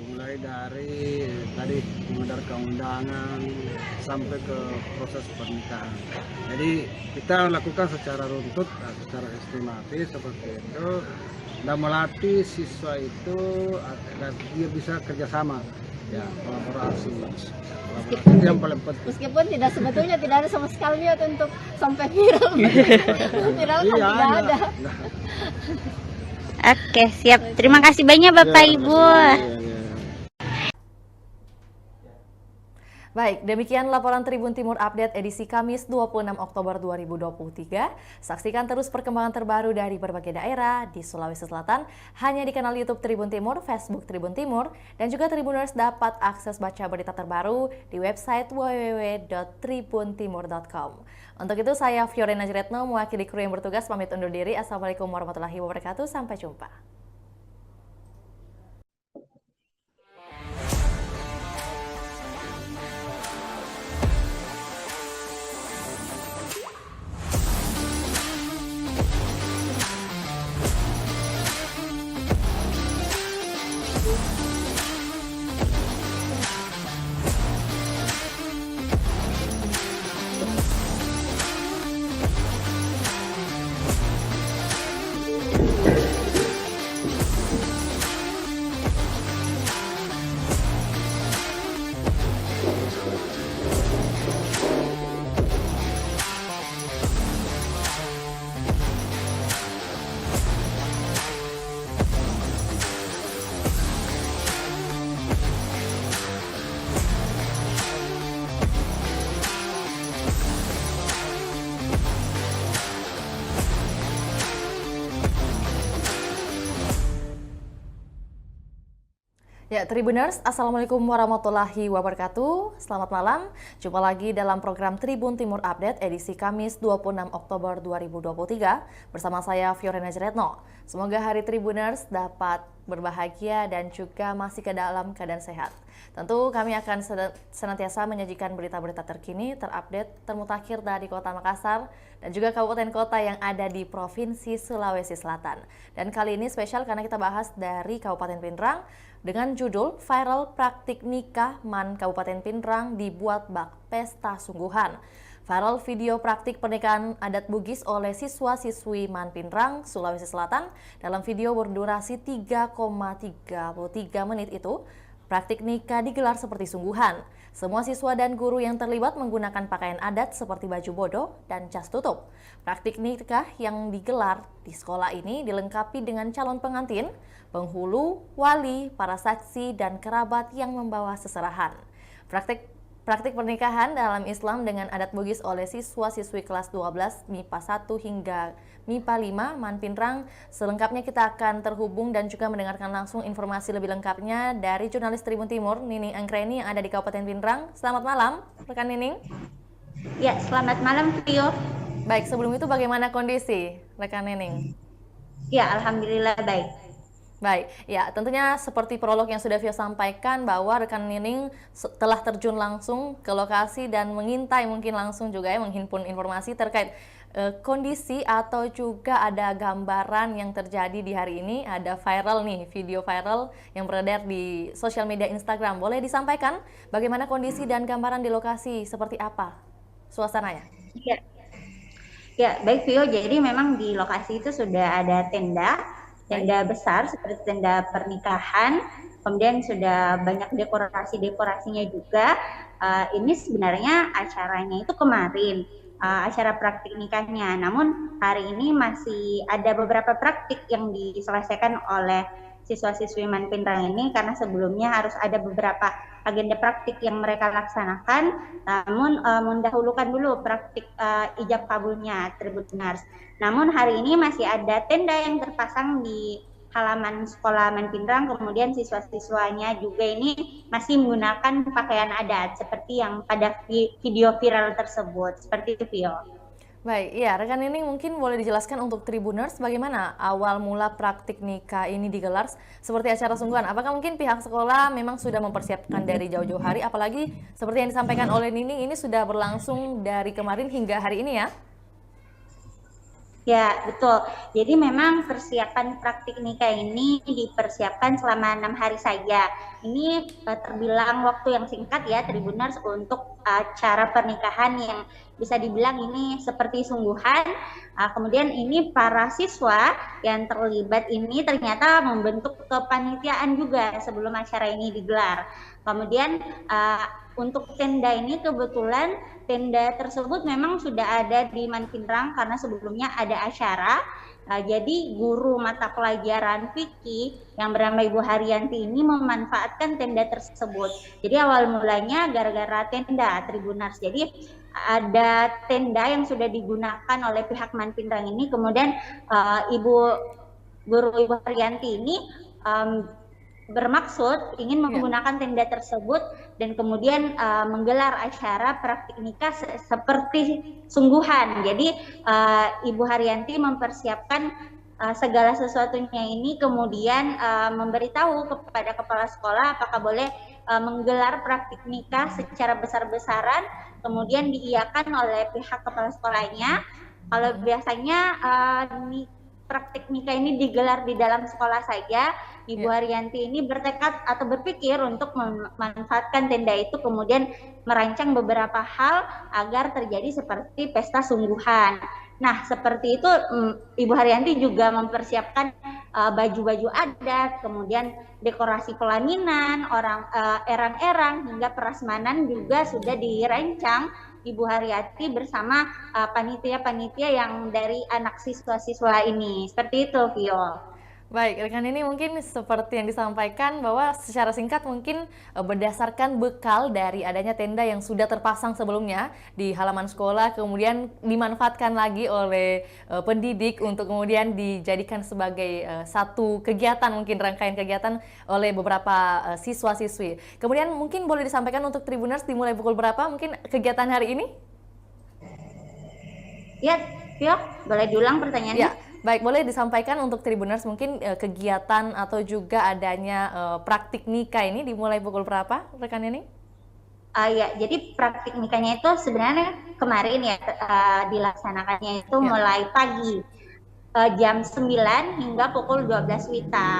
mulai dari tadi mengedarkan undangan sampai ke proses pernikahan. Jadi kita lakukan secara runtut, secara sistematis seperti itu, dan melatih siswa itu agar dia bisa kerjasama, ya kolaborasi. Itu yang paling penting. Meskipun sebetulnya tidak ada sama sekali niat untuk sampai viral. Viral kan Iya, tidak ada. Oke, siap. Terima kasih banyak Bapak Ibu. Baik, demikian laporan Tribun Timur Update edisi Kamis 26 Oktober 2023. Saksikan terus perkembangan terbaru dari berbagai daerah di Sulawesi Selatan hanya di kanal YouTube Tribun Timur, Facebook Tribun Timur, dan juga Tribuners dapat akses baca berita terbaru di website www.tribuntimur.com. Untuk itu saya Fiorena Jeretno mewakili kru yang bertugas pamit undur diri. Assalamualaikum warahmatullahi wabarakatuh. Sampai jumpa. Ya, Tribuners, Assalamualaikum warahmatullahi wabarakatuh. Selamat malam. Jumpa lagi dalam program Tribun Timur Update edisi Kamis 26 Oktober 2023 bersama saya Fiorena Jeretno. Semoga hari Tribuners dapat berbahagia dan juga masih ke dalam keadaan sehat. Tentu kami akan senantiasa menyajikan berita-berita terkini, terupdate, termutakhir dari Kota Makassar dan juga kabupaten kota yang ada di Provinsi Sulawesi Selatan. Dan kali ini spesial karena kita bahas dari Kabupaten Pindrang dengan judul Viral Praktik Nikah Man Kabupaten Pindrang Dibuat Bak Pesta Sungguhan. Viral video praktik pernikahan adat Bugis oleh siswa-siswi Man Pindrang, Sulawesi Selatan. Dalam video berdurasi 3,33 menit itu, praktik nikah digelar seperti sungguhan. Semua siswa dan guru yang terlibat menggunakan pakaian adat seperti baju bodo dan jas tutup. Praktik nikah yang digelar di sekolah ini dilengkapi dengan calon pengantin, penghulu, wali, para saksi, dan kerabat yang membawa seserahan. Praktik pernikahan dalam Islam dengan adat Bugis oleh siswa-siswi kelas 12 MIPA 1 hingga MIPA 5 Man Pindrang. Selengkapnya kita akan terhubung dan juga mendengarkan langsung informasi lebih lengkapnya dari jurnalis Tribun Timur, Nining Anggreni yang ada di Kabupaten Pindrang. Selamat malam, rekan Nining. Ya, selamat malam, Tio. Baik, sebelum itu bagaimana kondisi rekan Nining? Ya, alhamdulillah baik. Baik, ya tentunya seperti prolog yang sudah Vio sampaikan bahwa rekan Nining telah terjun langsung ke lokasi dan mengintai mungkin langsung juga ya menghimpun informasi terkait kondisi atau juga ada gambaran yang terjadi di hari ini. Ada viral nih, video viral yang beredar di sosial media Instagram. Boleh disampaikan bagaimana kondisi dan gambaran di lokasi seperti apa suasananya? Ya, baik Vio. Jadi memang di lokasi itu sudah ada tenda besar seperti tenda pernikahan, kemudian sudah banyak dekorasinya juga. Ini sebenarnya acaranya itu kemarin, acara praktik nikahnya. Namun hari ini masih ada beberapa praktik yang diselesaikan oleh siswa-siswi Man Pindrang ini karena sebelumnya harus ada beberapa agenda praktik yang mereka laksanakan. Namun mendahulukan dulu praktik ijab kabulnya Tribuners. Namun hari ini masih ada tenda yang terpasang di halaman sekolah Man Pindrang, kemudian siswa-siswanya juga ini masih menggunakan pakaian adat seperti yang pada video viral tersebut. Seperti itu, Vio. Baik, ya rekan Nining mungkin boleh dijelaskan untuk Tribuners bagaimana awal mula praktik nikah ini digelar seperti acara sungguhan. Apakah mungkin pihak sekolah memang sudah mempersiapkan dari jauh-jauh hari, apalagi seperti yang disampaikan oleh Nining ini sudah berlangsung dari kemarin hingga hari ini ya? Ya, betul. Jadi memang persiapan praktik nikah ini dipersiapkan selama 6 hari saja. Ini terbilang waktu yang singkat ya, Tribuners, untuk acara pernikahan yang bisa dibilang ini seperti sungguhan. Kemudian ini para siswa yang terlibat ini ternyata membentuk kepanitiaan juga sebelum acara ini digelar. Kemudian untuk tenda ini kebetulan tenda tersebut memang sudah ada di Man Pindrang karena sebelumnya ada acara. Jadi guru mata pelajaran fikih yang bernama Ibu Haryanti ini memanfaatkan tenda tersebut. Jadi awal mulanya gara-gara tenda Tribuners. Jadi ada tenda yang sudah digunakan oleh pihak Man Pindrang ini. Kemudian Guru Ibu Haryanti ini bermaksud ingin menggunakan tenda tersebut dan kemudian menggelar acara praktik nikah seperti sungguhan. Jadi Ibu Haryanti mempersiapkan segala sesuatunya ini, kemudian memberitahu kepada kepala sekolah apakah boleh menggelar praktik nikah secara besar-besaran, kemudian diiyakan oleh pihak kepala sekolahnya. Kalau biasanya praktik nikah ini digelar di dalam sekolah saja, Ibu Haryanti ini bertekad atau berpikir untuk memanfaatkan tenda itu, kemudian merancang beberapa hal agar terjadi seperti pesta sungguhan. Nah, seperti itu Ibu Haryanti juga mempersiapkan baju-baju adat, kemudian dekorasi pelaminan, erang-erang hingga prasmanan juga sudah dirancang Ibu Haryanti bersama panitia-panitia yang dari anak siswa-siswa ini. Seperti itu, Vio. Baik, rekan ini mungkin seperti yang disampaikan bahwa secara singkat mungkin berdasarkan bekal dari adanya tenda yang sudah terpasang sebelumnya di halaman sekolah, kemudian dimanfaatkan lagi oleh pendidik untuk kemudian dijadikan sebagai satu kegiatan, mungkin rangkaian kegiatan oleh beberapa siswa-siswi. Kemudian mungkin boleh disampaikan untuk Tribuners dimulai pukul berapa mungkin kegiatan hari ini? Ya, Vio, boleh diulang pertanyaannya? Ya. Baik, boleh disampaikan untuk Tribuners mungkin kegiatan atau juga adanya praktik nikah ini dimulai pukul berapa, rekan ini? Ya, jadi praktik nikahnya itu sebenarnya kemarin ya dilaksanakannya itu mulai pagi jam 9 hingga pukul 12 WITA.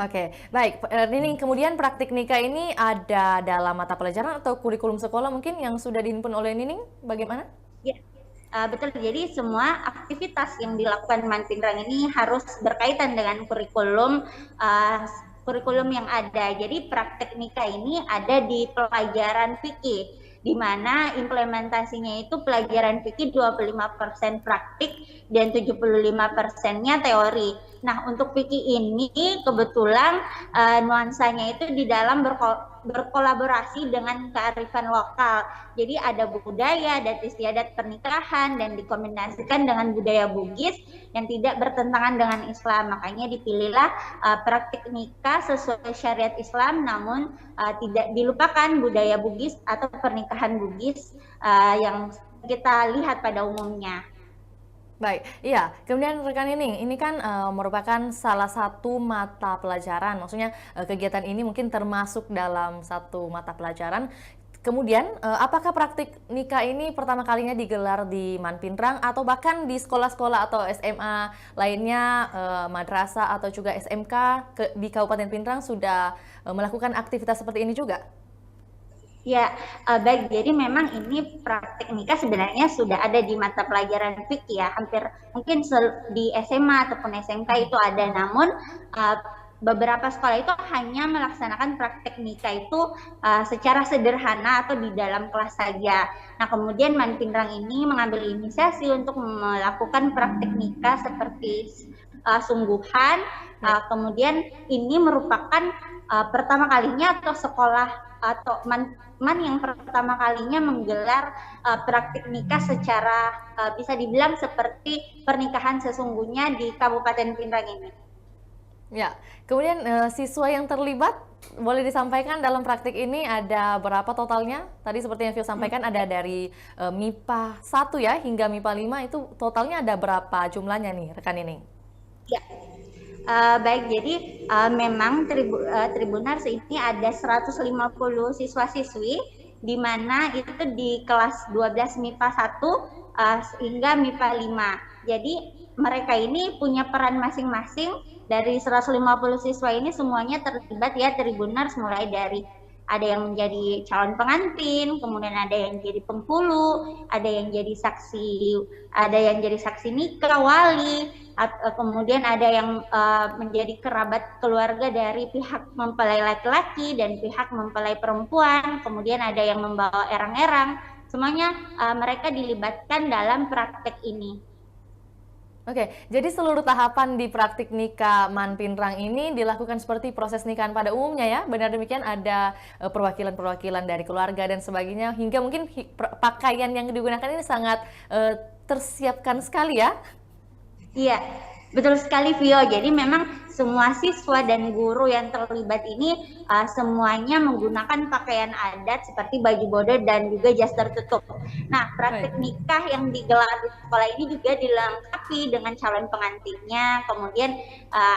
Oke, baik. Ini kemudian praktik nikah ini ada dalam mata pelajaran atau kurikulum sekolah mungkin yang sudah dihimpun oleh Nining, bagaimana? Ya. Betul, jadi semua aktivitas yang dilakukan Man Pinrang ini harus berkaitan dengan kurikulum yang ada. Jadi praktek nikah ini ada di pelajaran fikih, di mana implementasinya itu pelajaran fikih 25% praktik dan 75%-nya teori. Nah, untuk fikih ini kebetulan nuansanya itu di dalam berkolaborasi dengan kearifan lokal. Jadi ada budaya, adat istiadat pernikahan dan dikombinasikan dengan budaya Bugis yang tidak bertentangan dengan Islam. Makanya dipilihlah praktik nikah sesuai syariat Islam, namun tidak dilupakan budaya Bugis atau pernikahan Bugis yang kita lihat pada umumnya. Baik, iya. Kemudian rekan Nining, ini kan merupakan salah satu mata pelajaran. Maksudnya kegiatan ini mungkin termasuk dalam satu mata pelajaran. Kemudian, apakah praktik nikah ini pertama kalinya digelar di Man Pinrang atau bahkan di sekolah-sekolah atau SMA lainnya, madrasah atau juga SMK di Kabupaten Pinrang sudah melakukan aktivitas seperti ini juga? Ya, baik. Jadi memang ini praktik nikah sebenarnya sudah ada di mata pelajaran fikih ya. Hampir mungkin di SMA ataupun SMK itu ada. Namun beberapa sekolah itu hanya melaksanakan praktik nikah itu secara sederhana atau di dalam kelas saja. Nah, kemudian Man Pinrang ini mengambil inisiasi untuk melakukan praktik nikah seperti sungguhan. Kemudian ini merupakan pertama kalinya atau sekolah atau man yang pertama kalinya menggelar praktik nikah secara bisa dibilang seperti pernikahan sesungguhnya di Kabupaten Pinrang ini. Ya, kemudian siswa yang terlibat boleh disampaikan dalam praktik ini ada berapa totalnya? Tadi seperti yang Vio sampaikan ada dari MIPA 1 ya hingga MIPA 5, itu totalnya ada berapa jumlahnya nih rekan ini? Ya. Baik, jadi memang Tribuners ini ada 150 siswa-siswi di mana itu di kelas 12 MIPA 1 hingga MIPA 5. Jadi mereka ini punya peran masing-masing. Dari 150 siswa ini semuanya terlibat ya Tribuners, mulai dari ada yang menjadi calon pengantin, kemudian ada yang jadi penghulu, ada yang jadi saksi nikah, wali, kemudian ada yang menjadi kerabat keluarga dari pihak mempelai laki-laki dan pihak mempelai perempuan, kemudian ada yang membawa erang-erang. Semuanya mereka dilibatkan dalam praktek ini. Oke, jadi seluruh tahapan di praktik nikah Man Pinrang ini dilakukan seperti proses nikahan pada umumnya ya? Benar demikian, ada perwakilan-perwakilan dari keluarga dan sebagainya, hingga mungkin pakaian yang digunakan ini sangat tersiapkan sekali ya? Iya, betul sekali Vio. Jadi memang semua siswa dan guru yang terlibat ini semuanya menggunakan pakaian adat seperti baju bodo dan juga jas tertutup. Nah, praktik nikah yang digelar di sekolah ini juga dilengkapi dengan calon pengantinnya, kemudian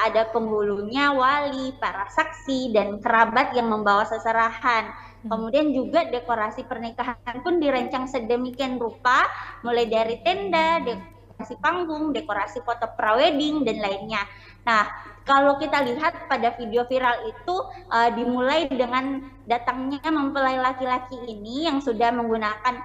ada penghulunya, wali, para saksi, dan kerabat yang membawa seserahan. Kemudian juga dekorasi pernikahan pun dirancang sedemikian rupa, mulai dari tenda, dekorasi panggung, dekorasi foto prawedding, dan lainnya. Nah, kalau kita lihat pada video viral itu dimulai dengan datangnya mempelai laki-laki ini yang sudah menggunakan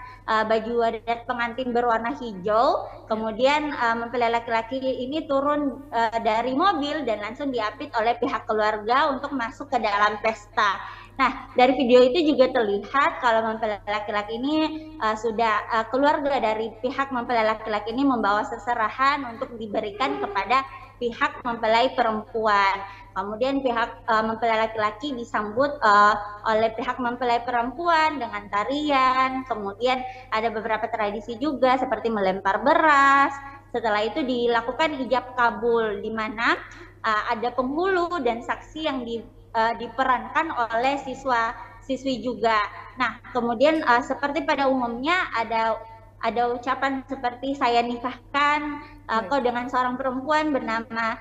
baju adat pengantin berwarna hijau. Kemudian mempelai laki-laki ini turun dari mobil dan langsung diapit oleh pihak keluarga untuk masuk ke dalam pesta. Nah, dari video itu juga terlihat kalau mempelai laki-laki ini keluarga dari pihak mempelai laki-laki ini membawa seserahan untuk diberikan kepada pihak mempelai perempuan. Kemudian pihak mempelai laki-laki disambut oleh pihak mempelai perempuan dengan tarian. Kemudian ada beberapa tradisi juga seperti melempar beras. Setelah itu dilakukan ijab kabul, di mana ada penghulu dan saksi yang diperankan oleh siswa-siswi juga. Nah, kemudian seperti pada umumnya ada ucapan seperti saya nikahkan kau dengan seorang perempuan bernama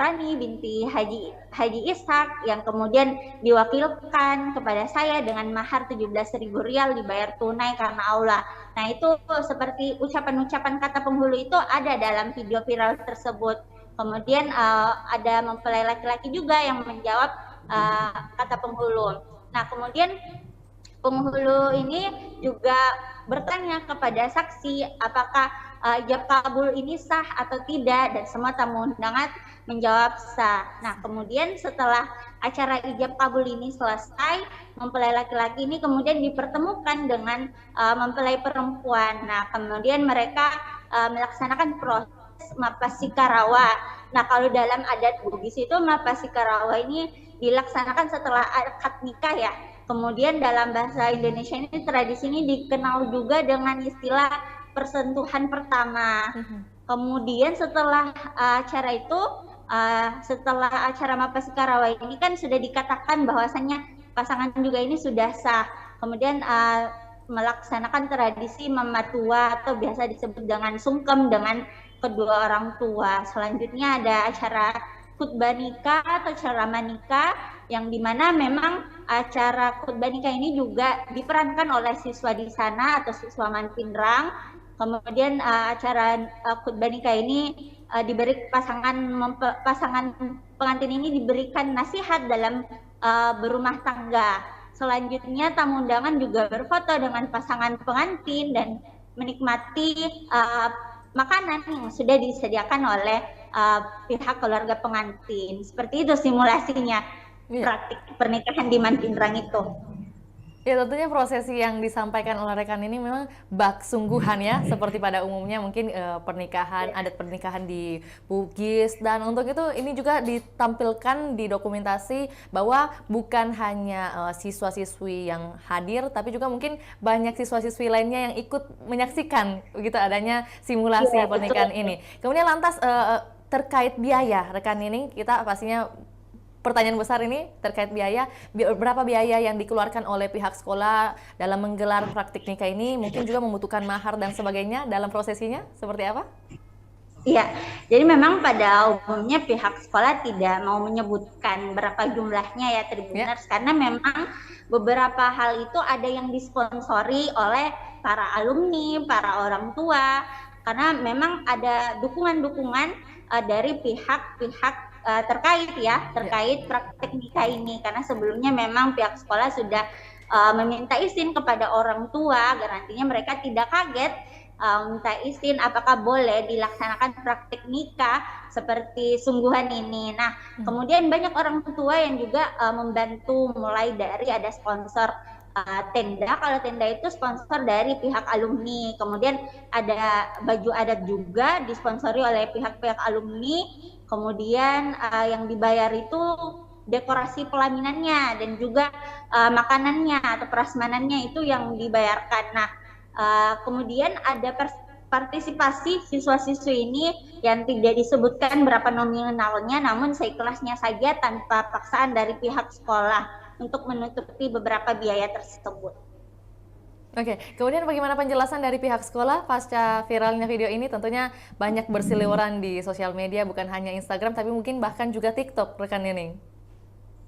Rani binti Haji Ishak, yang kemudian diwakilkan kepada saya dengan mahar 17.000 rial dibayar tunai karena Allah. Nah, itu seperti ucapan-ucapan kata penghulu itu ada dalam video viral tersebut. Kemudian ada mempelai laki-laki juga yang menjawab kata penghulu. Nah, kemudian penghulu ini juga bertanya kepada saksi apakah ijab kabul ini sah atau tidak, dan semua tamu undangan menjawab sah. Nah, kemudian setelah acara ijab kabul ini selesai, mempelai laki-laki ini kemudian dipertemukan dengan mempelai perempuan. Nah, kemudian mereka melaksanakan proses mapasika-rawa. Nah, kalau dalam adat Bugis itu mapasika-rawa ini dilaksanakan setelah akad nikah ya. Kemudian dalam bahasa Indonesia ini tradisi ini dikenal juga dengan istilah persentuhan pertama. Kemudian setelah acara itu, setelah acara mapasika-rawa ini kan sudah dikatakan bahwasannya pasangan juga ini sudah sah. Kemudian melaksanakan tradisi mematua atau biasa disebut dengan sungkem dengan kedua orang tua. Selanjutnya ada acara khutbah nikah atau ceramah nikah, yang dimana memang acara khutbah nikah ini juga diperankan oleh siswa di sana atau siswa Manpinrang. Kemudian acara khutbah nikah ini diberi pasangan pengantin ini diberikan nasihat dalam berumah tangga. Selanjutnya tamu undangan juga berfoto dengan pasangan pengantin dan menikmati makanan yang sudah disediakan oleh pihak keluarga pengantin. Seperti itu simulasinya praktik pernikahan di Manpinrang itu. Ya, tentunya prosesi yang disampaikan oleh rekan ini memang bak sungguhan ya, seperti pada umumnya mungkin adat pernikahan di Bugis, dan untuk itu ini juga ditampilkan di dokumentasi bahwa bukan hanya siswa-siswi yang hadir, tapi juga mungkin banyak siswa-siswi lainnya yang ikut menyaksikan begitu adanya simulasi pernikahan ini. Kemudian lantas terkait biaya, rekan ini kita pastinya pertanyaan besar ini terkait biaya, berapa biaya yang dikeluarkan oleh pihak sekolah dalam menggelar praktik nikah ini, mungkin juga membutuhkan mahar dan sebagainya dalam prosesinya, seperti apa? Iya, jadi memang pada umumnya pihak sekolah tidak mau menyebutkan berapa jumlahnya ya Tribuners, karena memang beberapa hal itu ada yang disponsori oleh para alumni, para orang tua, karena memang ada dukungan-dukungan dari pihak-pihak terkait praktek nikah ini, karena sebelumnya memang pihak sekolah sudah meminta izin kepada orang tua agar nantinya mereka tidak kaget minta izin apakah boleh dilaksanakan praktik nikah seperti sungguhan ini. Nah, kemudian banyak orang tua yang juga membantu, mulai dari ada sponsor tenda. Kalau tenda itu sponsor dari pihak alumni, kemudian ada baju adat juga disponsori oleh pihak-pihak alumni. Kemudian yang dibayar itu dekorasi pelaminannya dan juga makanannya atau prasmanannya itu yang dibayarkan. Nah, kemudian ada partisipasi siswa-siswi ini yang tidak disebutkan berapa nominalnya, namun seikhlasnya saja tanpa paksaan dari pihak sekolah untuk menutupi beberapa biaya tersebut. Oke, kemudian bagaimana penjelasan dari pihak sekolah pasca viralnya video ini? Tentunya banyak berseliweran di sosial media, bukan hanya Instagram, tapi mungkin bahkan juga TikTok, rekan Nining.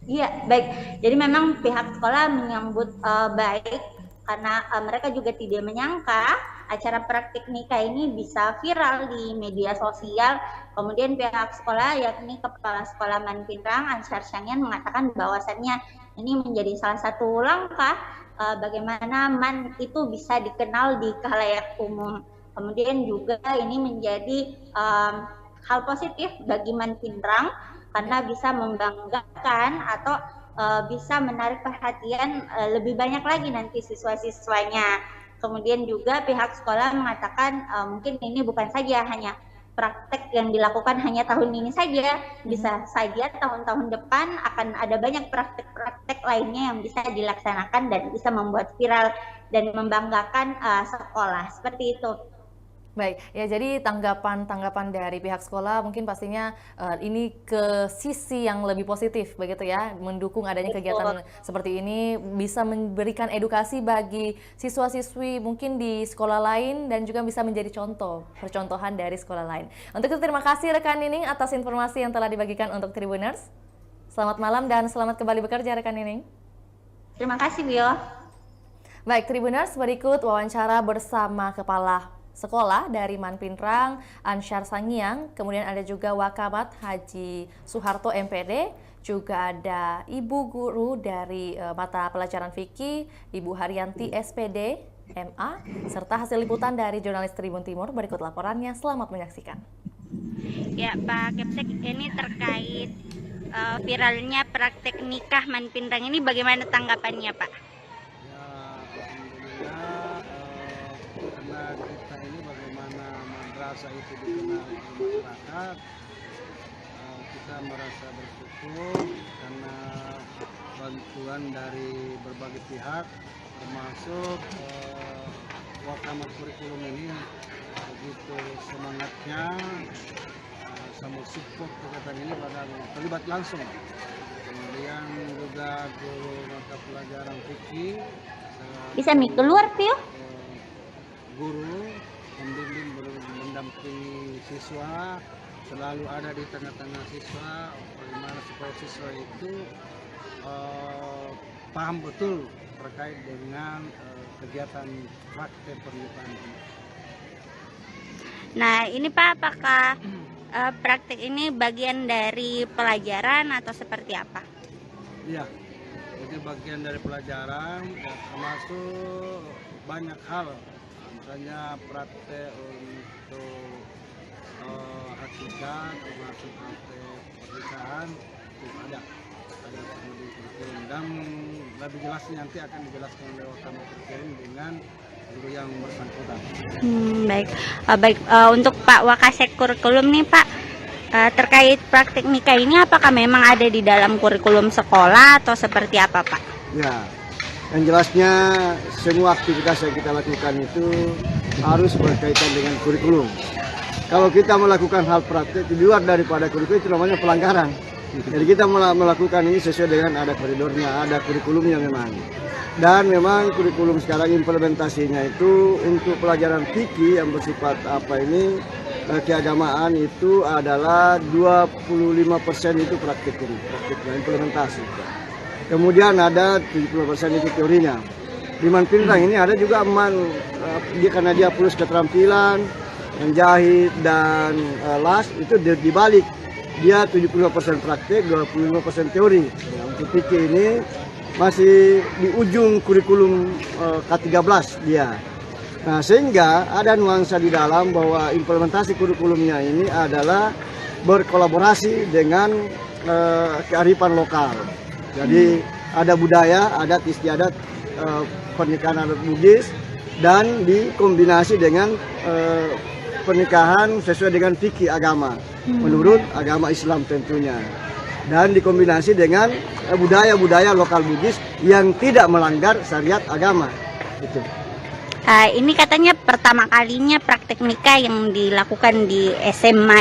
Iya, baik. Jadi memang pihak sekolah menyambut baik, karena mereka juga tidak menyangka acara praktik nikah ini bisa viral di media sosial. Kemudian pihak sekolah, yakni Kepala Sekolah Manpinrang, Ansar Syangyan, mengatakan bahwasannya ini menjadi salah satu langkah bagaimana MAN itu bisa dikenal di khalayak umum. Kemudian juga ini menjadi hal positif bagi Manpinrang karena bisa membanggakan atau bisa menarik perhatian lebih banyak lagi nanti siswa-siswanya. Kemudian juga pihak sekolah mengatakan mungkin ini bukan saja hanya praktek yang dilakukan hanya tahun ini saja, bisa saja tahun-tahun depan akan ada banyak praktek-praktek lainnya yang bisa dilaksanakan dan bisa membuat viral dan membanggakan sekolah, seperti itu. Baik, ya jadi tanggapan dari pihak sekolah mungkin pastinya ini ke sisi yang lebih positif begitu ya, mendukung adanya kegiatan seperti ini, bisa memberikan edukasi bagi siswa-siswi mungkin di sekolah lain dan juga bisa menjadi percontohan dari sekolah lain. Untuk itu terima kasih rekan Nining atas informasi yang telah dibagikan untuk Tribuners. Selamat malam dan selamat kembali bekerja rekan Nining. Terima kasih, Bio. Baik, Tribuners, berikut wawancara bersama Kepala Sekolah dari Manpinrang, Ansyar Sangiang, kemudian ada juga Wakamat Haji Suharto MPD, juga ada Ibu Guru dari mata pelajaran fikih, Ibu Haryanti SPD, MA, serta hasil liputan dari jurnalis Tribun Timur. Berikut laporannya, selamat menyaksikan. Ya Pak Kepsek, ini terkait viralnya praktek nikah Manpinrang ini bagaimana tanggapannya Pak? Karena kita ini bagaimana madrasah itu dikenal oleh masyarakat, kita merasa bersyukur karena bantuan dari berbagai pihak, termasuk Wakamat kurikulum ini begitu semangatnya sama support kegiatan ini pada terlibat langsung. Kemudian juga guru mata pelajaran fikih Bisa keluar, Pio? guru membimbing mendampingi siswa, selalu ada di tengah-tengah siswa, bagaimana supaya siswa itu paham betul terkait dengan kegiatan praktek pernikahan ini. Nah ini Pak, apakah praktek ini bagian dari pelajaran atau seperti apa? Iya, jadi bagian dari pelajaran, termasuk banyak hal. Misalnya praktek untuk hakikat, termasuk praktek pernikahan itu ada di kurikulum, dan lebih jelasnya nanti akan dijelaskan oleh Wakamat kurikulum dengan guru yang bersangkutan. Baik. Untuk Pak Wakasek kurikulum nih Pak, terkait praktik nikah ini apakah memang ada di dalam kurikulum sekolah atau seperti apa Pak? Ya, yang jelasnya semua aktivitas yang kita lakukan itu harus berkaitan dengan kurikulum. Kalau kita melakukan hal praktik di luar daripada kurikulum itu namanya pelanggaran. Jadi kita melakukan ini sesuai dengan ada koridornya, ada kurikulumnya memang. Dan memang kurikulum sekarang implementasinya itu untuk pelajaran fikih yang bersifat keagamaan itu adalah 25% itu praktiknya implementasi. Kemudian ada 70% itu teorinya. Di Manpinrang ini ada juga karena dia plus keterampilan, menjahit dan las itu dibalik. Dia 75% praktik, 25% teori. Ya, untuk fikih ini masih di ujung kurikulum K13 dia. Nah, sehingga ada nuansa di dalam bahwa implementasi kurikulumnya ini adalah berkolaborasi dengan kearifan lokal. Jadi ada budaya, adat istiadat pernikahan adat Bugis dan dikombinasi dengan pernikahan sesuai dengan fikih agama menurut agama Islam tentunya, dan dikombinasi dengan budaya-budaya lokal Bugis yang tidak melanggar syariat agama gitu. Ini katanya pertama kalinya praktek nikah yang dilakukan di SMA